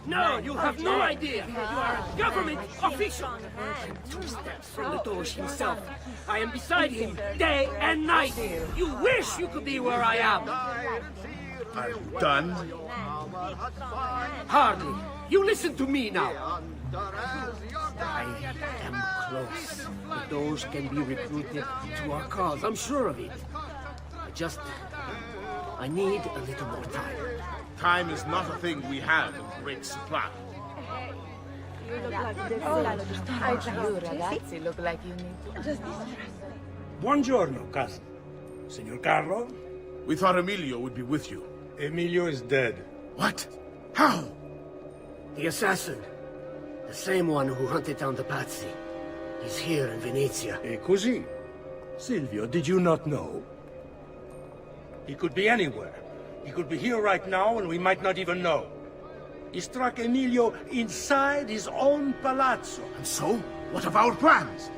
No, you have no idea. You are a government official. I'm 2 steps from the Doge himself. I am beside him day and night. You wish you could be where I am. Are you done? Hardly. You listen to me now. I am close. The Doge can be recruited to our cause. I'm sure of it. I need a little more time. Time is not a thing we have in great supply. You ragazzi look like you need to... Buongiorno, cousin. Signor Carlo? We thought Emilio would be with you. Emilio is dead. What? How? The assassin. The same one who hunted down the Pazzi. He's here in Venezia. E così? Silvio, did you not know? He could be anywhere. He could be here right now and we might not even know. He struck Emilio inside his own palazzo. And so? What of our plans?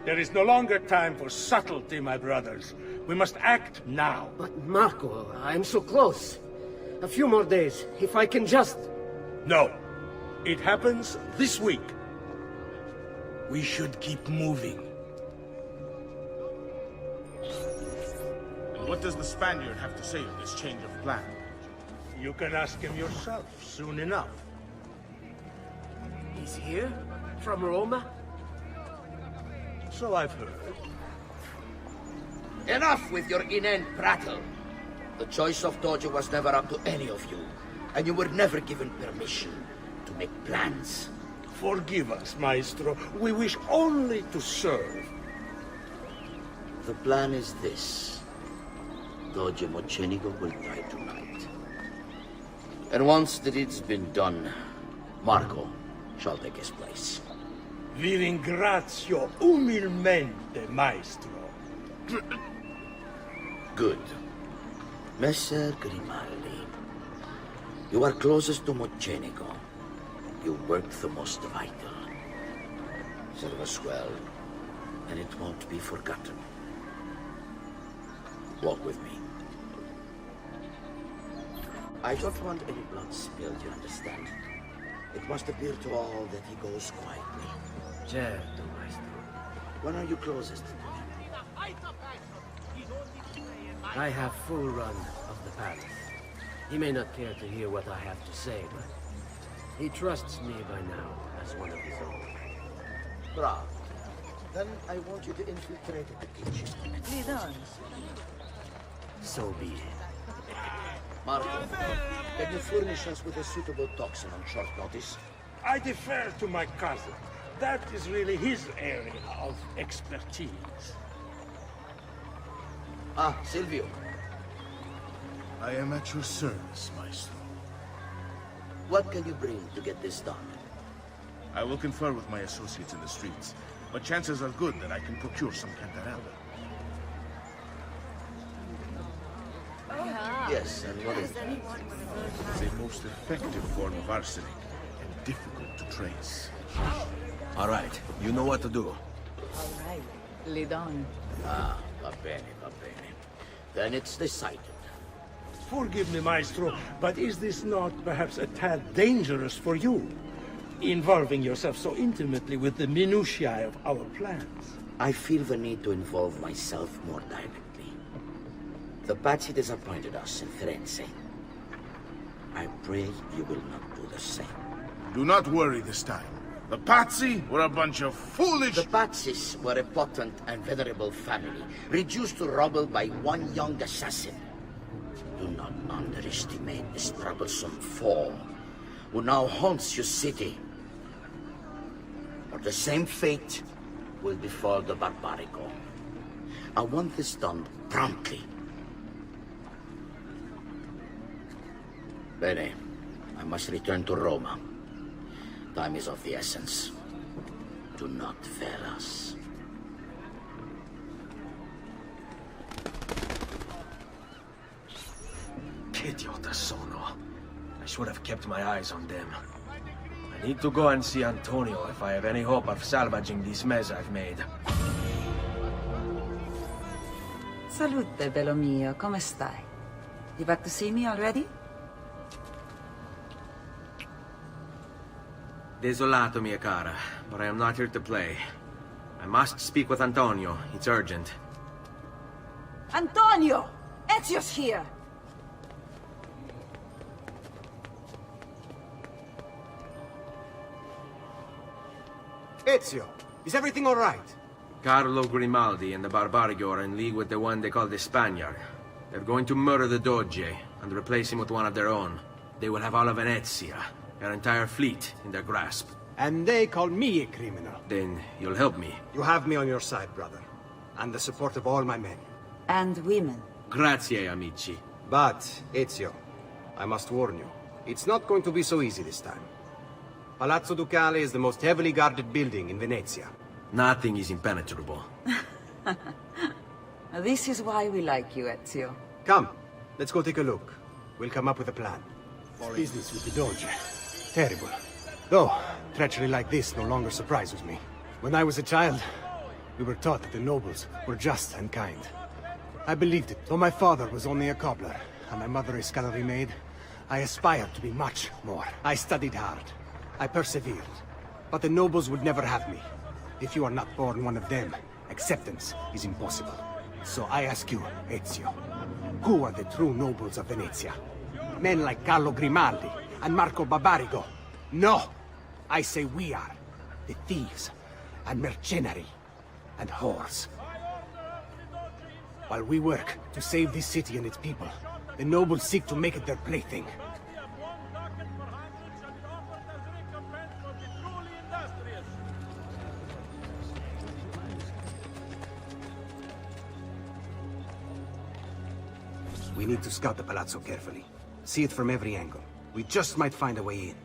There is no longer time for subtlety, my brothers. We must act now. But Marco, I'm so close. A few more days, if I can just... No. It happens this week. We should keep moving. And what does the Spaniard have to say of this change of plan? You can ask him yourself soon enough. He's here? From Roma? So I've heard. Enough with your inane prattle. The choice of Dojo was never up to any of you, and you were never given permission to make plans. Forgive us, Maestro. We wish only to serve. The plan is this. Doge Mocenigo will die tonight. And once the deed's been done, Marco shall take his place. Vi ringrazio umilmente, Maestro. Good. Messer Grimaldi, you are closest to Mocenigo. You work the most vital. Serve us well, and it won't be forgotten. Walk with me. I don't want any blood spilled, you understand? It must appear to all that he goes quietly. Certo, Maestro. When are you closest to him? I have full run of the palace. He may not care to hear what I have to say, but he trusts me by now as one of his own. Bravo. Then I want you to infiltrate the kitchen. Lead on. So be it. Marco, can you furnish us with a suitable toxin on short notice? I defer to my cousin. That is really his area of expertise. Ah, Silvio. I am at your service, Maestro. What can you bring to get this done? I will confer with my associates in the streets, but chances are good that I can procure some cantarella. Yes, and what is that? It's a most effective form of arsenic, and difficult to trace. All right, you know what to do. All right. Lead on. Ah, va bene, va bene. Then it's decided. Forgive me, Maestro, but is this not perhaps a tad dangerous for you? Involving yourself so intimately with the minutiae of our plans. I feel the need to involve myself more directly. The Pazzi disappointed us in Firenze. I pray you will not do the same. Do not worry this time. The Pazzi were a bunch of foolish... The Pazzis were a potent and venerable family, reduced to rubble by one young assassin. Do not underestimate this troublesome foe, who now haunts your city. Or the same fate will befall the Barbarico. I want this done promptly. Bene, I must return to Roma. Time is of the essence. Do not fail us. Idiota sono. I should have kept my eyes on them. I need to go and see Antonio if I have any hope of salvaging this mess I've made. Salute, bello mio. Come stai? You back to see me already? Desolato, mia cara, but I am not here to play. I must speak with Antonio. It's urgent. Antonio! Ezio's here! Ezio, is everything all right? Carlo Grimaldi and the Barbarigo are in league with the one they call the Spaniard. They're going to murder the Doge and replace him with one of their own. They will have all of Venezia, their entire fleet, in their grasp. And they call me a criminal. Then you'll help me. You have me on your side, brother. And the support of all my men. And women. Grazie, amici. But, Ezio, I must warn you. It's not going to be so easy this time. Palazzo Ducale is the most heavily guarded building in Venezia. Nothing is impenetrable. This is why we like you, Ezio. Come, let's go take a look. We'll come up with a plan. Business with the Doge. Terrible. Though, treachery like this no longer surprises me. When I was a child, we were taught that the nobles were just and kind. I believed it, though my father was only a cobbler, and my mother a scullery maid. I aspired to be much more. I studied hard. I persevered. But the nobles would never have me. If you are not born one of them, acceptance is impossible. So I ask you, Ezio, who are the true nobles of Venezia? Men like Carlo Grimaldi and Marco Barbarigo? No! I say we are. The thieves, and mercenary, and whores. While we work to save this city and its people, the nobles seek to make it their plaything. We need to scout the palazzo carefully. See it from every angle. We just might find a way in.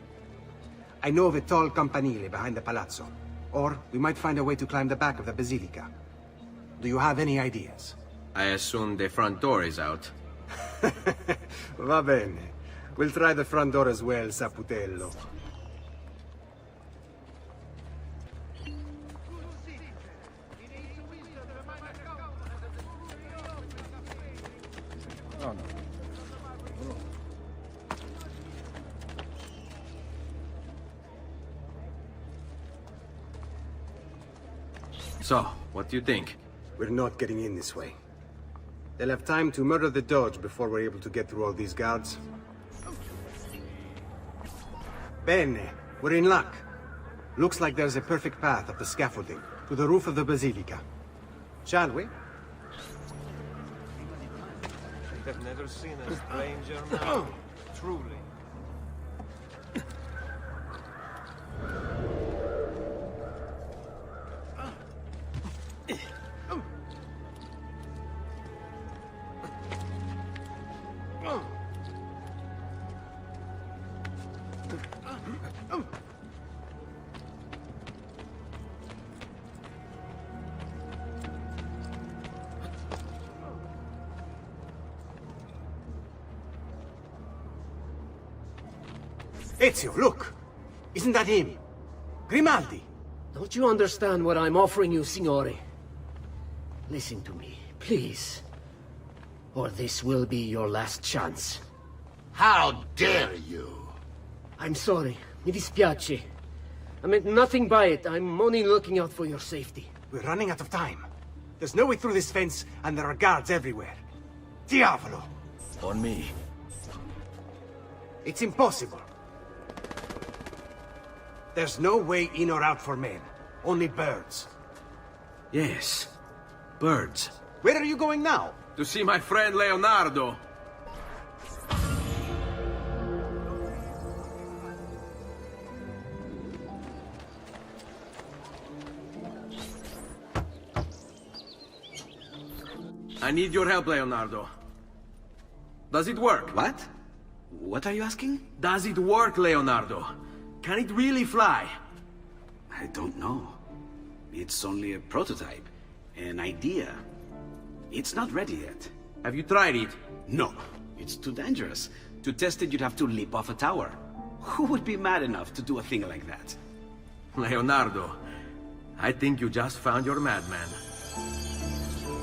I know of a tall campanile behind the palazzo. Or we might find a way to climb the back of the basilica. Do you have any ideas? I assume the front door is out. Va bene. We'll try the front door as well, Saputello. Oh, no. So, what do you think? We're not getting in this way. They'll have time to murder the Doge before we're able to get through all these guards. Bene, we're in luck. Looks like there's a perfect path up the scaffolding. To the roof of the Basilica. Shall we? I've never seen a stranger now. Truly. Ezio, look! Isn't that him? Grimaldi! Don't you understand what I'm offering you, Signore? Listen to me, please. Or this will be your last chance. How dare you? I'm sorry. Mi dispiace. I meant nothing by it. I'm only looking out for your safety. We're running out of time. There's no way through this fence, and there are guards everywhere. Diavolo! On me. It's impossible. There's no way in or out for men. Only birds. Yes. Birds. Where are you going now? To see my friend Leonardo. I need your help, Leonardo. Does it work? What? What are you asking? Does it work, Leonardo? Can it really fly? I don't know. It's only a prototype. An idea. It's not ready yet. Have you tried it? No. It's too dangerous. To test it, you'd have to leap off a tower. Who would be mad enough to do a thing like that? Leonardo, I think you just found your madman.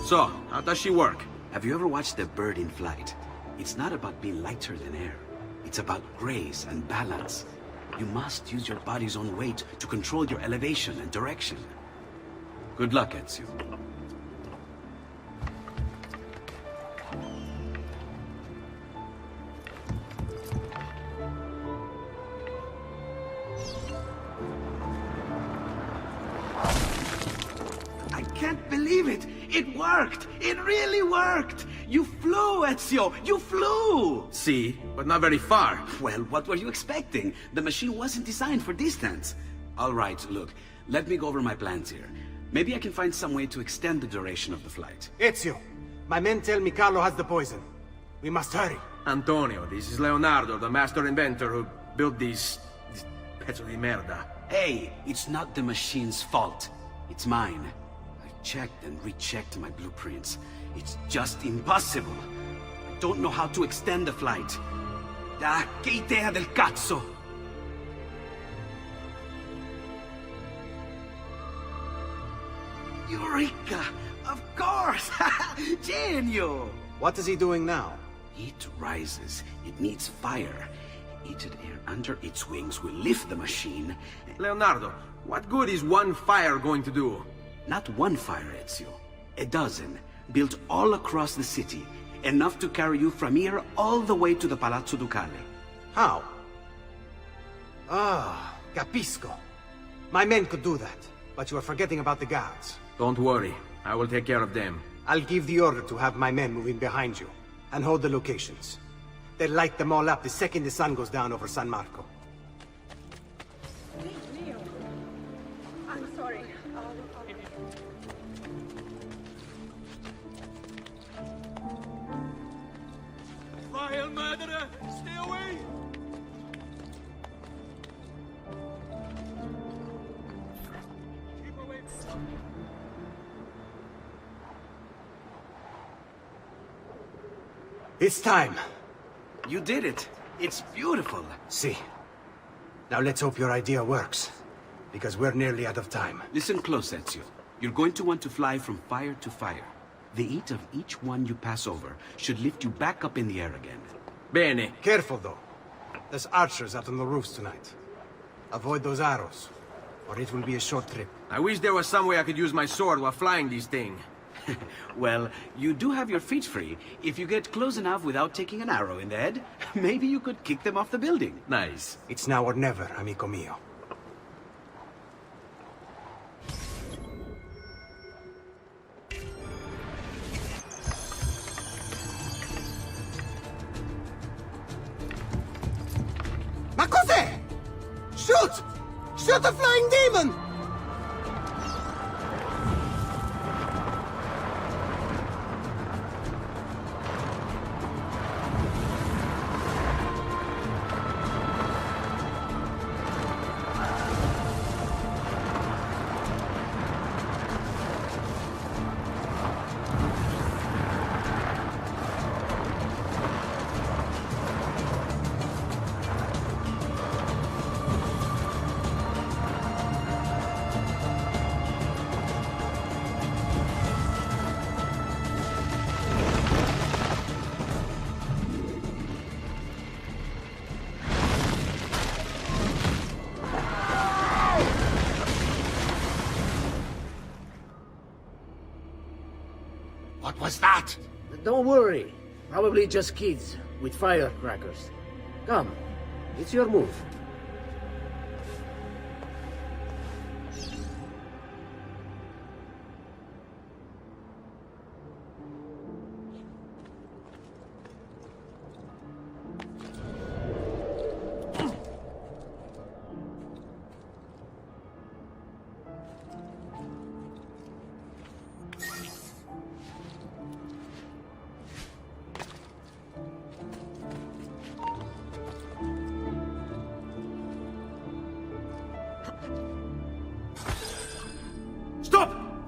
So, how does she work? Have you ever watched a bird in flight? It's not about being lighter than air. It's about grace and balance. You must use your body's own weight to control your elevation and direction. Good luck, Ezio. I can't believe it! It worked! It really worked! You flew, Ezio! You flew! See, but not very far. Well, what were you expecting? The machine wasn't designed for distance. All right, look, let me go over my plans here. Maybe I can find some way to extend the duration of the flight. Ezio, my men tell me Carlo has the poison. We must hurry. Antonio, this is Leonardo, the master inventor who built these pezzo di merda. Hey, it's not the machine's fault. It's mine. I checked and rechecked my blueprints. It's just impossible. I don't know how to extend the flight. Ah, che idea del cazzo! Eureka! Of course! Genio! What is he doing now? It rises. It needs fire. Heated air under its wings will lift the machine. Leonardo, what good is one fire going to do? Not one fire, Ezio. A dozen, built all across the city. Enough to carry you from here all the way to the Palazzo Ducale. How? Ah, capisco. My men could do that, but you are forgetting about the guards. Don't worry, I will take care of them. I'll give the order to have my men move in behind you, and hold the locations. They'll light them all up the second the sun goes down over San Marco. I'm sorry. Vile murderer! Stay away! Keep away. It's time. You did it. It's beautiful. See. Now let's hope your idea works. Because we're nearly out of time. Listen close, Ezio. You're going to want to fly from fire to fire. The heat of each one you pass over should lift you back up in the air again. Bene. Careful, though. There's archers out on the roofs tonight. Avoid those arrows, or it will be a short trip. I wish there was some way I could use my sword while flying these things. Well, you do have your feet free. If you get close enough without taking an arrow in the head, maybe you could kick them off the building. Nice. It's now or never, amico mio. Ma cos'è? Shoot! Shoot the flying demon! What was that? Don't worry. Probably just kids with firecrackers. Come, it's your move.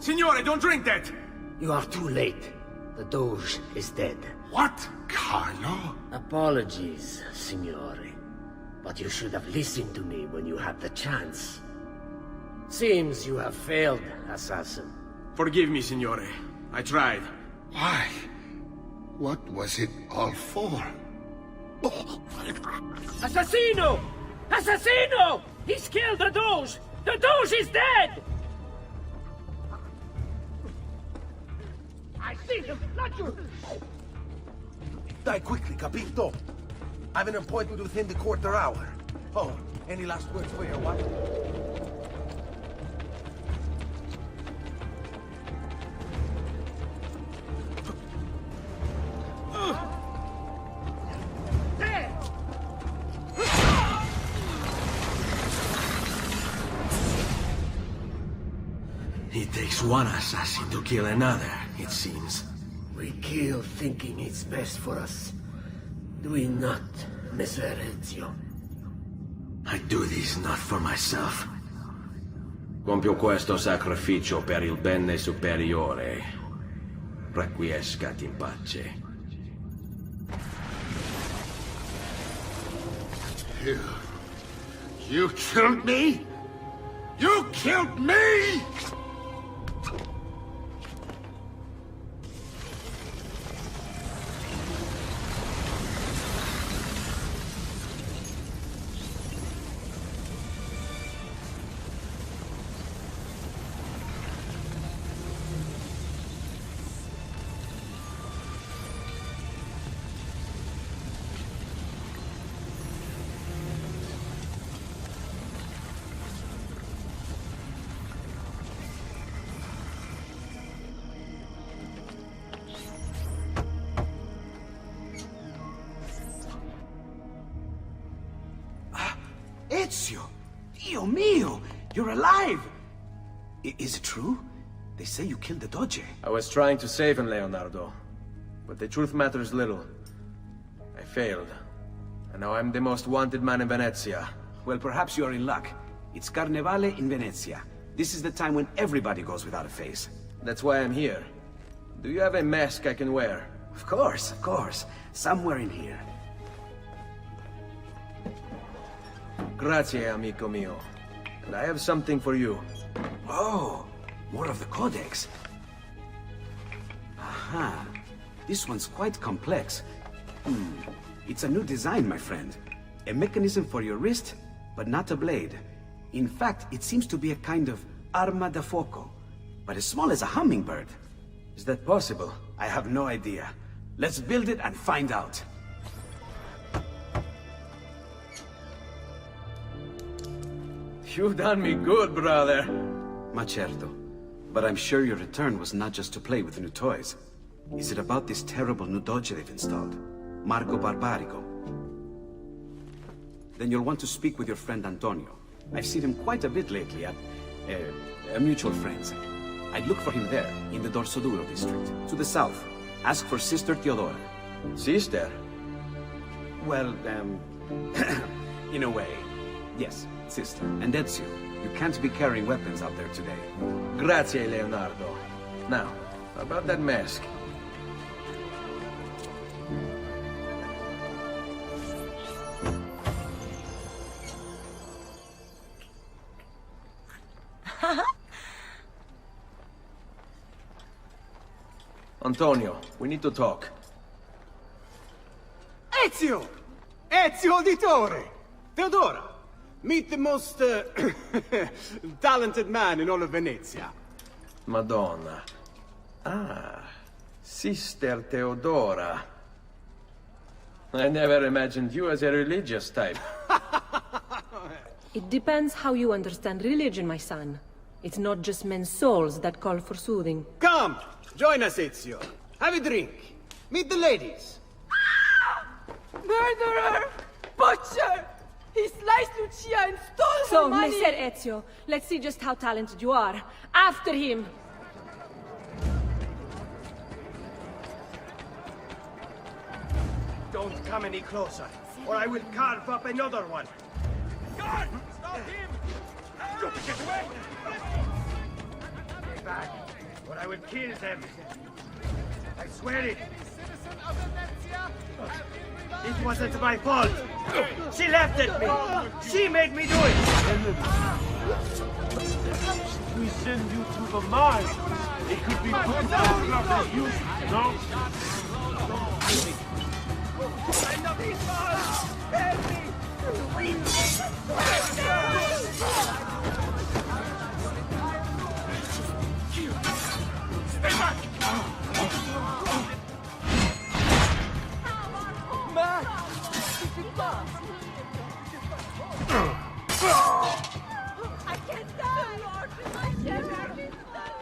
Signore, don't drink that! You are too late. The Doge is dead. What? Carlo? Apologies, Signore. But you should have listened to me when you had the chance. Seems you have failed, Assassin. Forgive me, Signore. I tried. Why? What was it all for? Assassino! Assassino! He's killed the Doge! The Doge is dead! I see him! Not you! Die quickly, capito? I have an appointment within the quarter hour. Oh, any last words for your wife? It takes one assassin to kill another, it seems. We kill thinking it's best for us. Do we not, Messer Ezio? I do this not for myself. Compio questo sacrificio per il bene superiore. Requiescat in pace. You killed me? You killed me?! Ezio! Dio mio! You're alive! Is it true? They say you killed the Doge. I was trying to save him, Leonardo. But the truth matters little. I failed. And now I'm the most wanted man in Venezia. Well, perhaps you're in luck. It's Carnevale in Venezia. This is the time when everybody goes without a face. That's why I'm here. Do you have a mask I can wear? Of course, of course. Somewhere in here. Grazie, amico mio. And I have something for you. Oh, more of the Codex. Aha. This one's quite complex. It's a new design, my friend. A mechanism for your wrist, but not a blade. In fact, it seems to be a kind of arma da fuoco, but as small as a hummingbird. Is that possible? I have no idea. Let's build it and find out. You've done me good, brother. Ma certo. But I'm sure your return was not just to play with new toys. Is it about this terrible new Doge they've installed? Marco Barbarigo? then you'll want to speak with your friend Antonio. I've seen him quite a bit lately at a mutual friend's. I'd look for him there, in the Dorsoduro district, to the south. Ask for Sister Teodora. Sister? Well, in a way, yes, sister. And Ezio, you can't be carrying weapons out there today. Grazie, Leonardo. Now, about that mask. Antonio, we need to talk. Ezio! Ezio Auditore! Teodora! Meet the most, talented man in all of Venezia. Madonna. Ah, Sister Teodora. I never imagined you as a religious type. It depends how you understand religion, my son. It's not just men's souls that call for soothing. Come! Join us, Ezio. Have a drink. Meet the ladies. Murderer! Butcher! He sliced Lucia and stole So, her money! Messer Ezio, let's see just how talented you are. After him! Don't come any closer, or I will carve up another one. Guard! Stop him! Get away! Stay back, or I will kill them. I swear it. It wasn't my fault. She laughed at me. She made me do it. We send you to the mine. It could be put down as you, no? Stay back! I can't die! I can't die!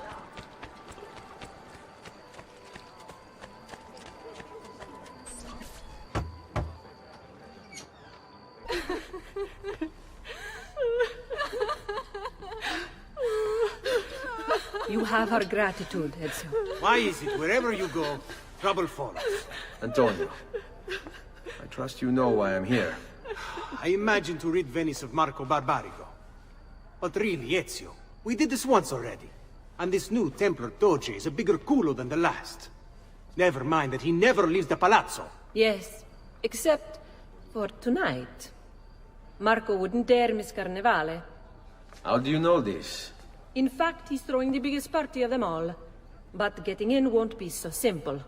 You have our gratitude, Ezio. Why is it wherever you go, trouble follows? Antonio, I trust you know why I'm here. I imagine to rid Venice of Marco Barbarigo. But really, Ezio, we did this once already. And this new Templar Doge is a bigger culo than the last. Never mind that he never leaves the palazzo. Yes, except for tonight. Marco wouldn't dare miss Carnevale. How do you know this? In fact, he's throwing the biggest party of them all. But getting in won't be so simple.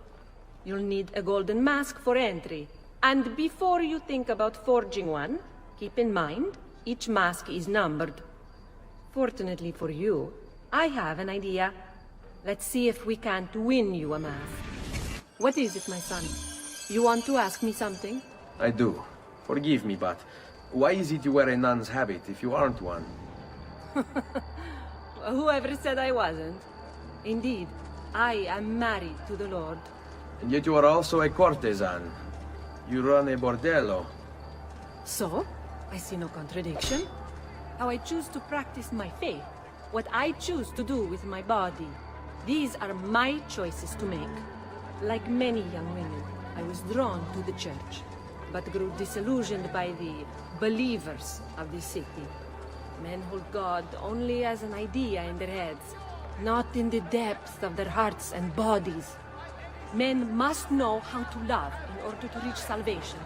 You'll need a golden mask for entry. And before you think about forging one, keep in mind, each mask is numbered. Fortunately for you, I have an idea. Let's see if we can't win you a mask. What is it, my son? You want to ask me something? I do. Forgive me, but why is it you wear a nun's habit if you aren't one? Whoever said I wasn't? Indeed, I am married to the Lord. And yet you are also a courtesan. You run a bordello. So, I see no contradiction. How I choose to practice my faith, what I choose to do with my body. These are my choices to make. Like many young women, I was drawn to the church, but grew disillusioned by the believers of the city. Men hold God only as an idea in their heads, not in the depths of their hearts and bodies. Men must know how to love in order to reach salvation.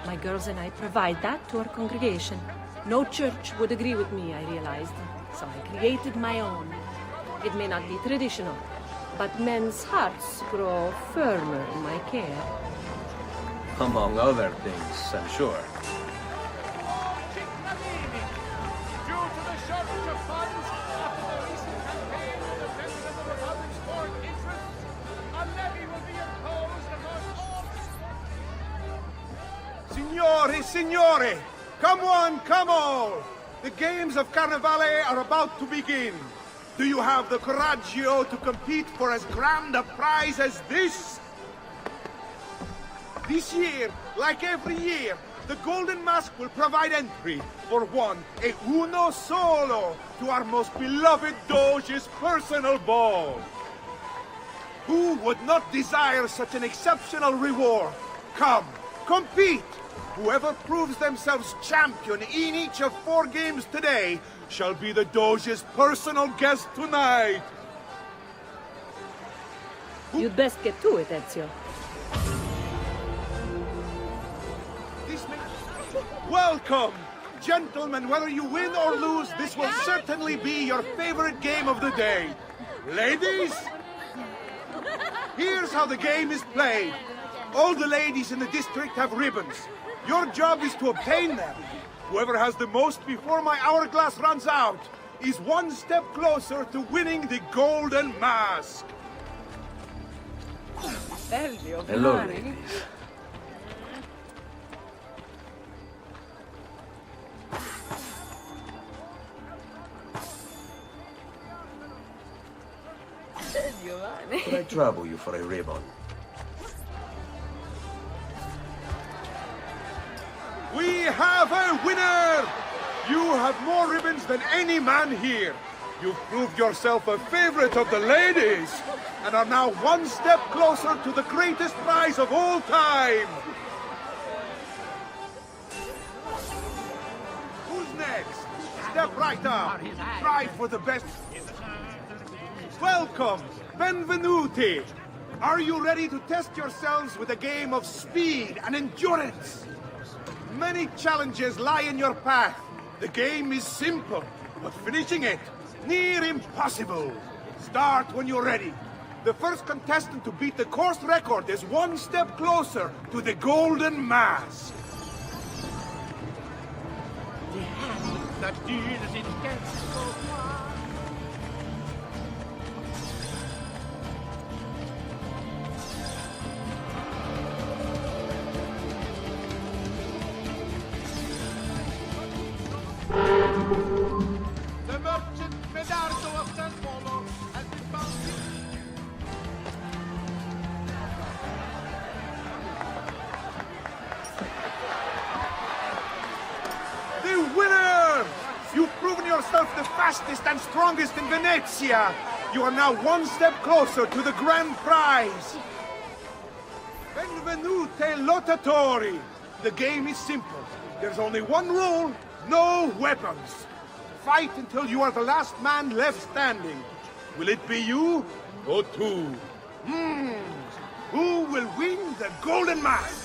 My girls and I provide that to our congregation. No church would agree with me, I realized, so I created my own. It may not be traditional, but men's hearts grow firmer in my care. Among other things, I'm sure. Signori, signore! Come on, come on! The games of Carnevale are about to begin. Do you have the coraggio to compete for as grand a prize as this? This year, like every year, the Golden Mask will provide entry for one, a uno solo, to our most beloved Doge's personal ball. Who would not desire such an exceptional reward? Come, compete! Whoever proves themselves champion in each of 4 games today shall be the Doge's personal guest tonight. You'd best get to it, Ezio. Welcome! Gentlemen, whether you win or lose, this will certainly be your favorite game of the day. Ladies, here's how the game is played. All the ladies in the district have ribbons. Your job is to obtain them. Whoever has the most before my hourglass runs out is one step closer to winning the Golden Mask. Hello, ladies. Could I trouble you for a ribbon? We have a winner! You have more ribbons than any man here. You've proved yourself a favorite of the ladies, and are now one step closer to the greatest prize of all time. Who's next? Step right up. Try for the best. Welcome, benvenuti. Are you ready to test yourselves with a game of speed and endurance? Many challenges lie in your path. The game is simple, but finishing it, near impossible. Start when you're ready. The first contestant to beat the course record is one step closer to the Golden Mask. The merchant Medardo of San Polo has been found. The winner! You've proven yourself the fastest and strongest in Venezia. You are now one step closer to the grand prize. Benvenute lottatori. The game is simple. There's only one rule, no weapons. Fight until you are the last man left standing. Will it be you or two? Who will win the Golden Mask?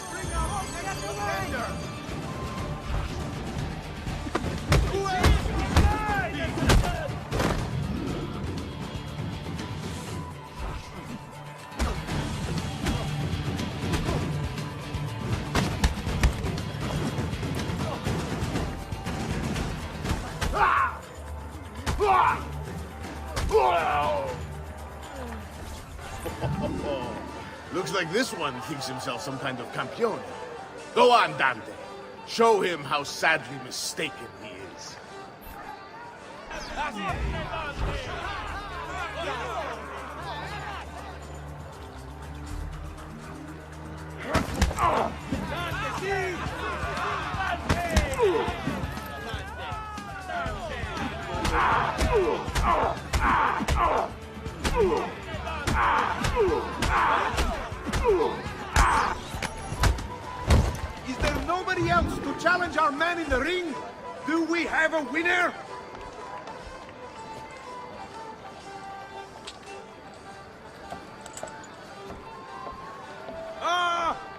Looks like this one thinks himself some kind of campione. Go on, Dante. Show him how sadly mistaken he is. Is there nobody else to challenge our man in the ring? Do we have a winner?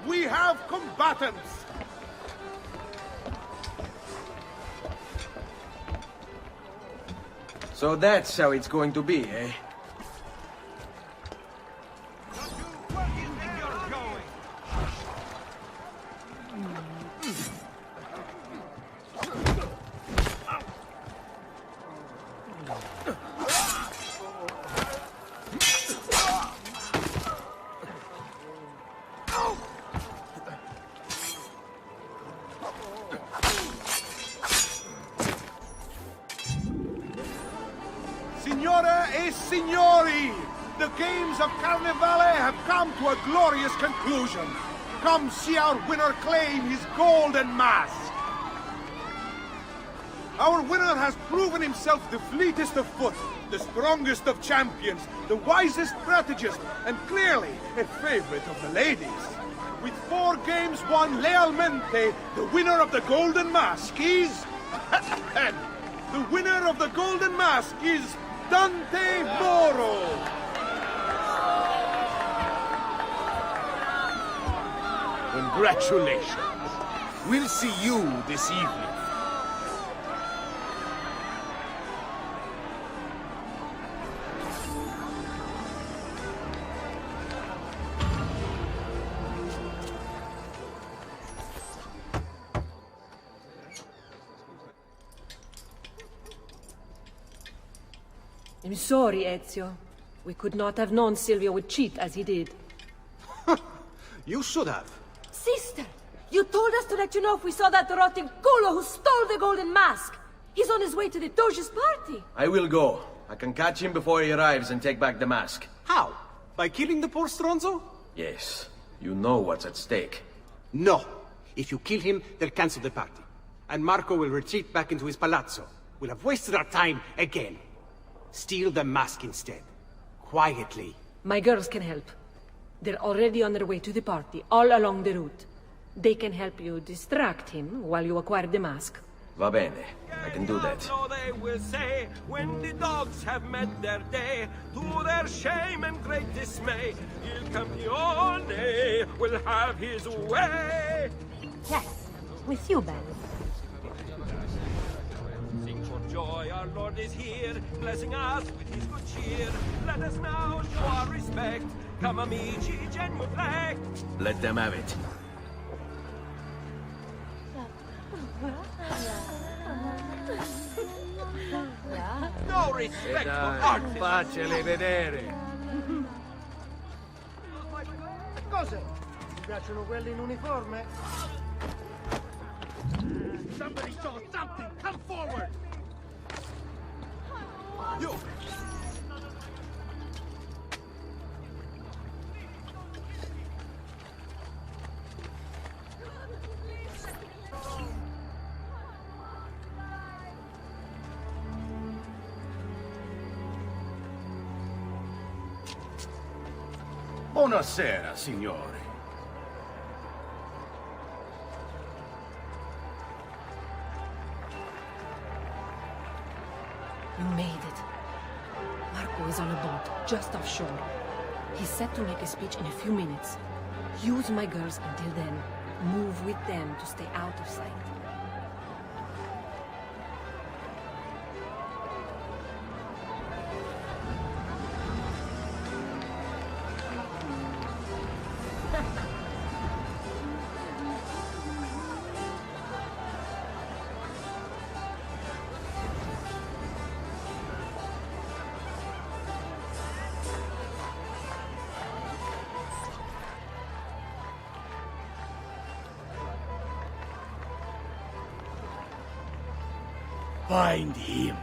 We have combatants. So that's how it's going to be, eh? Signore e signori, the games of Carnevale have come to a glorious conclusion. Come see our winner claim his golden mask! Our winner has proven himself the fleetest of foot, the strongest of champions, the wisest strategist, and clearly a favorite of the ladies. With 4 games won lealmente, the winner of the Golden Mask is... the winner of the Golden Mask is Dante Moro! Congratulations. We'll see you this evening. I'm sorry, Ezio. We could not have known Silvio would cheat as he did. You should have. Sister, you told us to let you know if we saw that rotten culo who stole the golden mask. He's on his way to the Doge's party. I will go. I can catch him before he arrives and take back the mask. How? By killing the poor Stronzo? Yes. You know what's at stake. No. If you kill him, they'll cancel the party. And Marco will retreat back into his palazzo. We'll have wasted our time again. Steal the mask instead. Quietly. My girls can help. They're already on their way to the party, all along the route. They can help you distract him while you acquire the mask. Va bene. I can do that. So they will say, when the dogs have met their day, to their shame and great dismay, Il Campione will have his way. Yes, with you, Ben. Sing for joy, our Lord is here, blessing us with his good cheer. Let us now show our respect. Come amici, genuflect. Let them have it. No respect for art. Facile vedere. Cos'è? Ti piacciono quelli in uniforme? Somebody saw something! Come forward! You! Buonasera, signore. You made it. Marco is on a boat, just offshore. He's set to make a speech in a few minutes. Use my girls until then. Move with them to stay out of sight. Find him.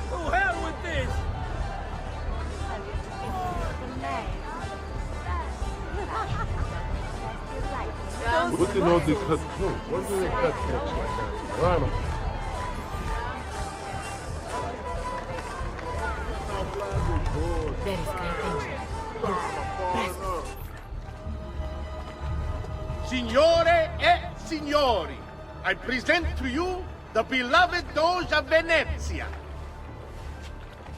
To hell with this! Looking on the cut too. What's the cut catch like that? Rhino. Very kind, thank you. Signore e signori, I present to you the beloved Doge of Venezia.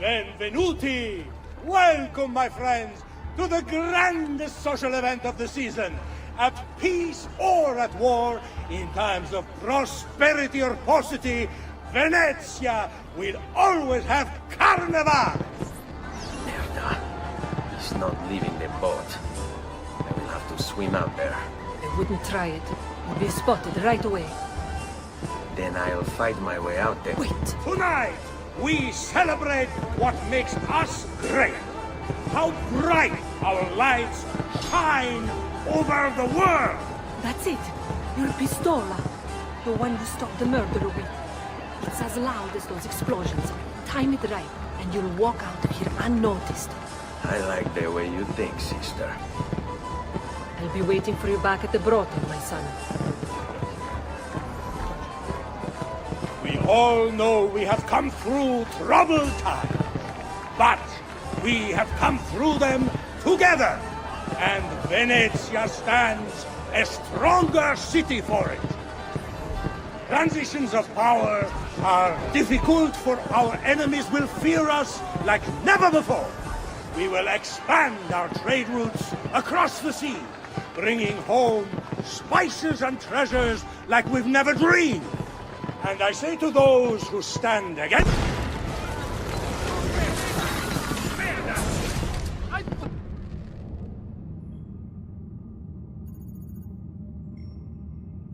Benvenuti! Welcome, my friends, to the grandest social event of the season. At peace or at war, in times of prosperity or paucity, Venezia will always have Carnival! Merda. He's not leaving the boat. I will have to swim out there. I wouldn't try it. You'll be spotted right away. Then I'll fight my way out there. Wait! Tonight, we celebrate what makes us great. how bright our lights shine over the world! That's it. Your pistola. The one you stopped the murderer with. It's as loud as those explosions. Time it right, and you'll walk out of here unnoticed. I like the way you think, sister. I'll be waiting for you back at the brothel, my son. We all know we have come through troubled times, but we have come through them together, and Venezia stands a stronger city for it. Transitions of power are difficult, for our enemies will fear us like never before. We will expand our trade routes across the sea, bringing home spices and treasures like we've never dreamed. And I say to those who stand against...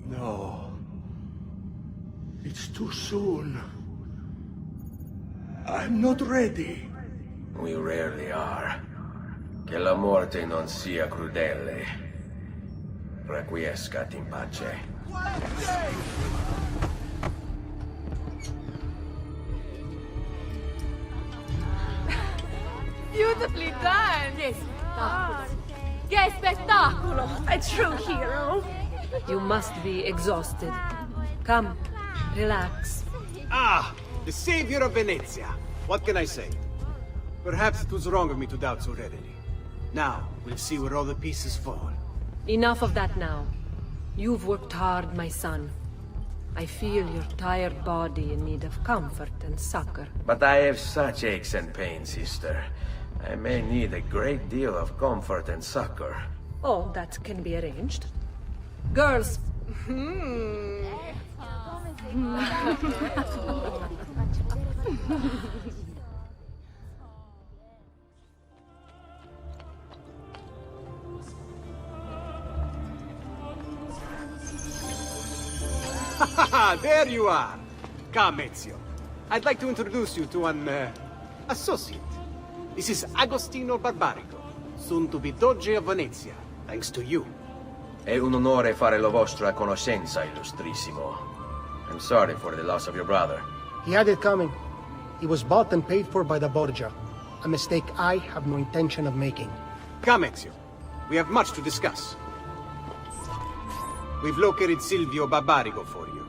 No. It's too soon. I'm not ready. We rarely are. Che la morte non sia crudele. Requiescat in pace. Beautifully done! Yes. Che spettacolo! A true hero! You must be exhausted. Come, relax. Ah, the savior of Venezia. What can I say? Perhaps it was wrong of me to doubt so readily. Now, we'll see where all the pieces fall. Enough of that now. You've worked hard, my son. I feel your tired body in need of comfort and succor. But I have such aches and pains, sister. I may need a great deal of comfort and succor. Oh, that can be arranged. Girls. There you are! Come, Ezio. I'd like to introduce you to an, associate. This is Agostino Barbarico, soon to be Doge of Venezia, thanks to you. È un onore fare la vostra conoscenza, illustrissimo. I'm sorry for the loss of your brother. He had it coming. He was bought and paid for by the Borgia. A mistake I have no intention of making. Come, Ezio. We have much to discuss. We've located Silvio Barbarigo for you.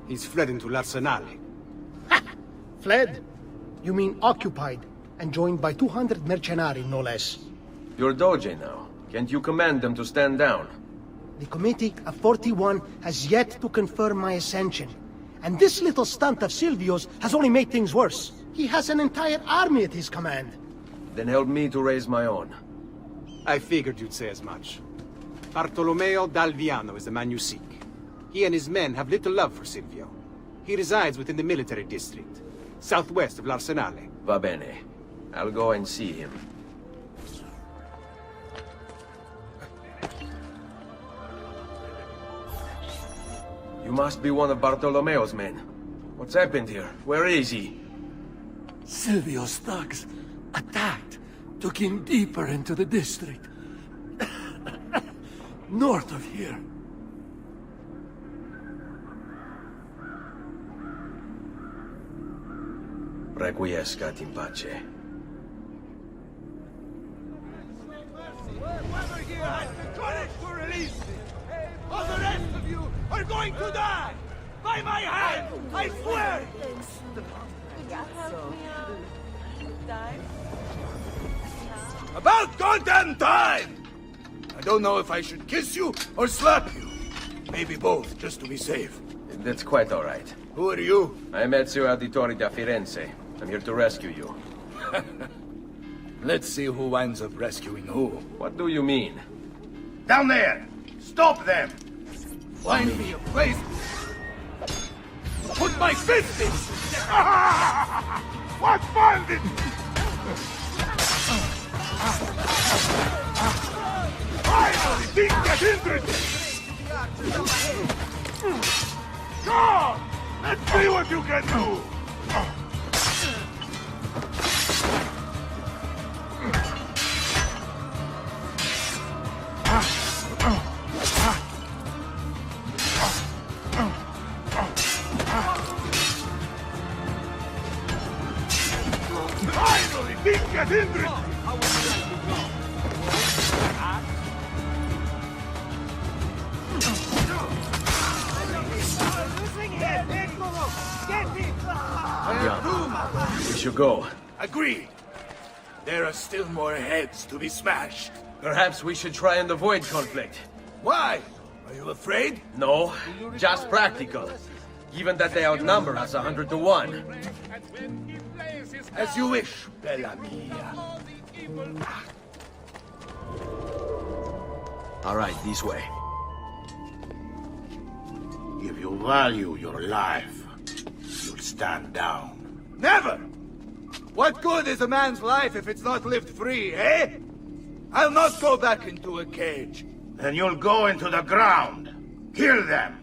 He's fled into l'Arsenale. Fled? You mean occupied, and joined by 200 mercenari, no less. You're Doge now. Can't you command them to stand down? The Committee of 41 has yet to confirm my ascension. And this little stunt of Silvio's has only made things worse. He has an entire army at his command. Then help me to raise my own. I figured you'd say as much. Bartolomeo d'Alviano is the man you seek. He and his men have little love for Silvio. He resides within the military district, southwest of l'Arsenale. Va bene. I'll go and see him. You must be one of Bartolomeo's men. What's happened here? Where is he? Silvio's thugs attacked, took him deeper into the district. North of here. Requiescat in pace. Whoever here has the courage to release me, all the rest of you are going to die! By my hand, I swear! About goddamn time! I don't know if I should kiss you or slap you. Maybe both, just to be safe. That's quite all right. Who are you? I'm Ezio Auditore da Firenze. I'm here to rescue you. Let's see who winds up rescuing who. What do you mean? Down there! Stop them! Find me a place... Put my fist in! What bandit? Finally, things get interesting! Come! Let's see what you can do! should go. Agreed. There are still more heads to be smashed. Perhaps we should try and avoid conflict. Why? Are you afraid? No, just practical. Given that they outnumber us 100 to 1. As you wish, Bella mia. All right, this way. If you value your life, you'll stand down. Never! What good is a man's life if it's not lived free, eh? I'll not go back into a cage. Then you'll go into the ground. Kill them.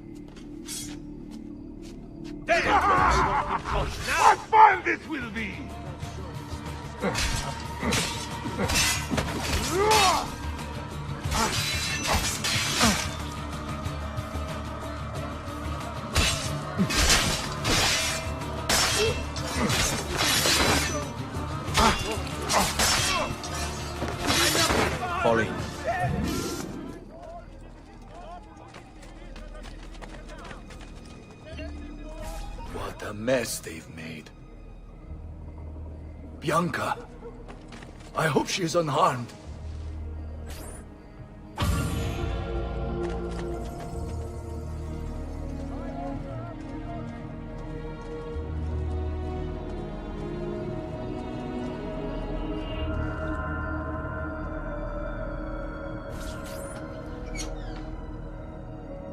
What fun this will be! Forlì. What a mess they've made. Bianca. I hope she is unharmed.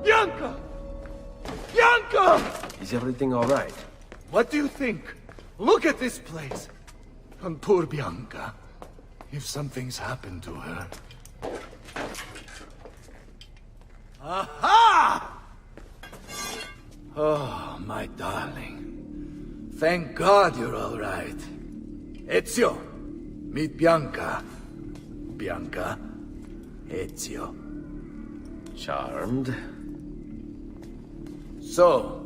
Bianca! Bianca! Is everything all right? What do you think? Look at this place. And poor Bianca. If something's happened to her... Aha! Oh, my darling. Thank God you're all right. Ezio, meet Bianca. Bianca, Ezio. Charmed. So,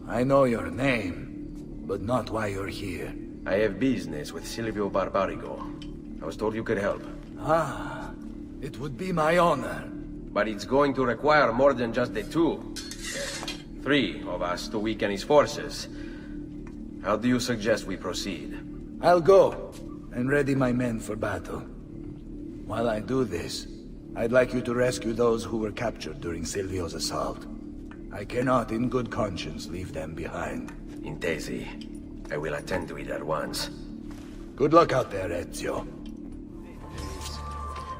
I know your name, but not why you're here. I have business with Silvio Barbarigo. I was told you could help. Ah, it would be my honor. But it's going to require more than just the two. 3 of us to weaken his forces. How do you suggest we proceed? I'll go and ready my men for battle. While I do this, I'd like you to rescue those who were captured during Silvio's assault. I cannot in good conscience leave them behind. Intesi. I will attend to it at once. Good luck out there, Ezio.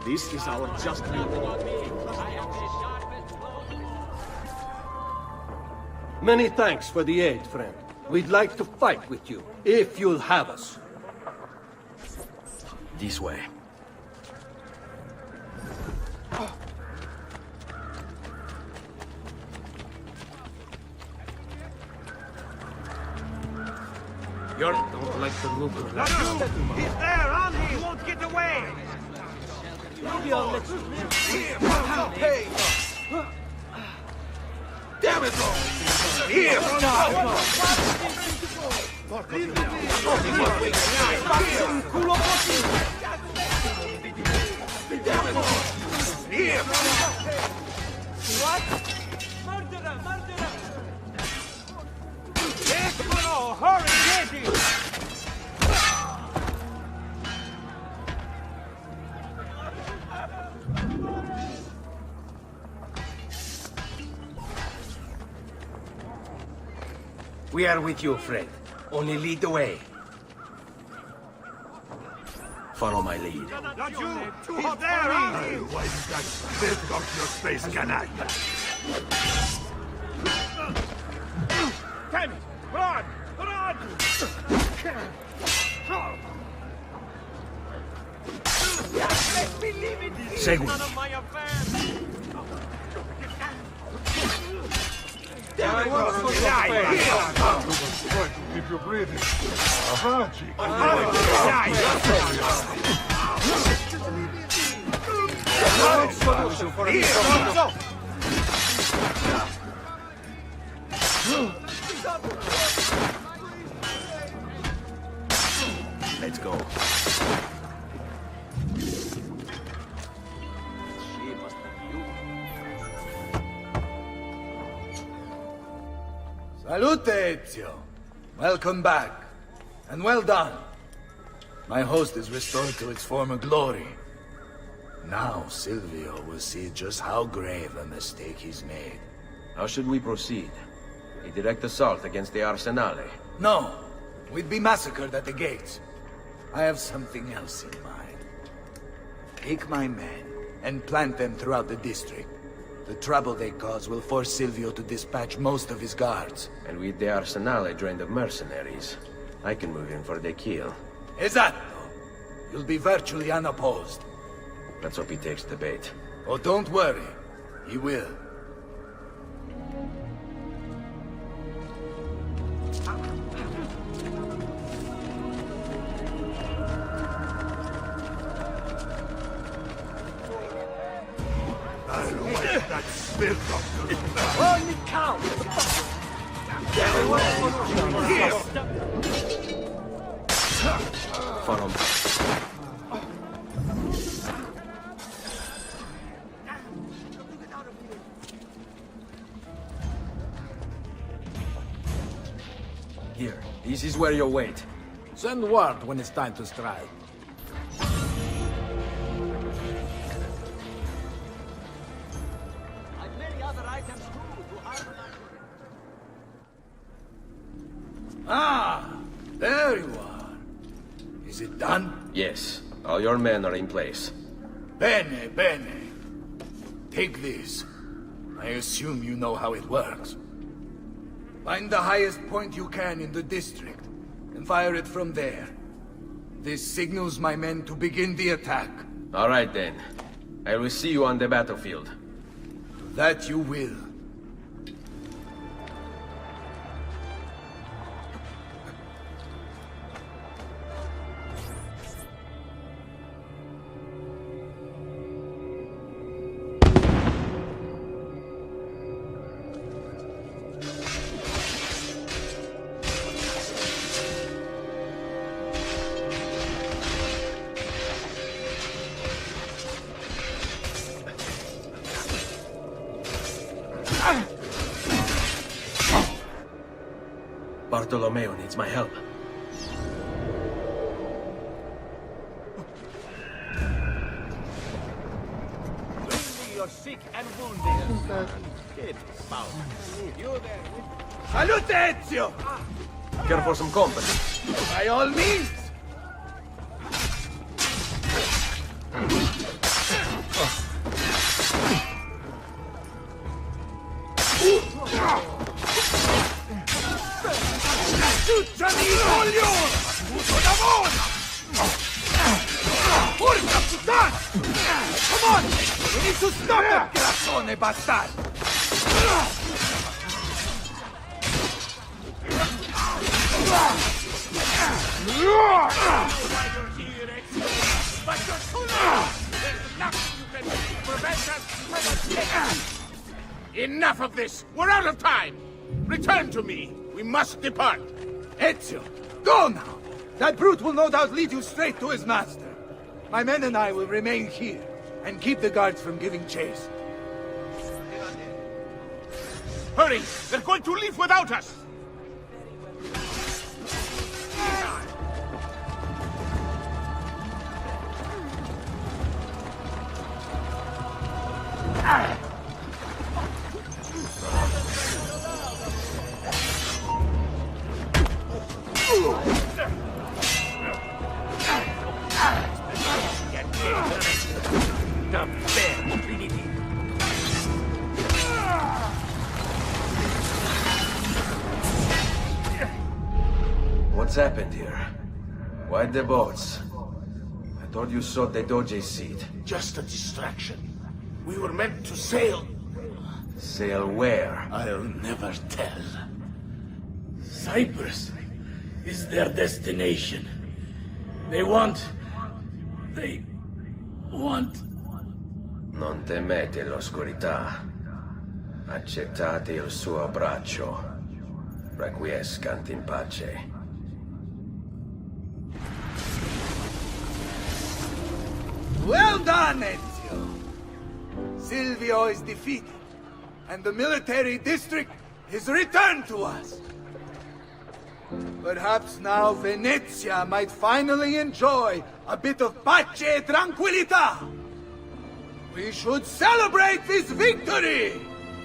This is our just Many thanks for the aid, friend. We'd like to fight with you, if you'll have us. This way. You don't like the look of that. He's there, on him! He won't get away! Maybe I'll let you live. Hey! Damn it all! Here! Here! What? Murderer! Murderer! Eccolo! Hurry, get him! We are with you, friend. Only lead the way. Follow my lead. Not you! He's there, on him! Why did that spit off your face, canalla? Damn it! Run! Run! Let me leave it! This is none of my affair! Damn Keep your breathing. Avanti. Solution for a Let's go. Salute, Ezio. Welcome back. And well done. My host is restored to its former glory. Now Silvio will see just how grave a mistake he's made. How should we proceed? A direct assault against the Arsenale? No. We'd be massacred at the gates. I have something else in mind. Take my men and plant them throughout the district. The trouble they cause will force Silvio to dispatch most of his guards. And with the Arsenale drained of mercenaries, I can move in for the kill. Esatto. You'll be virtually unopposed. Let's hope he takes the bait. Oh, don't worry. He will. I'll wipe that spirit off you. Holy cow! Follow me. Here, this is where you wait. Send word when it's time to strike. Ah, there you are. Is it done? Yes, all your men are in place. Bene, bene. Take this. I assume you know how it works. Find the highest point you can in the district, and fire it from there. This signals my men to begin the attack. All right then. I will see you on the battlefield. That you will. Bartolomeo needs my help. You're sick and wounded. You there. Salute, Ezio! Care for some company? By all means! Ciucciami il coglione! Tutto da vola! Porca puttana! Come on! We need to stop that grassone, bastardo! But you're too late! There's nothing you can do to prevent us from escaping! Enough of this! We're out of time! Return to me! We must depart! Ezio, go now! That brute will no doubt lead you straight to his master. My men and I will remain here, and keep the guards from giving chase. Hurry! They're going to leave without us! What's happened here? Why the boats? I thought you sought the Doge's seat. Just a distraction. We were meant to sail. Sail where? I'll never tell. Cyprus is their destination. They want... Non temete l'oscurità. Accettate il suo abbraccio. Requiescant in pace. Well done, Ezio! Silvio is defeated, and the military district is returned to us. Perhaps now Venezia might finally enjoy a bit of pace e tranquillità. We should celebrate this victory!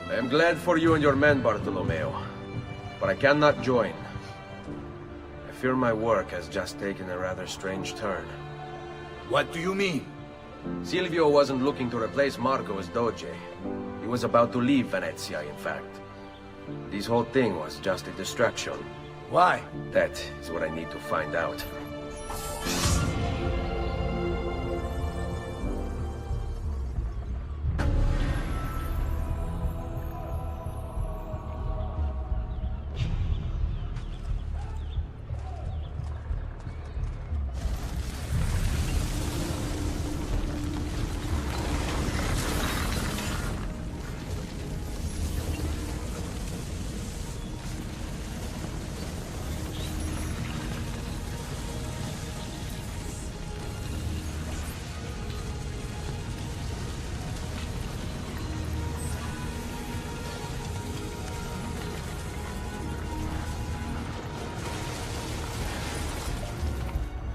I am glad for you and your men, Bartolomeo. But I cannot join. I fear my work has just taken a rather strange turn. What do you mean? Silvio wasn't looking to replace Marco as Doge. He was about to leave Venezia, in fact. This whole thing was just a distraction. Why? That is what I need to find out.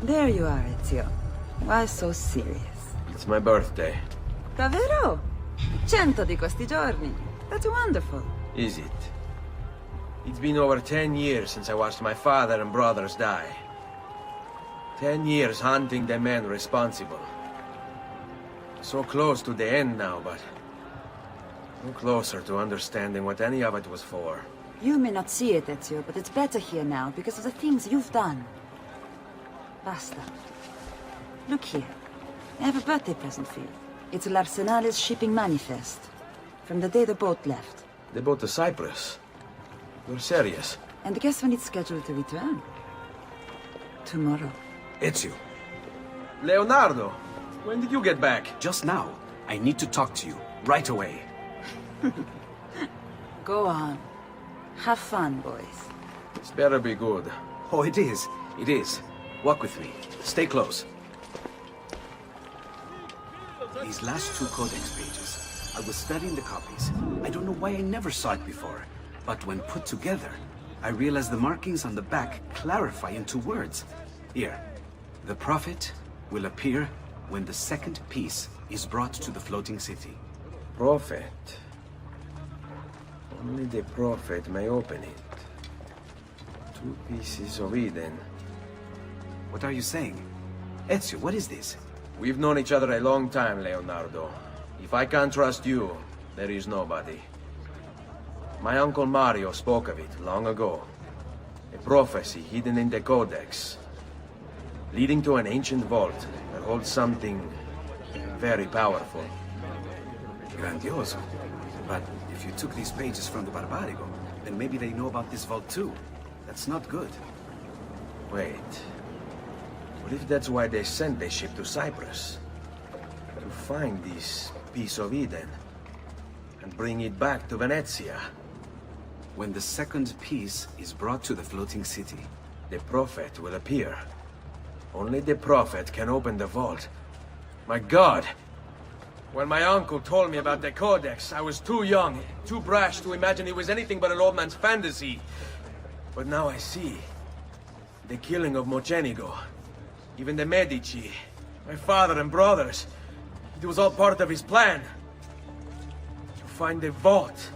There you are, Ezio. Why so serious? It's my birthday. Davvero? 100 di questi giorni. That's wonderful. Is it? It's been over 10 years since I watched my father and brothers die. 10 years hunting the men responsible. So close to the end now, but no closer to understanding what any of it was for. You may not see it, Ezio, but it's better here now because of the things you've done. Basta. Look here. I have a birthday present for you. It's l'Arsenale's shipping manifest. From the day the boat left. The boat to Cyprus? You're serious? And guess when it's scheduled to return? Tomorrow. Ezio. Leonardo! When did you get back? Just now. I need to talk to you. Right away. Go on. Have fun, boys. This better be good. Oh, it is. It is. Walk with me. Stay close. These last 2 codex pages, I was studying the copies. I don't know why I never saw it before, but when put together, I realized the markings on the back clarify into words. Here, the prophet will appear when the second piece is brought to the floating city. Prophet? Only the prophet may open it. 2 pieces of Eden. What are you saying? Ezio, what is this? We've known each other a long time, Leonardo. If I can't trust you, there is nobody. My uncle Mario spoke of it long ago. A prophecy hidden in the Codex, leading to an ancient vault that holds something very powerful. Grandioso. But if you took these pages from the Barbarigo, then maybe they know about this vault too. That's not good. Wait. What if that's why they sent the ship to Cyprus? To find this piece of Eden and bring it back to Venezia. When the second piece is brought to the floating city, the prophet will appear. Only the prophet can open the vault. My God! When my uncle told me about the Codex, I was too young, too brash to imagine it was anything but an old man's fantasy. But now I see. The killing of Mocenigo. Even the Medici, my father and brothers. It was all part of his plan. To find the vault.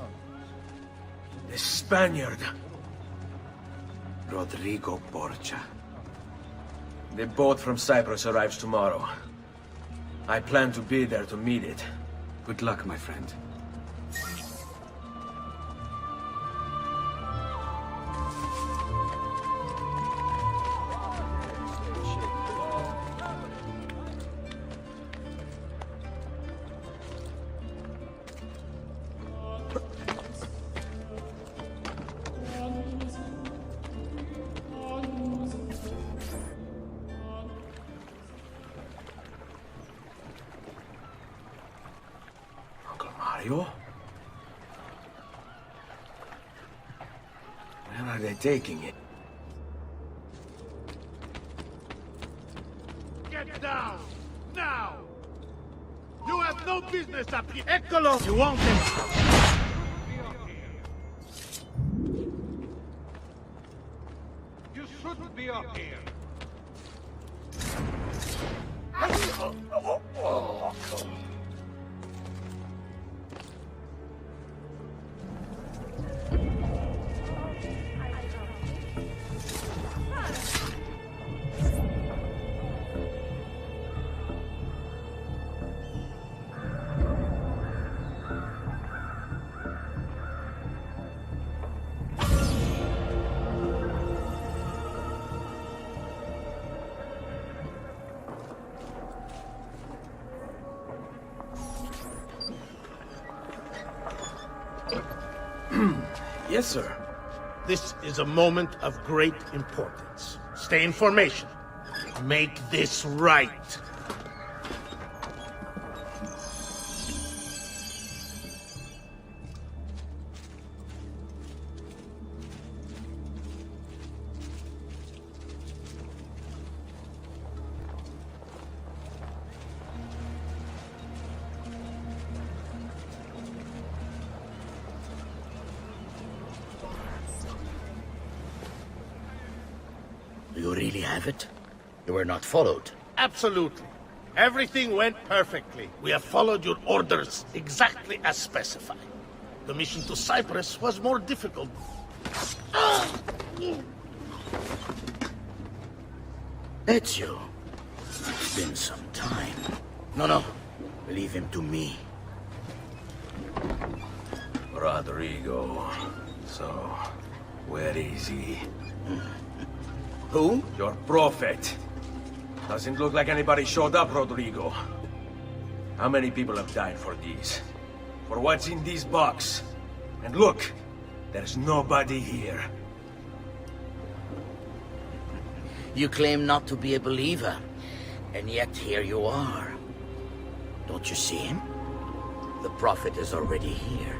The Spaniard. Rodrigo Borgia. The boat from Cyprus arrives tomorrow. I plan to be there to meet it. Good luck, my friend. Where are they taking it? Get down! Now! You have no business up here! Eccolo! You won't get... me up here. Yes, sir. This is a moment of great importance. Stay in formation. Make this right. You really have it? You were not followed? Absolutely. Everything went perfectly. We have followed your orders exactly as specified. The mission to Cyprus was more difficult. Ezio. It's been some time. No. Leave him to me. Rodrigo. So, where is he? Who? Your prophet. Doesn't look like anybody showed up, Rodrigo. How many people have died for these? For what's in this box? And look, there's nobody here. You claim not to be a believer, and yet here you are. Don't you see him? The prophet is already here.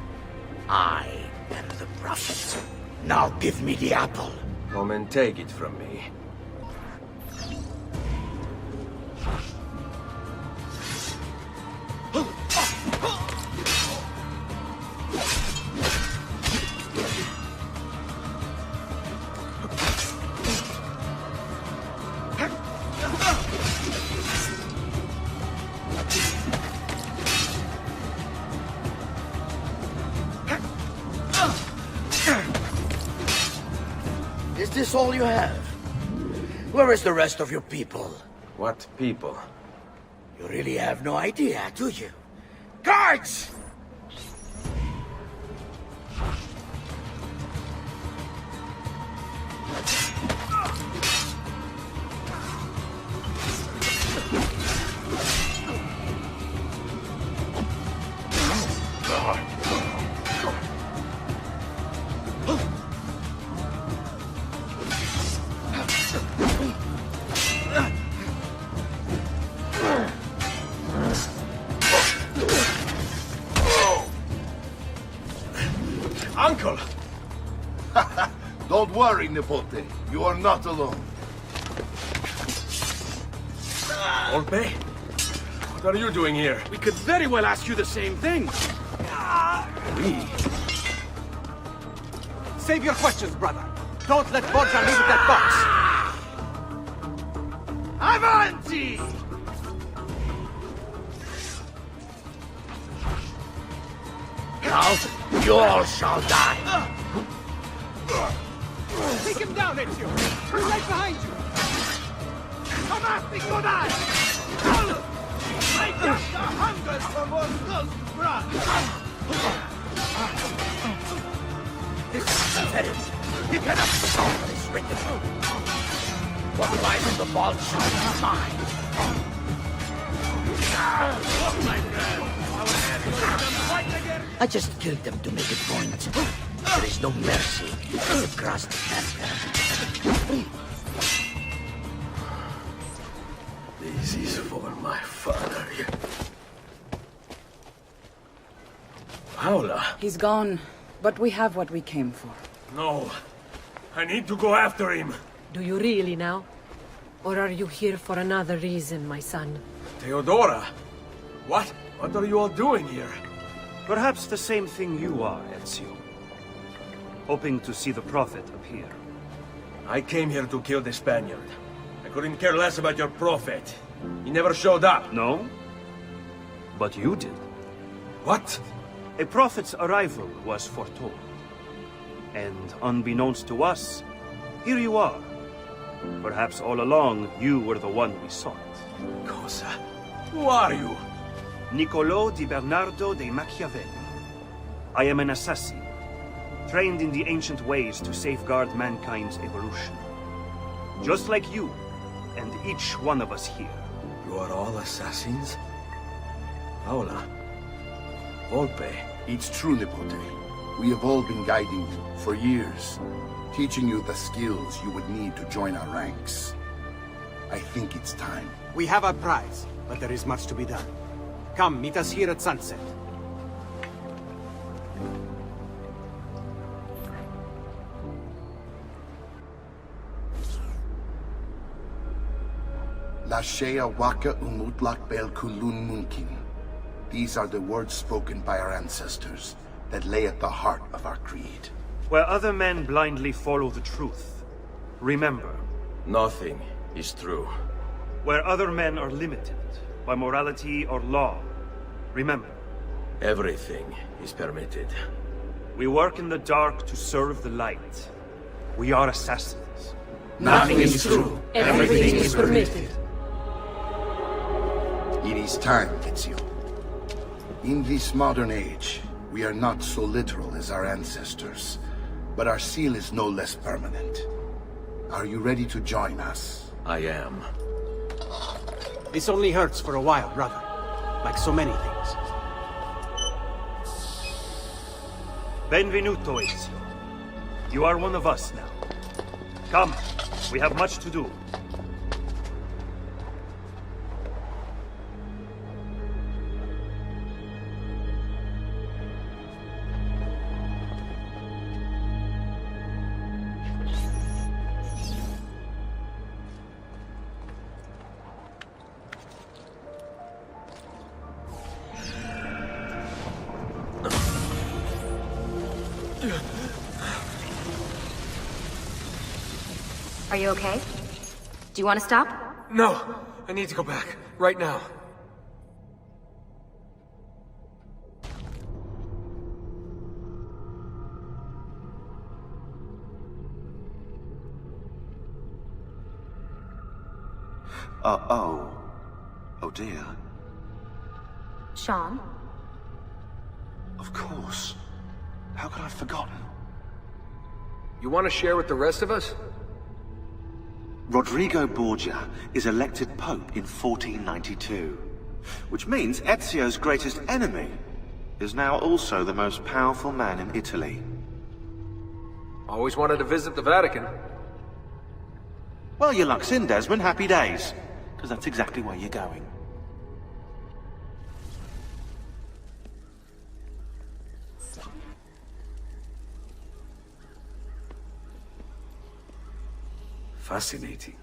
I am the prophet. Now give me the apple. Come and take it from me. Is this all you have? Where is the rest of your people? What people? You really have no idea, do you? Guards! Uncle! Don't worry, Nipote. You are not alone. Olpe? What are you doing here? We could very well ask you the same thing. We? Save your questions, brother. Don't let Borgia leave that box. Avanti! Now, you all shall die. Take him down, Ezio. We're right behind you. Come at me, good eye! I got the hunger for more ghost blood! This is pathetic. You cannot stop what is written. What lies in the vault shall be mine. Oh, my friend! I just killed them to make a point. There is no mercy across the Templar. This is for my father. Paola. He's gone, but we have what we came for. No. I need to go after him. Do you really now? Or are you here for another reason, my son? Theodora? What? What are you all doing here? Perhaps the same thing you are, Ezio. Hoping to see the Prophet appear. I came here to kill the Spaniard. I couldn't care less about your prophet. He never showed up. No? But you did. What? A prophet's arrival was foretold. And unbeknownst to us, here you are. Perhaps all along, you were the one we sought. Cosa? Who are you? Niccolò di Bernardo de Machiavelli. I am an assassin, trained in the ancient ways to safeguard mankind's evolution. Just like you, and each one of us here. You are all assassins? Paola. Volpe. It's true, Nipote. We have all been guiding you for years, teaching you the skills you would need to join our ranks. I think it's time. We have our prize, but there is much to be done. Come, meet us here at sunset. Lashea waka umutlak bel kulun munkin. These are the words spoken by our ancestors that lay at the heart of our creed. Where other men blindly follow the truth, remember. Nothing is true. Where other men are limited by morality or law, remember. Everything is permitted. We work in the dark to serve the light. We are assassins. Nothing is true. Everything is permitted. It is time, Ezio. In this modern age, we are not so literal as our ancestors, but our seal is no less permanent. Are you ready to join us? I am. This only hurts for a while, brother. Like so many things. Benvenuto, Ezio. You are one of us now. Come, we have much to do. Are you okay? Do you want to stop? No, I need to go back, right now. Oh dear. Sean? Of course. How could I have forgotten? You want to share with the rest of us? Rodrigo Borgia is elected Pope in 1492, which means Ezio's greatest enemy is now also the most powerful man in Italy. Always wanted to visit the Vatican. Well, your luck's in, Desmond. Happy days. Because that's exactly where you're going. Fascinating.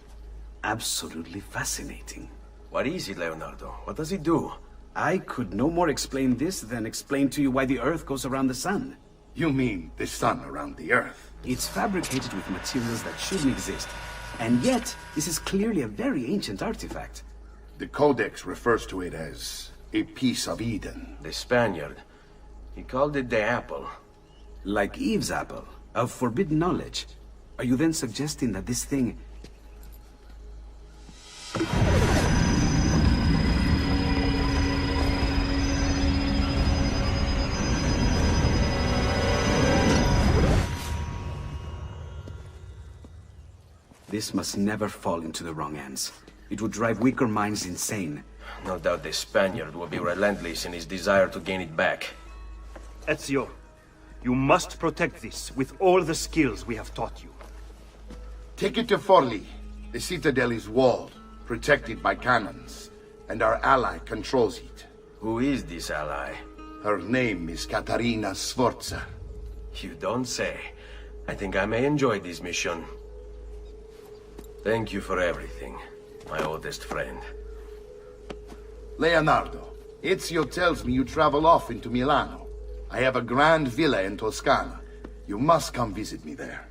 Absolutely fascinating. What is it, Leonardo? What does it do? I could no more explain this than explain to you why the Earth goes around the Sun. You mean the sun around the Earth? It's fabricated with materials that shouldn't exist. And yet, this is clearly a very ancient artifact. The Codex refers to it as a piece of Eden. The Spaniard. He called it the apple. Like Eve's apple, of forbidden knowledge. Are you then suggesting that this thing... This must never fall into the wrong hands. It would drive weaker minds insane. No doubt the Spaniard will be relentless in his desire to gain it back. Ezio, you must protect this with all the skills we have taught you. Take it to Forlì. The citadel is walled, protected by cannons, and our ally controls it. Who is this ally? Her name is Caterina Sforza. You don't say. I think I may enjoy this mission. Thank you for everything, my oldest friend. Leonardo, Ezio tells me you travel off into Milano. I have a grand villa in Toscana. You must come visit me there.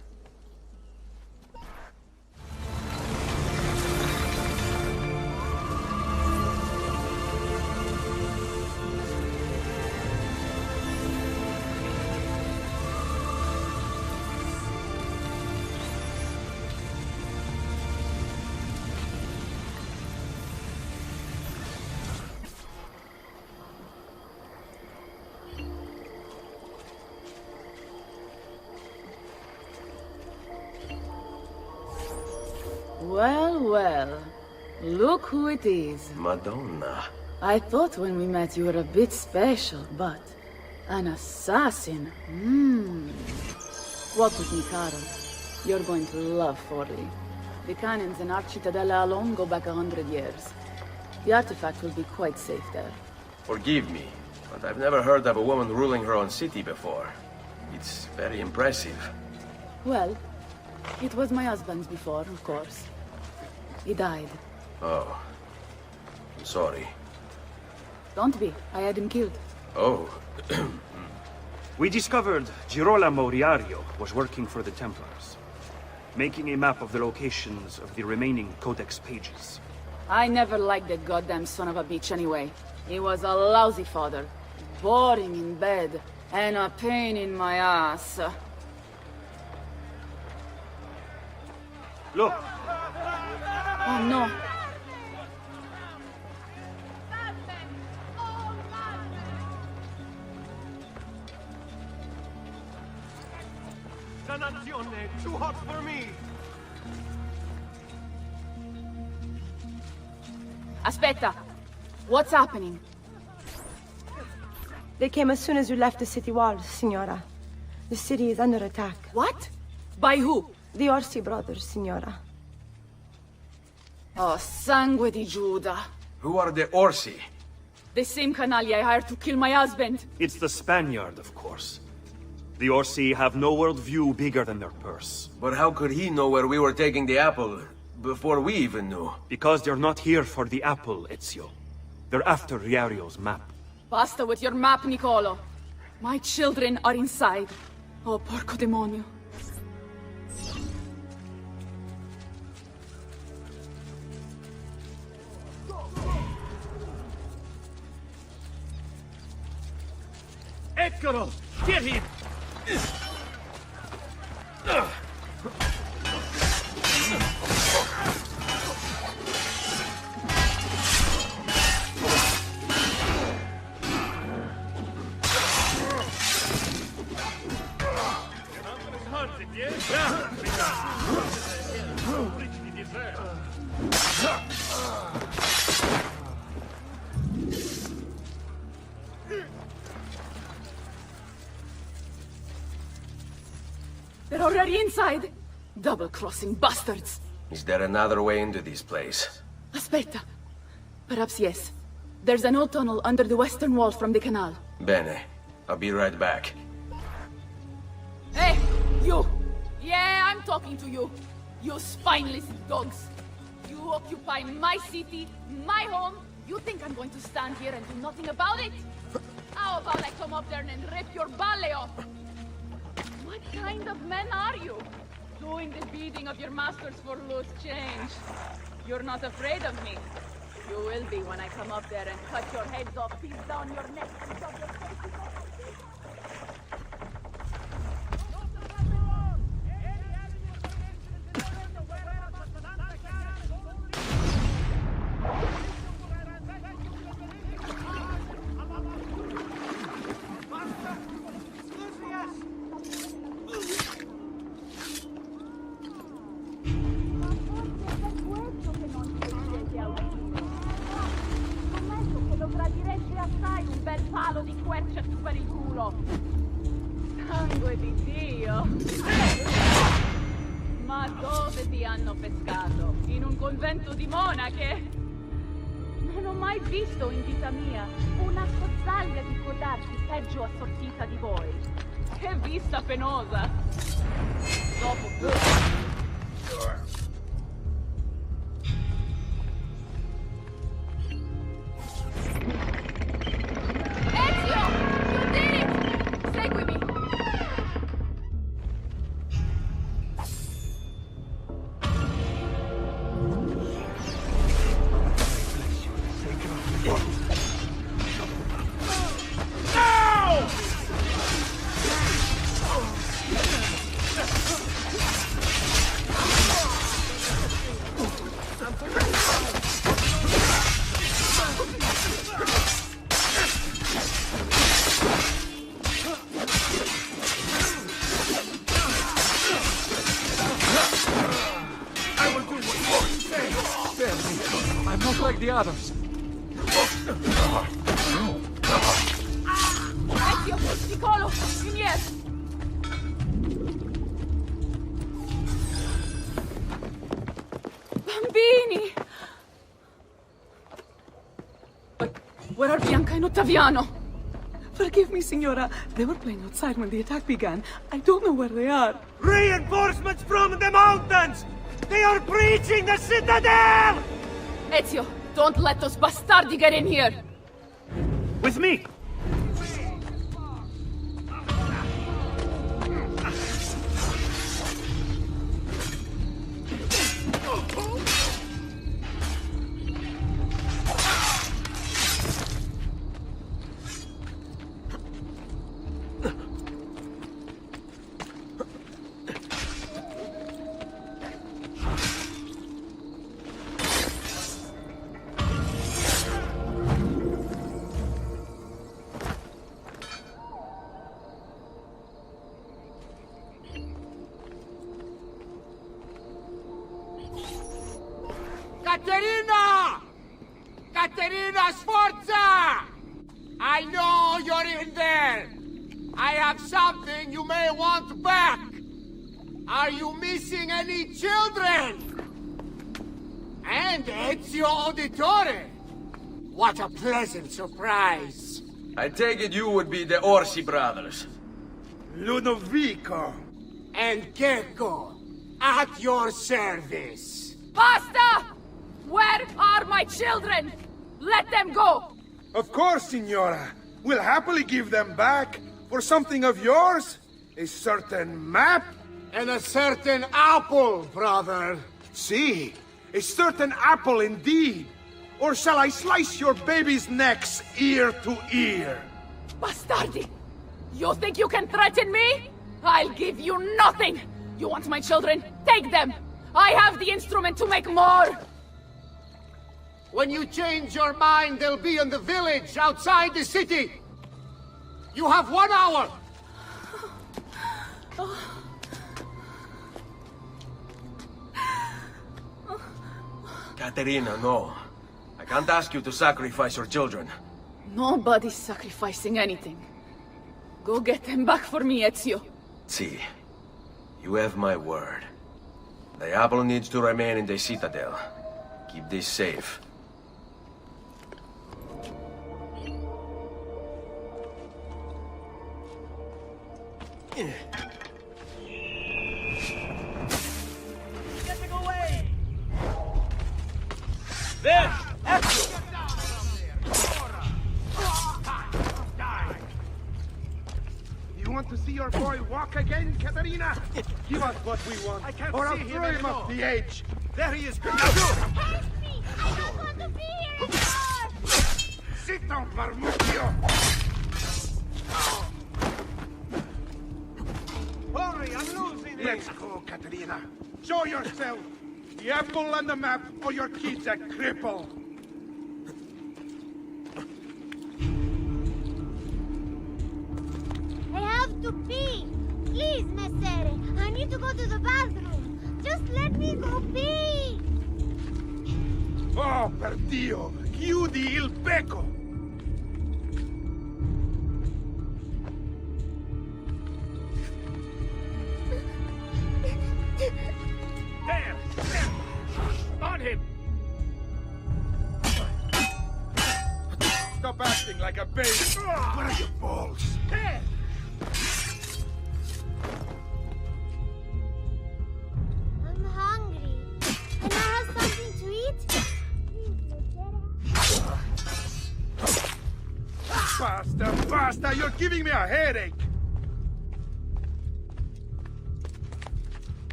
Well, well. Look who it is. Madonna. I thought when we met you were a bit special, but... an assassin? Walk with me, Caro. You're going to love Forlì. The cannons in our Cittadella alone go back 100 years. The artifact will be quite safe there. Forgive me, but I've never heard of a woman ruling her own city before. It's very impressive. Well, it was my husband's before, of course. He died. Oh. I'm sorry. Don't be. I had him killed. Oh. We discovered Girolamo Riario was working for the Templars, making a map of the locations of the remaining Codex pages. I never liked that goddamn son of a bitch anyway. He was a lousy father, boring in bed, and a pain in my ass. Look! Oh no. Dannazione! Too hot for me! Aspetta! What's happening? They came as soon as you left the city walls, Signora. The city is under attack. What? By who? The Orsi brothers, Signora. Oh, sangue di Giuda. Who are the Orsi? The same canaglia I hired to kill my husband. It's the Spaniard, of course. The Orsi have no worldview bigger than their purse. But how could he know where we were taking the apple before we even knew? Because they're not here for the apple, Ezio. They're after Riario's map. Basta with your map, Nicolo. My children are inside. Oh, porco demonio. Eccolo! Get him! They're already inside. Double-crossing bastards. Is there another way into this place? Aspetta. Perhaps yes. There's an old tunnel under the western wall from the canal. Bene. I'll be right back. Hey, you! Yeah, I'm talking to you. You spineless dogs. You occupy my city, my home. You think I'm going to stand here and do nothing about it? How about I come up there and rip your ballet off? What kind of men are you? Doing the bidding of your masters for loose change. You're not afraid of me. You will be when I come up there and cut your heads off, piece down your necks, and shove your faces off. Sangue di Dio! Ma dove ti hanno pescato? In un convento di monache? Non ho mai visto in vita mia una sozzaglia di codardi peggio assortita di voi. Che vista penosa! Dopo... others. Ezio, Piccolo, Minier. Bambini! But where are Bianca and Ottaviano? Forgive me, Signora. They were playing outside when the attack began. I don't know where they are. Reinforcements from the mountains! They are breaching the citadel! Ezio, don't let those bastardi get in here! With me! Caterina! Caterina Sforza! I know you're in there! I have something you may want back! Are you missing any children? And Ezio Auditore! What a pleasant surprise! I take it you would be the Orsi brothers. Ludovico and Gecko, at your service! Basta! Where are my children? Let them go! Of course, Signora. We'll happily give them back for something of yours. A certain map. And a certain apple, brother. See, a certain apple indeed. Or shall I slice your baby's necks ear to ear? Bastardi! You think you can threaten me? I'll give you nothing! You want my children? Take them! I have the instrument to make more! When you change your mind, they'll be in the village outside the city. You have 1 hour. Caterina, no. I can't ask you to sacrifice your children. Nobody's sacrificing anything. Go get them back for me, Ezio. See, you have my word. The apple needs to remain in the citadel. Keep this safe. Getting away! There! Ezio! You want to see your boy walk again, Caterina? Give us what we want, I can't or I'll see him throw him anymore. off the edge. There he is! Help me! I don't want to be here anymore! Sit down, Marmuccio! Hurry, I'm losing him! Let's go, Caterina. Show yourself. The apple on the map, or your kid's a cripple. I have to pee! Please, Messere! I need to go to the bathroom! Just let me go pee! Oh, per Dio! Chiudi il becco! There! There! On him! Stop acting like a baby! Where are your balls? There! I'm hungry. Can I have something to eat? Faster, faster! You're giving me a headache!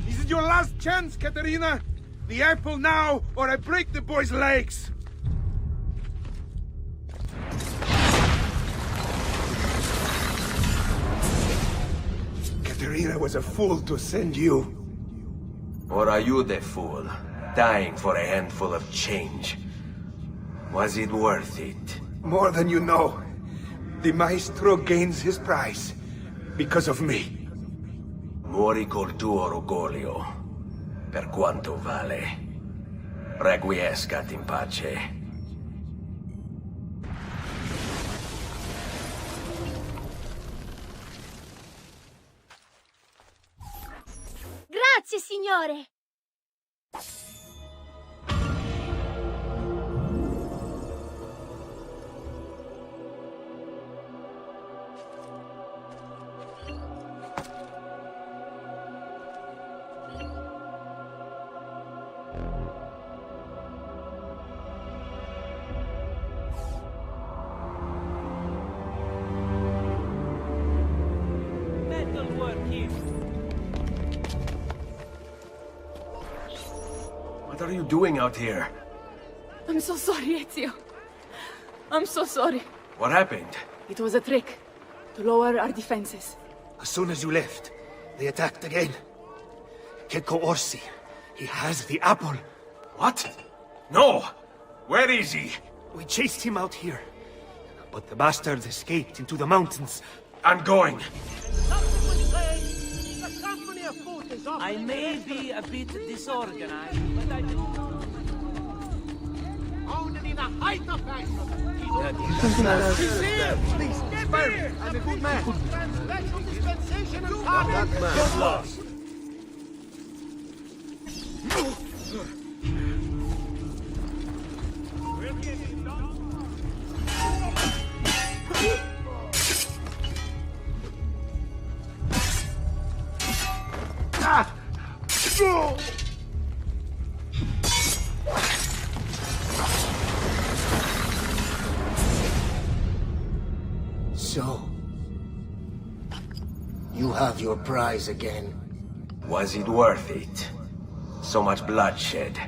This is your last chance, Caterina! The apple now, or I break the boy's legs! Caterina was a fool to send you. Or are you the fool, dying for a handful of change? Was it worth it? More than you know. The maestro gains his prize because of me. Muori col tuo orgoglio, per quanto vale. Requiescat in pace. Grazie, signore! What are you doing out here? I'm so sorry, Ezio. I'm so sorry. What happened? It was a trick to lower our defenses. As soon as you left, they attacked again. Checco Orsi. He has the apple. What? No! Where is he? We chased him out here. But the bastard escaped into the mountains. I'm going. I may be a bit disorganized, but I do... Owned in a height of fashion. Please, spare me. I'm a good man. Special dispensation and That man's lost. So, you have your prize again. Was it worth it? So much bloodshed.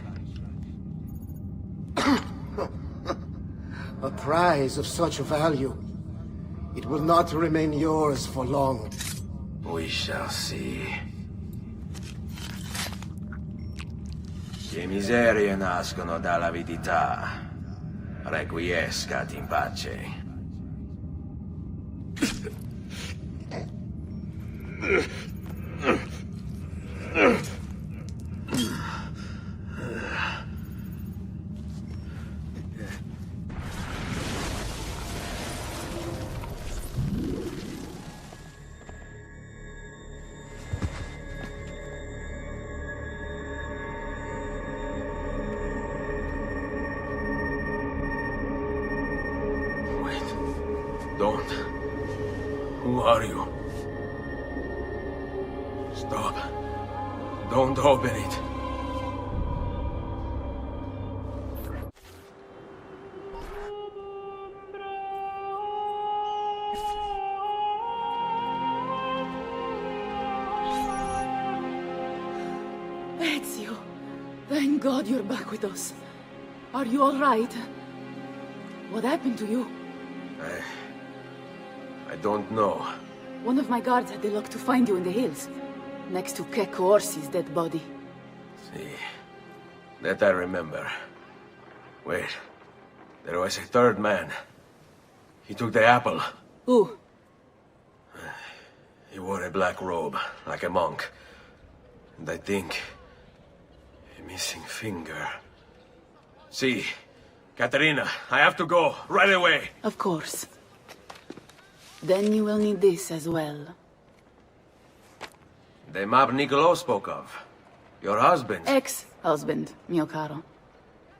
A prize of such value. It will not remain yours for long. We shall see. Che miserie nascono dall'avidità. Requiescat in pace. Don't. Who are you? Stop. Don't open it. Ezio, thank God you're back with us. Are you all right? What happened to you? I don't know. One of my guards had the luck to find you in the hills, next to Checco Orsi's dead body. See, that I remember. Wait, there was a third man. He took the apple. Who? He wore a black robe, like a monk. And I think... a missing finger. See, Caterina, I have to go, right away. Of course. Then you will need this as well. The map Niccolo spoke of. Your husband. Ex-husband, mio caro.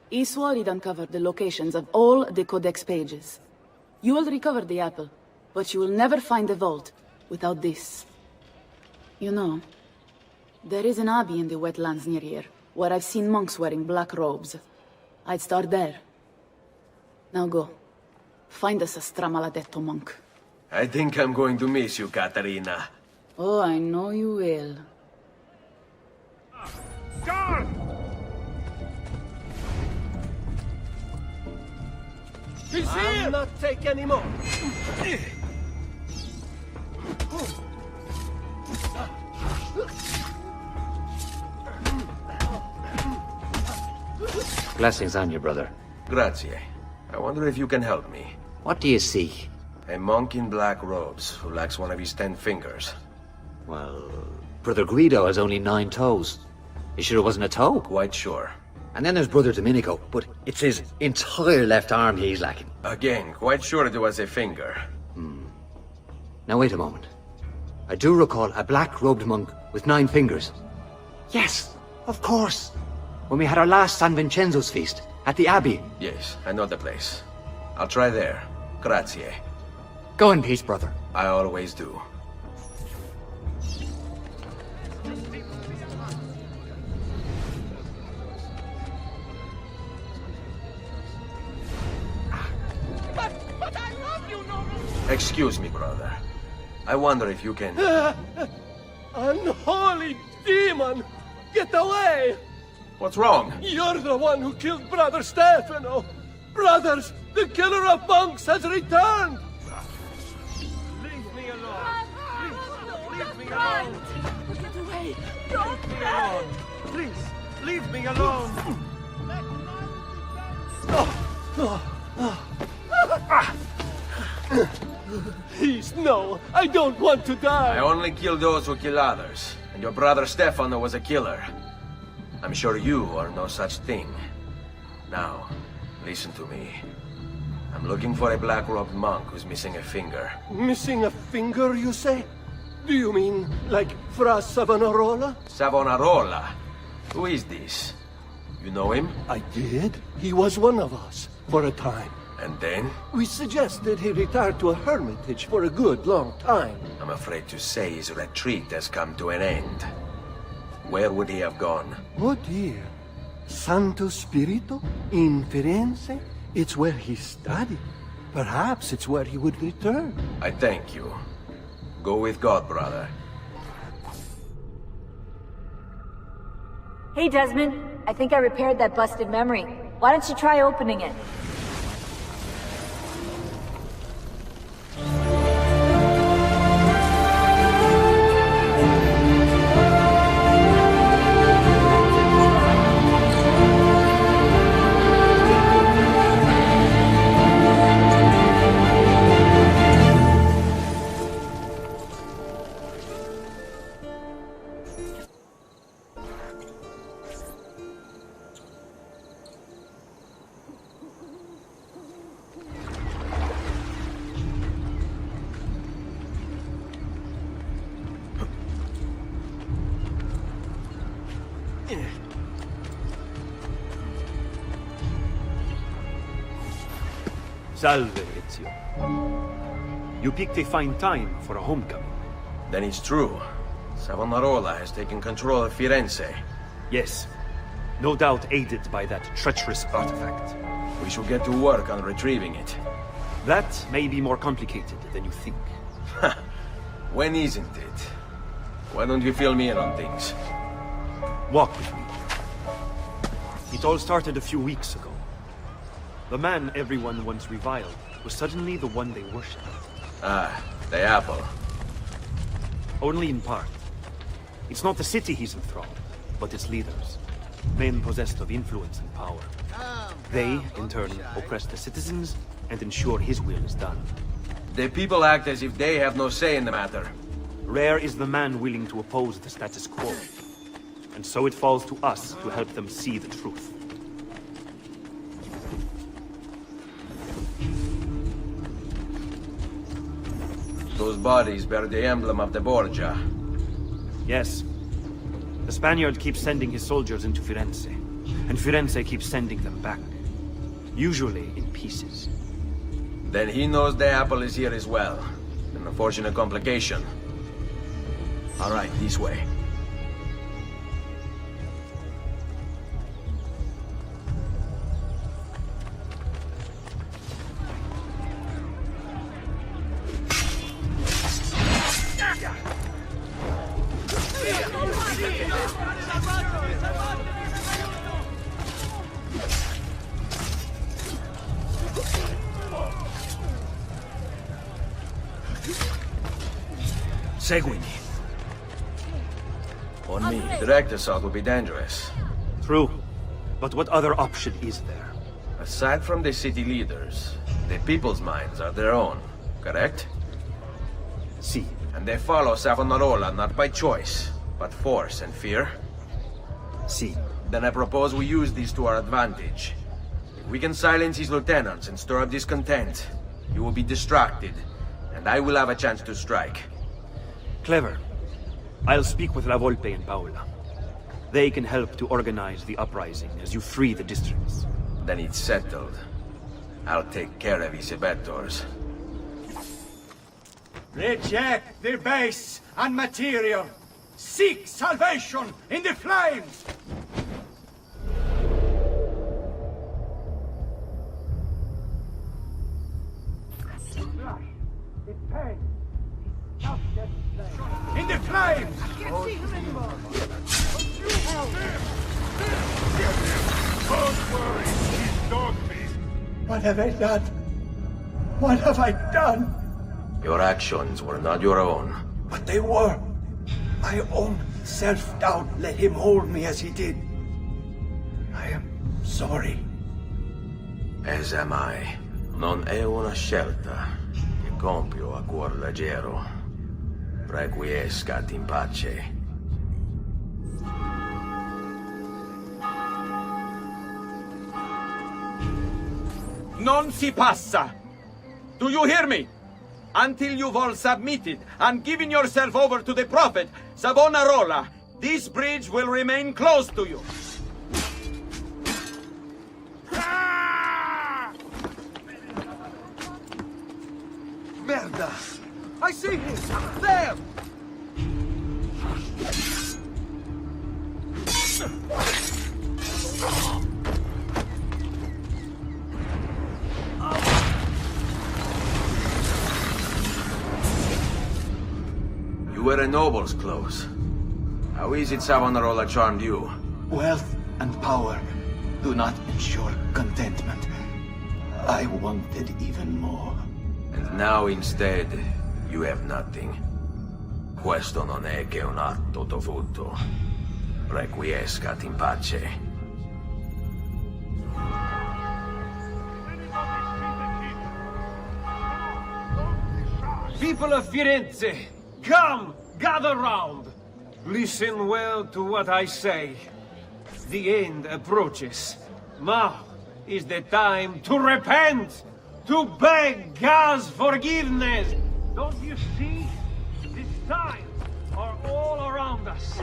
He swore he'd uncover the locations of all the Codex pages. You will recover the apple, but you will never find the vault without this. You know, there is an abbey in the wetlands near here, where I've seen monks wearing black robes. I'd start there. Now go. Find us a stramaladetto monk. I think I'm going to miss you, Caterina. Oh, I know you will. Guard! He's here! I'll not take any more. Blessings on you, brother. Grazie. I wonder if you can help me. What do you seek? A monk in black robes who lacks one of his 10 fingers. Well, Brother Guido has only 9 toes. You sure it wasn't a toe? Quite sure. And then there's Brother Domenico, but it's his entire left arm he's lacking. Again, quite sure it was a finger. Now wait a moment. I do recall a black-robed monk with 9 fingers. Yes, of course. When we had our last San Vincenzo's feast, at the Abbey. Yes, I know the place. I'll try there. Grazie. Go in peace, brother. I always do. But I love you, Noble! Excuse me, brother. I wonder if you can... Unholy demon! Get away! What's wrong? You're the one who killed Brother Stefano! Brothers, the killer of monks has returned! Leave me alone! Leave me alone! Get away! Leave me alone! Please, leave me alone! Please, no! I don't want to die! I only kill those who kill others. And your brother Stefano was a killer. I'm sure you are no such thing. Now, listen to me. I'm looking for a black-robed monk who's missing a finger. Missing a finger, you say? Do you mean like Fra Savonarola? Savonarola? Who is this? You know him? I did. He was one of us, for a time. And then? We suggested he retire to a hermitage for a good long time. I'm afraid to say his retreat has come to an end. Where would he have gone? Oh dear. Santo Spirito? In Firenze? It's where he studied. Perhaps it's where he would return. I thank you. Go with God, brother. Hey, Desmond. I think I repaired that busted memory. Why don't you try opening it? Salve, Ezio. You picked a fine time for a homecoming. Then it's true. Savonarola has taken control of Firenze. Yes. No doubt aided by that treacherous artifact. We should get to work on retrieving it. That may be more complicated than you think. When isn't it? Why don't you fill me in on things? Walk with me. It all started a few weeks ago. The man everyone once reviled was suddenly the one they worshipped. Ah, the apple. Only in part. It's not the city he's enthralled, but its leaders. Men possessed of influence and power. They, in turn, oppress the citizens and ensure his will is done. The people act as if they have no say in the matter. Rare is the man willing to oppose the status quo. And so it falls to us to help them see the truth. Those bodies bear the emblem of the Borgia. Yes. The Spaniard keeps sending his soldiers into Firenze, and Firenze keeps sending them back. Usually in pieces. Then he knows the apple is here as well. An unfortunate complication. All right, this way. Seguimi. On me, direct assault would be dangerous. True. But what other option is there? Aside from the city leaders, the people's minds are their own, correct? Si. And they follow Savonarola not by choice, but force and fear? Si. Then I propose we use this to our advantage. If we can silence his lieutenants and stir up discontent, you will be distracted, and I will have a chance to strike. Clever. I'll speak with La Volpe and Paola. They can help to organize the uprising as you free the districts. Then it's settled. I'll take care of his abettors. Reject the base and material. Seek salvation in the flames! In the flames! I can't see him anymore. Don't worry, he's dog-meat. What have I done? What have I done? Your actions were not your own. But they were. My own self-doubt let him hold me as he did. I am sorry. As am I. Non è una scelta che compio a cuor leggero. Requiescat in pace. Non si passa! Do you hear me? Until you've all submitted and given yourself over to the Prophet, Savonarola, this bridge will remain closed to you. Merda! I see him! There! You were a noble's close. How is it Savonarola charmed you? Wealth and power do not ensure contentment. I wanted even more. And now instead, you have nothing. Questo non è che un atto dovuto. Requiescat in pace. People of Firenze, come, gather round. Listen well to what I say. The end approaches. Now is the time to repent, to beg God's forgiveness. Don't you see? The signs are all around us.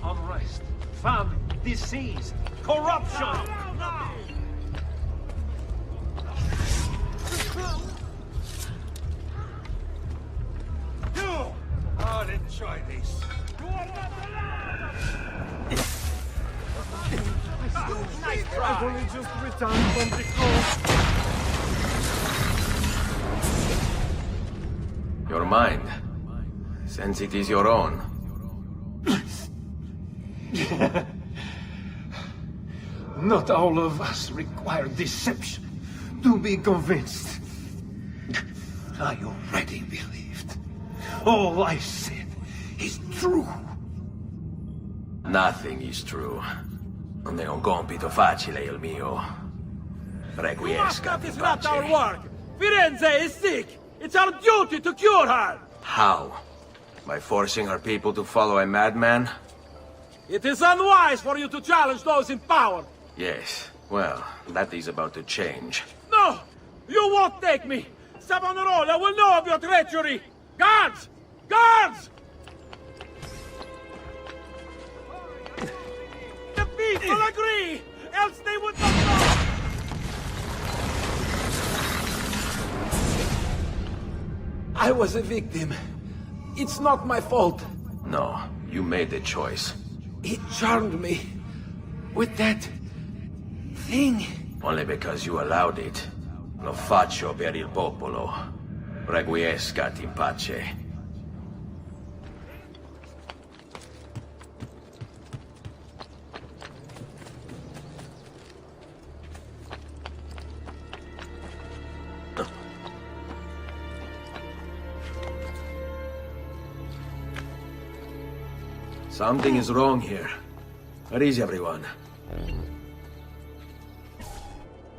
Unrest, famine, disease, corruption. You! I'll enjoy this. You are not allowed! Nice try. I've only just returned from the coast. Your mind. Since it is your own. Not all of us require deception to be convinced. I already believed. All I said is true. Nothing is true. Non è un compito facile il mio. Requiescat in Disrupt our pace. work! Firenze is sick! It's our duty to cure her! How? By forcing our people to follow a madman? It is unwise for you to challenge those in power! Yes. Well, that is about to change. No! You won't take me! Savonarola will know of your treachery! Guards! Guards! The people agree! Else they would not know! I was a victim. It's not my fault. No, you made the choice. He charmed me with that thing. Only because you allowed it. Lo faccio per il popolo. Requiescat in pace. Something is wrong here. Where is everyone?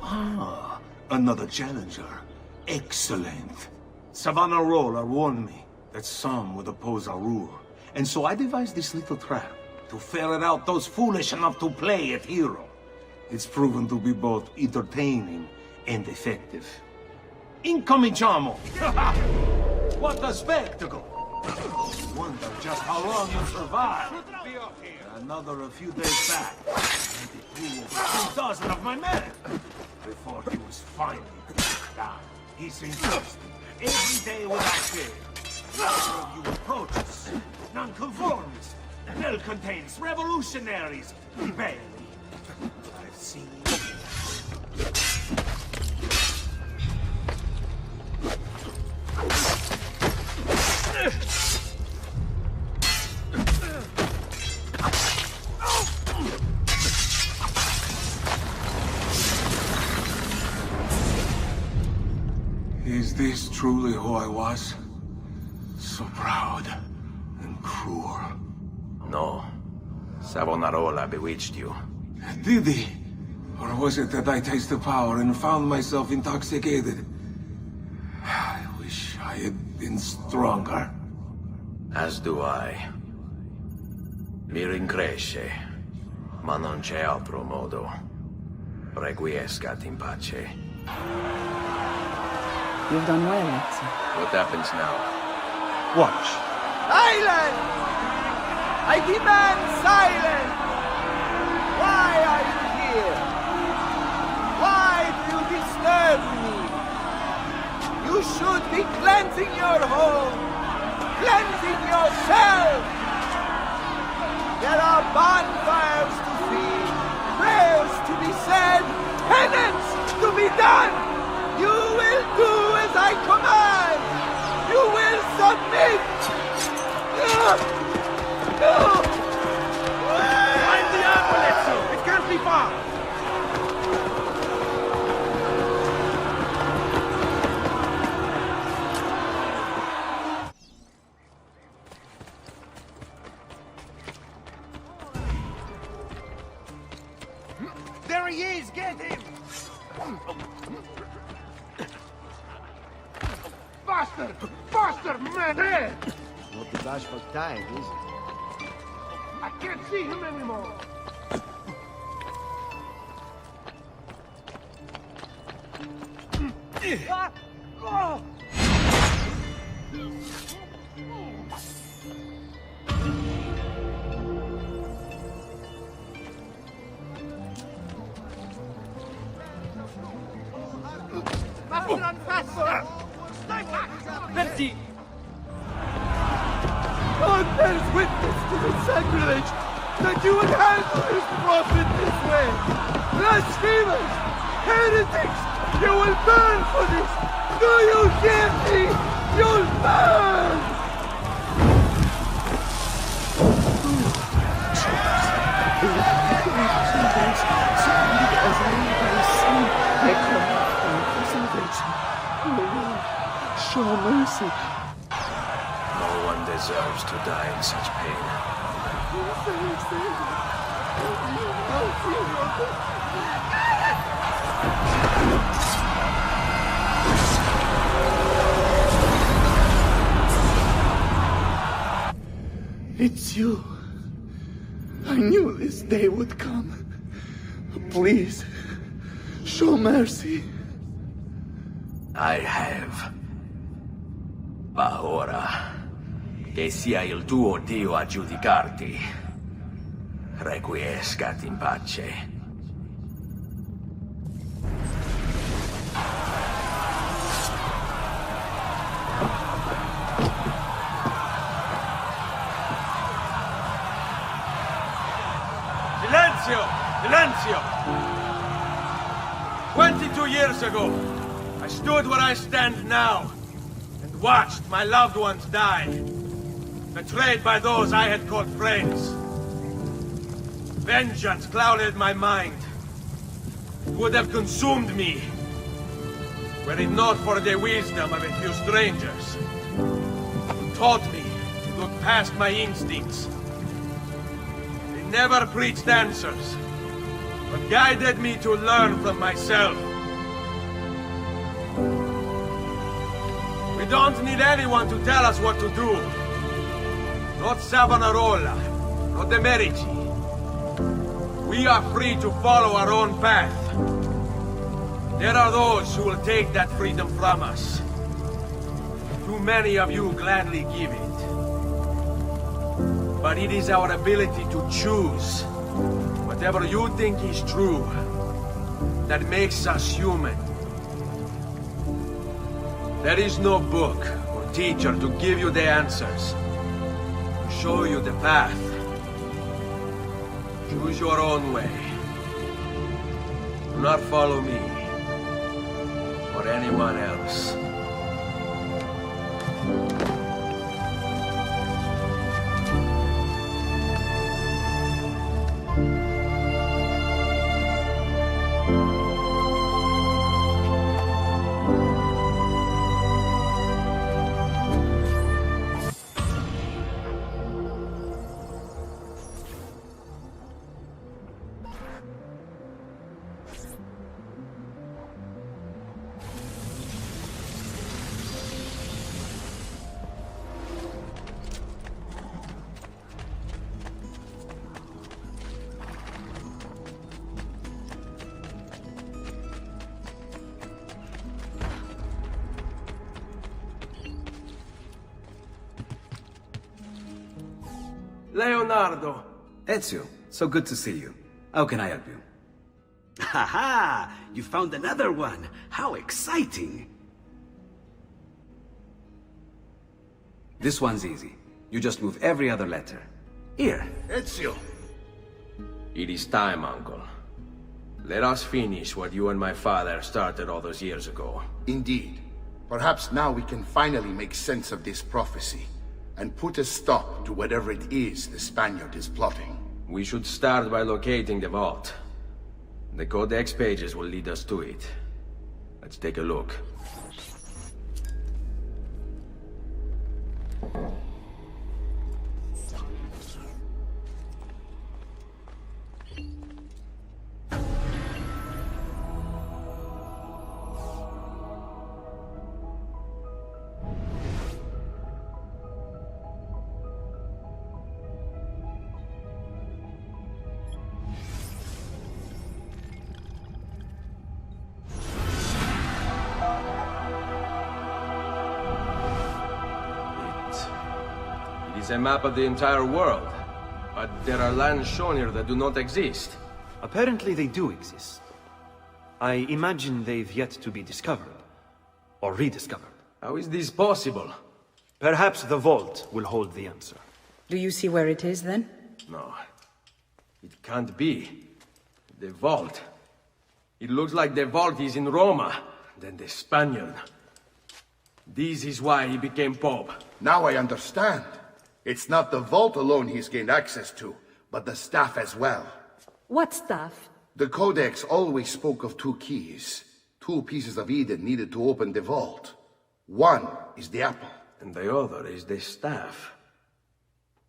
Ah, another challenger. Excellent. Savonarola warned me that some would oppose our rule, and so I devised this little trap. to ferret out those foolish enough to play at hero. It's proven to be both entertaining and effective. Incominciamo! What a spectacle! Wonder just how long you'll survive. Another a few days back, and it blew over 2 dozen of my men before he was finally down. He's insisted every day without fail. Either of you approaches, nonconformists, malcontents, revolutionaries, barely. I've seen. Is this truly who I was? So proud and cruel. No. Savonarola bewitched you. Did he? Or was it that I tasted power and found myself intoxicated? I wish I had been stronger. As do I. Mi rincresce, ma non c'è altro modo. Requiescat in pace. You've done well, Ezio. What happens now? Watch. Silence! I demand silence! Why are you here? Why do you disturb me? You should be cleansing your home, cleansing yourself. There are bonfires to feed, prayers to be said, penance to be done. You will do as I command. You will submit. No! Find the apple, Ezio! It can't be far! There he is! Get him! Faster! Faster, man! There! Not the bashful type, is it? I can't see him anymore! Ah! Oh! Faster and faster! Merci! God bears witness to the sacrilege that you would handle his prophet this way! Blasphemers! Heretics! You will burn for this! Do you hear me? You'll burn! Show mercy. No one deserves to die in such pain. It's you. I knew this day would come. Please, show mercy. I have. Ma ora, che sia il tuo Dio a giudicarti. Requiescat in pace. Silenzio! Silenzio! 22 years ago, I stood where I stand now, and watched my loved ones die, betrayed by those I had called friends. Vengeance clouded my mind. It would have consumed me, were it not for the wisdom of a few strangers, who taught me to look past my instincts. They never preached answers, but guided me to learn from myself. We don't need anyone to tell us what to do. Not Savonarola, not the Medici. We are free to follow our own path. There are those who will take that freedom from us. Too many of you gladly give it. But it is our ability to choose whatever you think is true that makes us human. There is no book or teacher to give you the answers, to show you the path. Choose your own way. Do not follow me or anyone else. Leonardo! Ezio, so good to see you. How can I help you? Ha! You found another one! How exciting! This one's easy. You just move every other letter. Here. Ezio! It is time, Uncle. Let us finish what you and my father started all those years ago. Indeed. Perhaps now we can finally make sense of this prophecy, and put a stop to whatever it is the Spaniard is plotting. We should start by locating the vault. The Codex pages will lead us to it. Let's take a look. It's a map of the entire world, but there are lands shown here that do not exist. Apparently they do exist. I imagine they've yet to be discovered. Or rediscovered. How is this possible? Perhaps the vault will hold the answer. Do you see where it is, then? No. It can't be. The vault. It looks like the vault is in Roma, then the Spaniard. This is why he became Pope. Now I understand. It's not the vault alone he's gained access to, but the staff as well. What staff? The Codex always spoke of two keys. Two pieces of Eden needed to open the vault. One is the apple. And the other is the staff.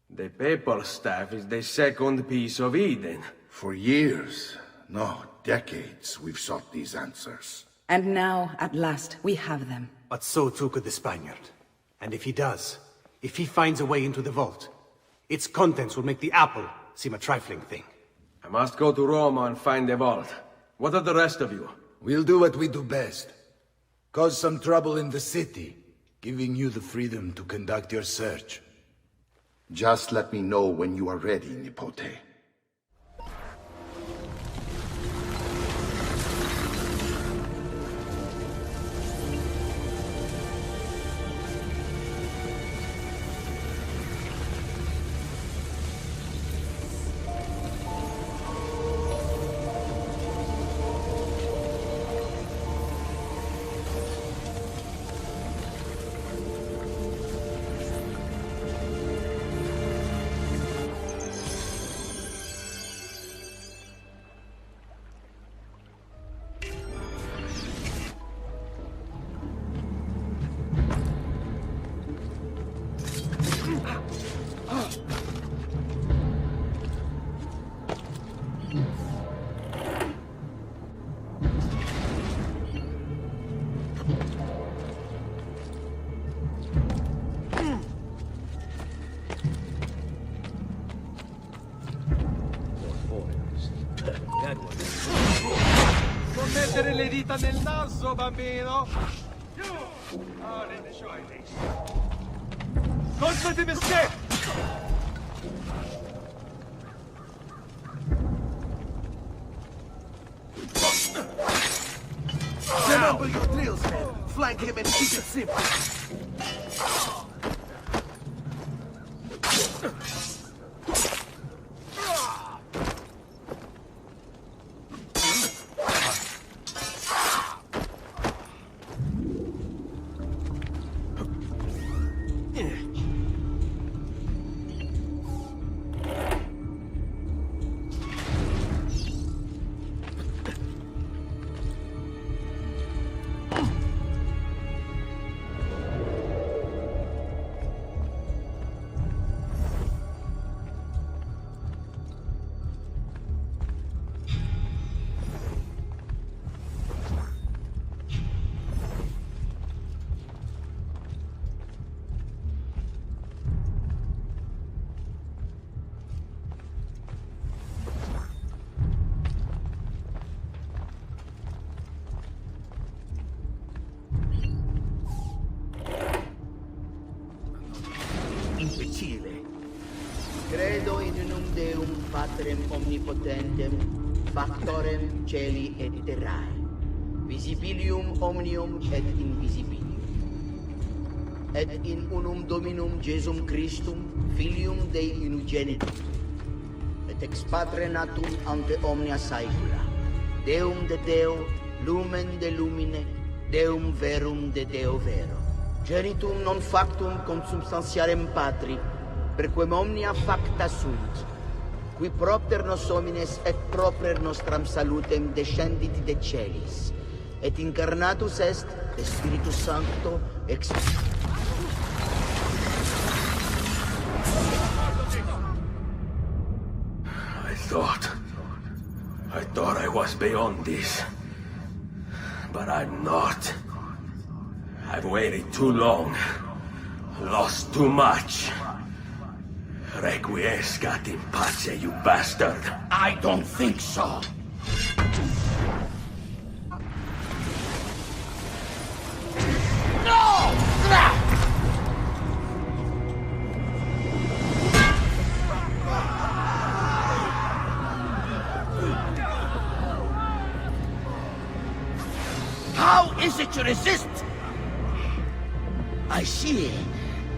The papal staff is the second piece of Eden. For years, no, decades, we've sought these answers. And now, at last, we have them. But so too could the Spaniard. And if he does, if he finds a way into the vault, its contents will make the apple seem a trifling thing. I must go to Roma and find the vault. What of the rest of you? We'll do what we do best. Cause some trouble in the city, giving you the freedom to conduct your search. Just let me know when you are ready, Nipote. dita nel naso, bambino! Oh, let me show you this. Don't let him escape! Remember your drills, man. Flank him and keep it simple. Imbecille. Credo in unum Deum Patrem omnipotentem, factorem celi et terrae, visibilium omnium et invisibilium, et in unum Dominum Jesum Christum, Filium Dei unigenitum, et ex Patre natum ante omnia saecula, Deum de Deo, lumen de lumine, Deum verum de Deo vero. Genitum non factum consubstantiarem Patri, perquem omnia facta sunt, qui propter nos homines et proper nostram salutem descendit de celis, et incarnatus est de Spiritus Sancto ex... I thought I was beyond this. But I'm not. I've waited too long. Lost too much. Requiescat in pace, you bastard. I don't think so. No! How is it you resist? I see.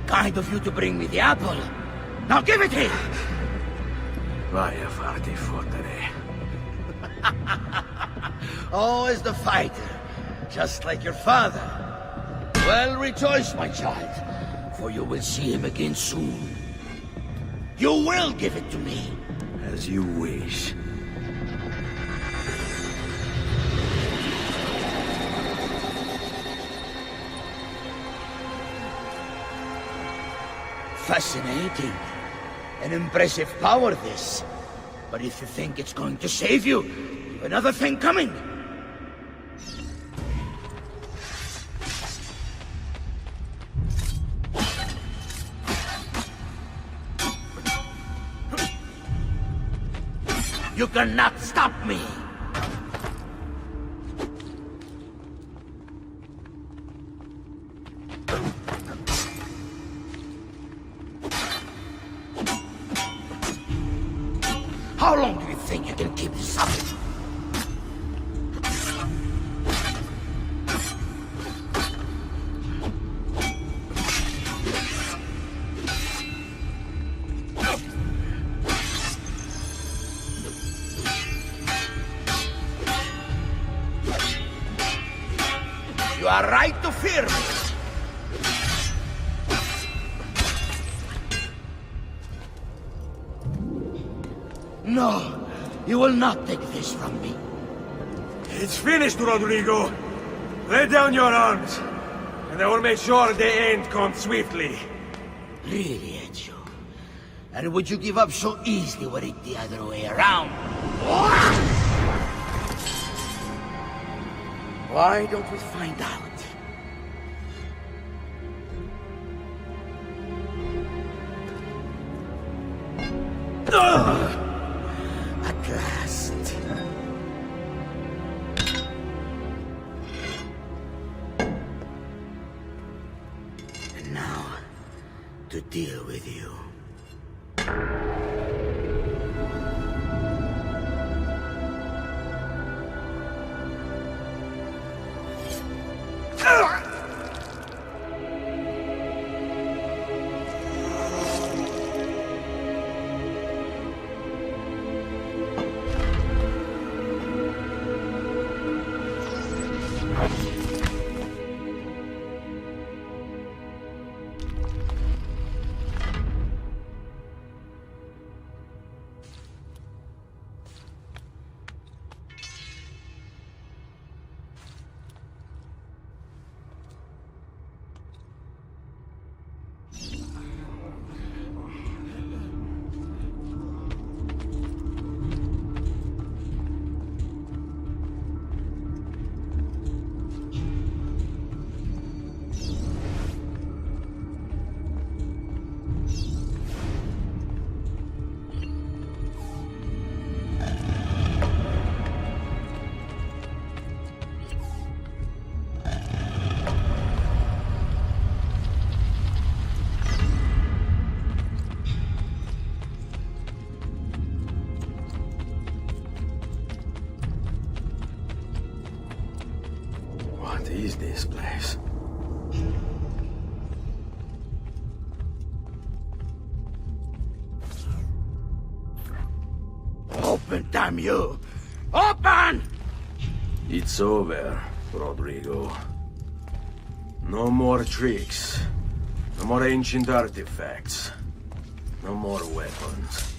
Kind of you to bring me the apple. Now give it here! Vai a farti fottere. Always the fighter, just like your father. Well, rejoice, my child, for you will see him again soon. You will give it to me. As you wish. Fascinating. An impressive power, this. But if you think it's going to save you, you've another thing coming. You cannot stop me! How long do you think you can keep this up? You are right to fear me. No, you will not take this from me. It's finished, Rodrigo. Lay down your arms, and I will make sure the end comes swiftly. Really, Ezio? And would you give up so easily were it the other way around? Why don't we find out? At last. to deal with you. What is this place? Open, damn you! Open! It's over, Rodrigo. No more tricks. No more ancient artifacts. No more weapons.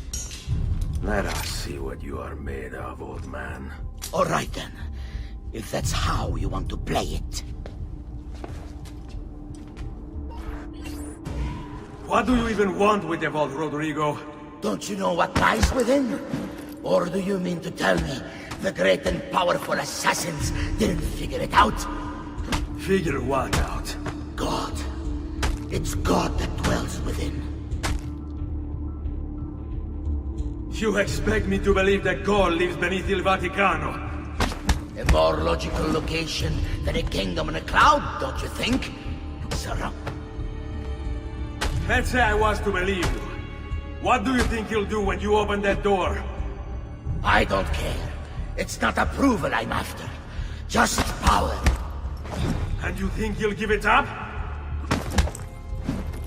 Let us see what you are made of, old man. All right then. If that's how you want to play it. What do you even want with the vault, Rodrigo? Don't you know what lies within? Or do you mean to tell me the great and powerful assassins didn't figure it out? Figure what out? God. It's God that dwells within. You expect me to believe that God lives beneath Il Vaticano? A more logical location than a kingdom in a cloud, don't you think? Sir? Let's say I was to believe you. What do you think he'll do when you open that door? I don't care. It's not approval I'm after. Just power. And you think he'll give it up?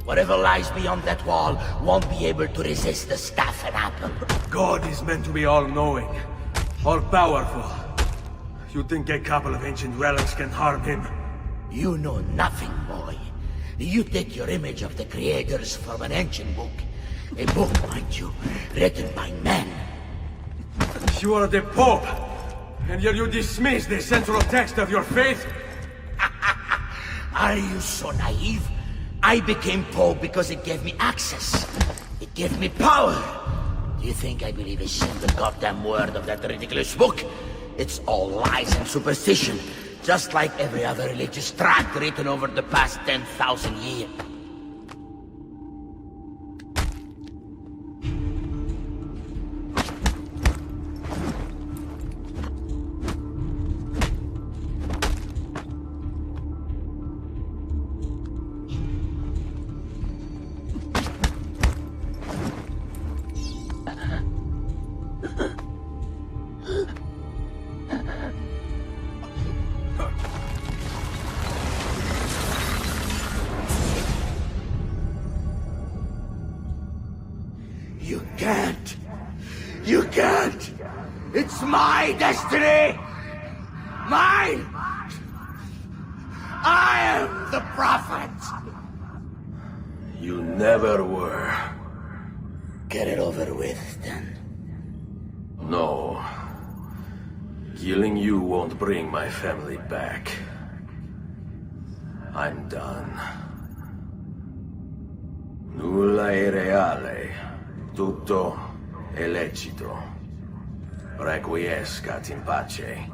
Whatever lies beyond that wall won't be able to resist the staff and apple. God is meant to be all-knowing, all-powerful. You think a couple of ancient relics can harm him? You know nothing, boy. You take your image of the creators from an ancient book. A book, mind you, written by men. You are the Pope, and yet you dismiss the central text of your faith? Are you so naive? I became Pope because it gave me access. It gave me power. Do you think I believe a single goddamn word of that ridiculous book? It's all lies and superstition, just like every other religious tract written over the past 10,000 years. You can't! It's my destiny! Mine! I am the prophet! You never were. Get it over with, then. No. Killing you won't bring my family back. I'm done. Nulla è reale. Tutto è lecito. Requiescat in pace.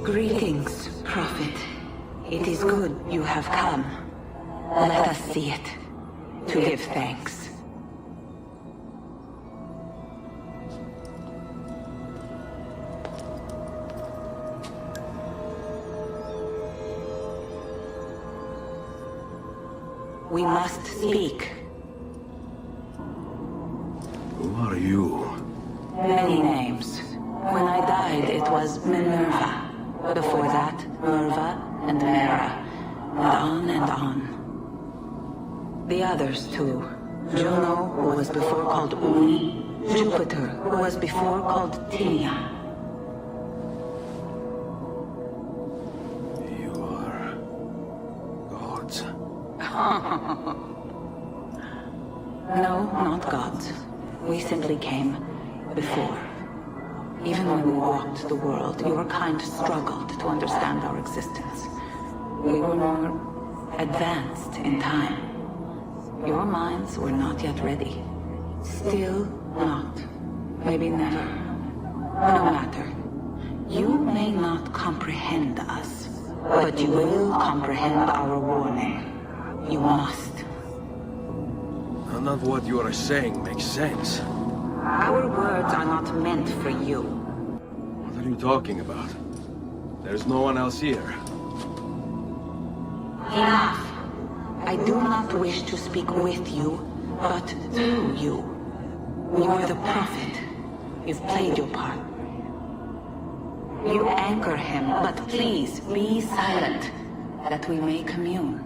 Greetings, Prophet. It is good you have come. Let us see it, to give thanks. We must speak. Who are you? Many names. When I died, it was Minerva. Before that, Merva and Mera. And on. The others, too. Juno, who was before called Uni. Jupiter, who was before called Tinia. You are... gods. No, not gods. We simply came before. Even when we walked the world, your kind struggled to understand our existence. We were more advanced in time. Your minds were not yet ready. Still not. Maybe never. No matter. You may not comprehend us, but you will comprehend our warning. You must. None of what you are saying makes sense. Our words are not meant for you. What are you talking about? There's no one else here. Enough. I do not wish to speak with you, but through you. You are the prophet. You've played your part. You anchor him, but please be silent, that we may commune.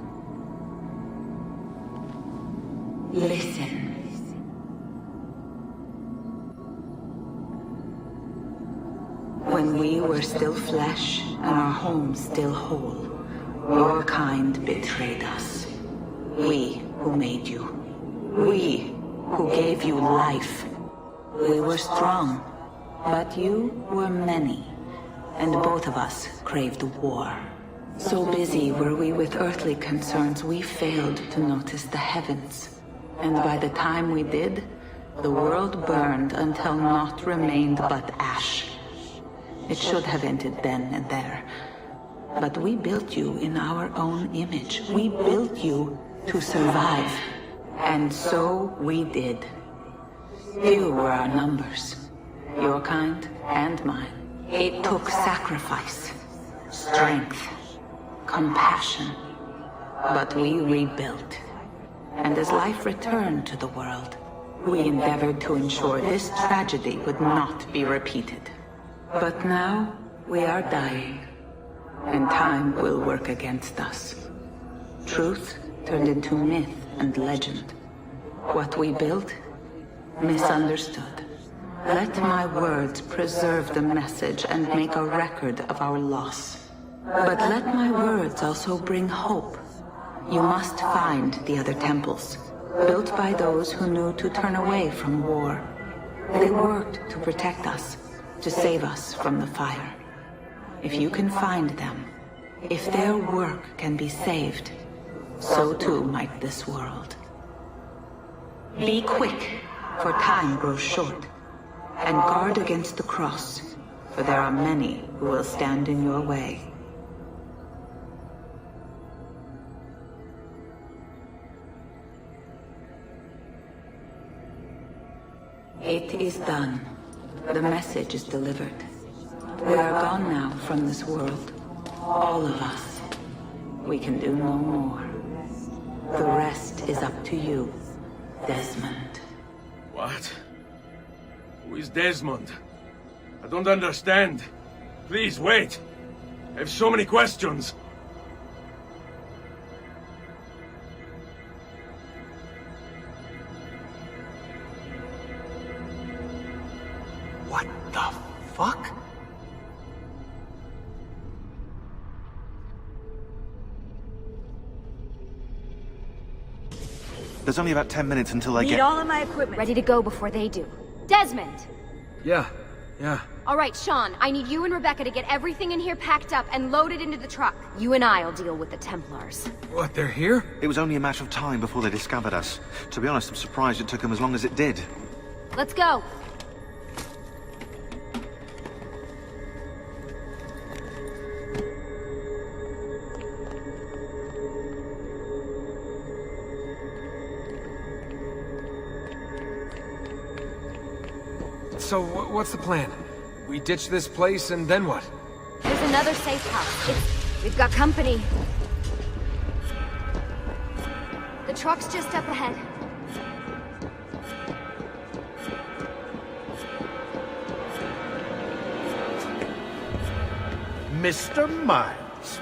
Listen. When we were still flesh, and our home still whole, your kind betrayed us. We who made you. We who gave you life. We were strong, but you were many, and both of us craved war. So busy were we with earthly concerns, we failed to notice the heavens. And by the time we did, the world burned until naught remained but ash. It should have ended then and there. But we built you in our own image. We built you to survive. And so we did. Few were our numbers. Your kind and mine. It took sacrifice, strength, compassion. But we rebuilt. And as life returned to the world, we endeavored to ensure this tragedy would not be repeated. But now, we are dying, and time will work against us. Truth turned into myth and legend. What we built, misunderstood. Let my words preserve the message and make a record of our loss. But let my words also bring hope. You must find the other temples, built by those who knew to turn away from war. They worked to protect us, to save us from the fire. If you can find them, if their work can be saved, so too might this world. Be quick, for time grows short, and guard against the cross, for there are many who will stand in your way. It is done. The message is delivered. We are gone now from this world. All of us. We can do no more. The rest is up to you, Desmond. What? Who is Desmond? I don't understand. Please, wait. I have so many questions. What the fuck? There's only about 10 minutes until I Need get... all of my equipment ready to go before they do. Desmond! Yeah. All right, Sean, I need you and Rebecca to get everything in here packed up and loaded into the truck. You and I'll deal with the Templars. What, they're here? It was only a matter of time before they discovered us. To be honest, I'm surprised it took them as long as it did. Let's go. So, what's the plan? We ditch this place, and then what? There's another safe house. We've got company. The truck's just up ahead. Mr. Miles,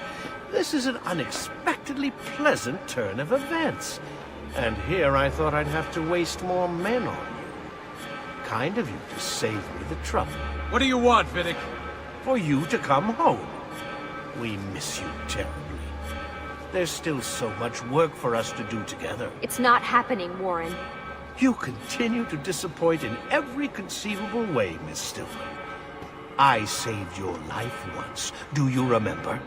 this is an unexpectedly pleasant turn of events. And here I thought I'd have to waste more men on you. Kind of you to save me the trouble. What do you want, Vidic? For you to come home. We miss you terribly. There's still so much work for us to do together. It's not happening, Warren. You continue to disappoint in every conceivable way, Miss Stillman. I saved your life once, do you remember?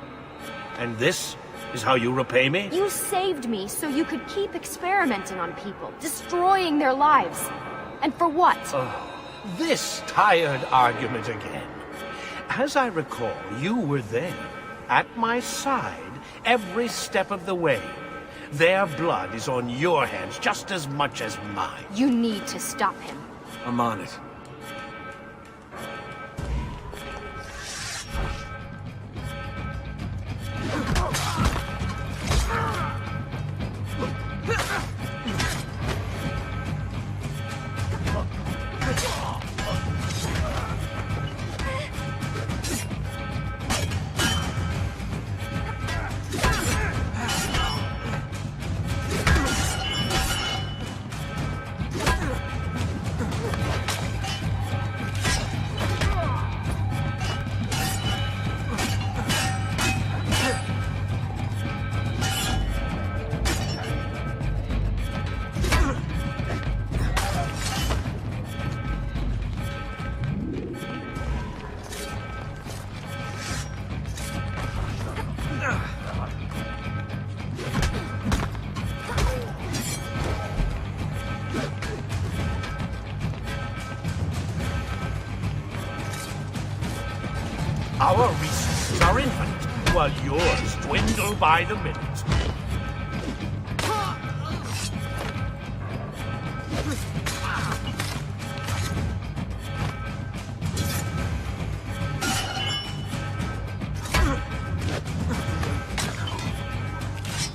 And this is how you repay me? You saved me so you could keep experimenting on people, destroying their lives. And for what? Oh, this tired argument again. As I recall, you were there, at my side, every step of the way. Their blood is on your hands just as much as mine. You need to stop him. I'm on it. Our resources are infinite, while yours dwindle by the minute.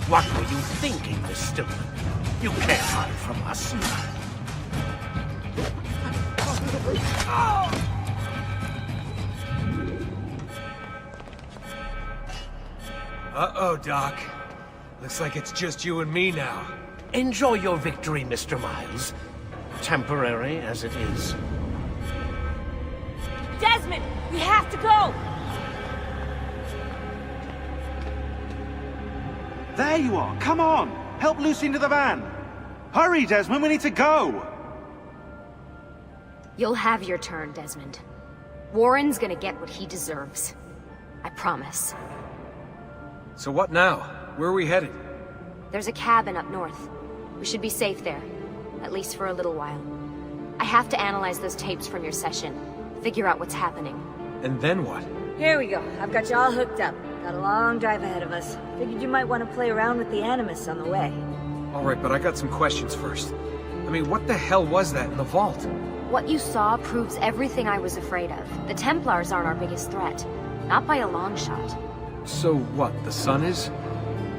What were you thinking, Miss Stillman? You can't hide from us. Uh-oh, Doc. Looks like it's just you and me now. Enjoy your victory, Mr. Miles. Temporary as it is. Desmond, we have to go! There you are! Come on! Help Lucy into the van! Hurry, Desmond, we need to go! You'll have your turn, Desmond. Warren's gonna get what he deserves. I promise. So what now? Where are we headed? There's a cabin up north. We should be safe there. At least for a little while. I have to analyze those tapes from your session. Figure out what's happening. And then what? Here we go. I've got you all hooked up. Got a long drive ahead of us. Figured you might want to play around with the Animus on the way. Alright, but I got some questions first. I mean, what the hell was that in the vault? What you saw proves everything I was afraid of. The Templars aren't our biggest threat. Not by a long shot. So what, the sun is?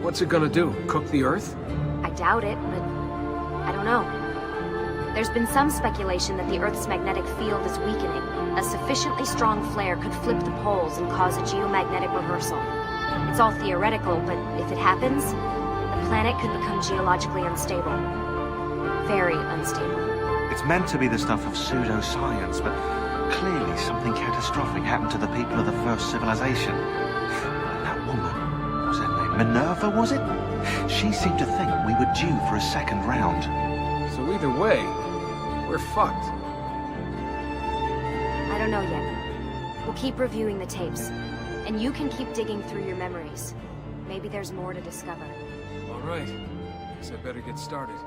What's it gonna do? Cook the Earth? I doubt it, but I don't know. There's been some speculation that the Earth's magnetic field is weakening. A sufficiently strong flare could flip the poles and cause a geomagnetic reversal. It's all theoretical, but if it happens, the planet could become geologically unstable. Very unstable. It's meant to be the stuff of pseudoscience, but clearly something catastrophic happened to the people of the first civilization. And that woman, what was her name? Minerva, was it? She seemed to think we were due for a second round. So either way, we're fucked. I don't know yet. We'll keep reviewing the tapes. And you can keep digging through your memories. Maybe there's more to discover. All right. Guess I better get started.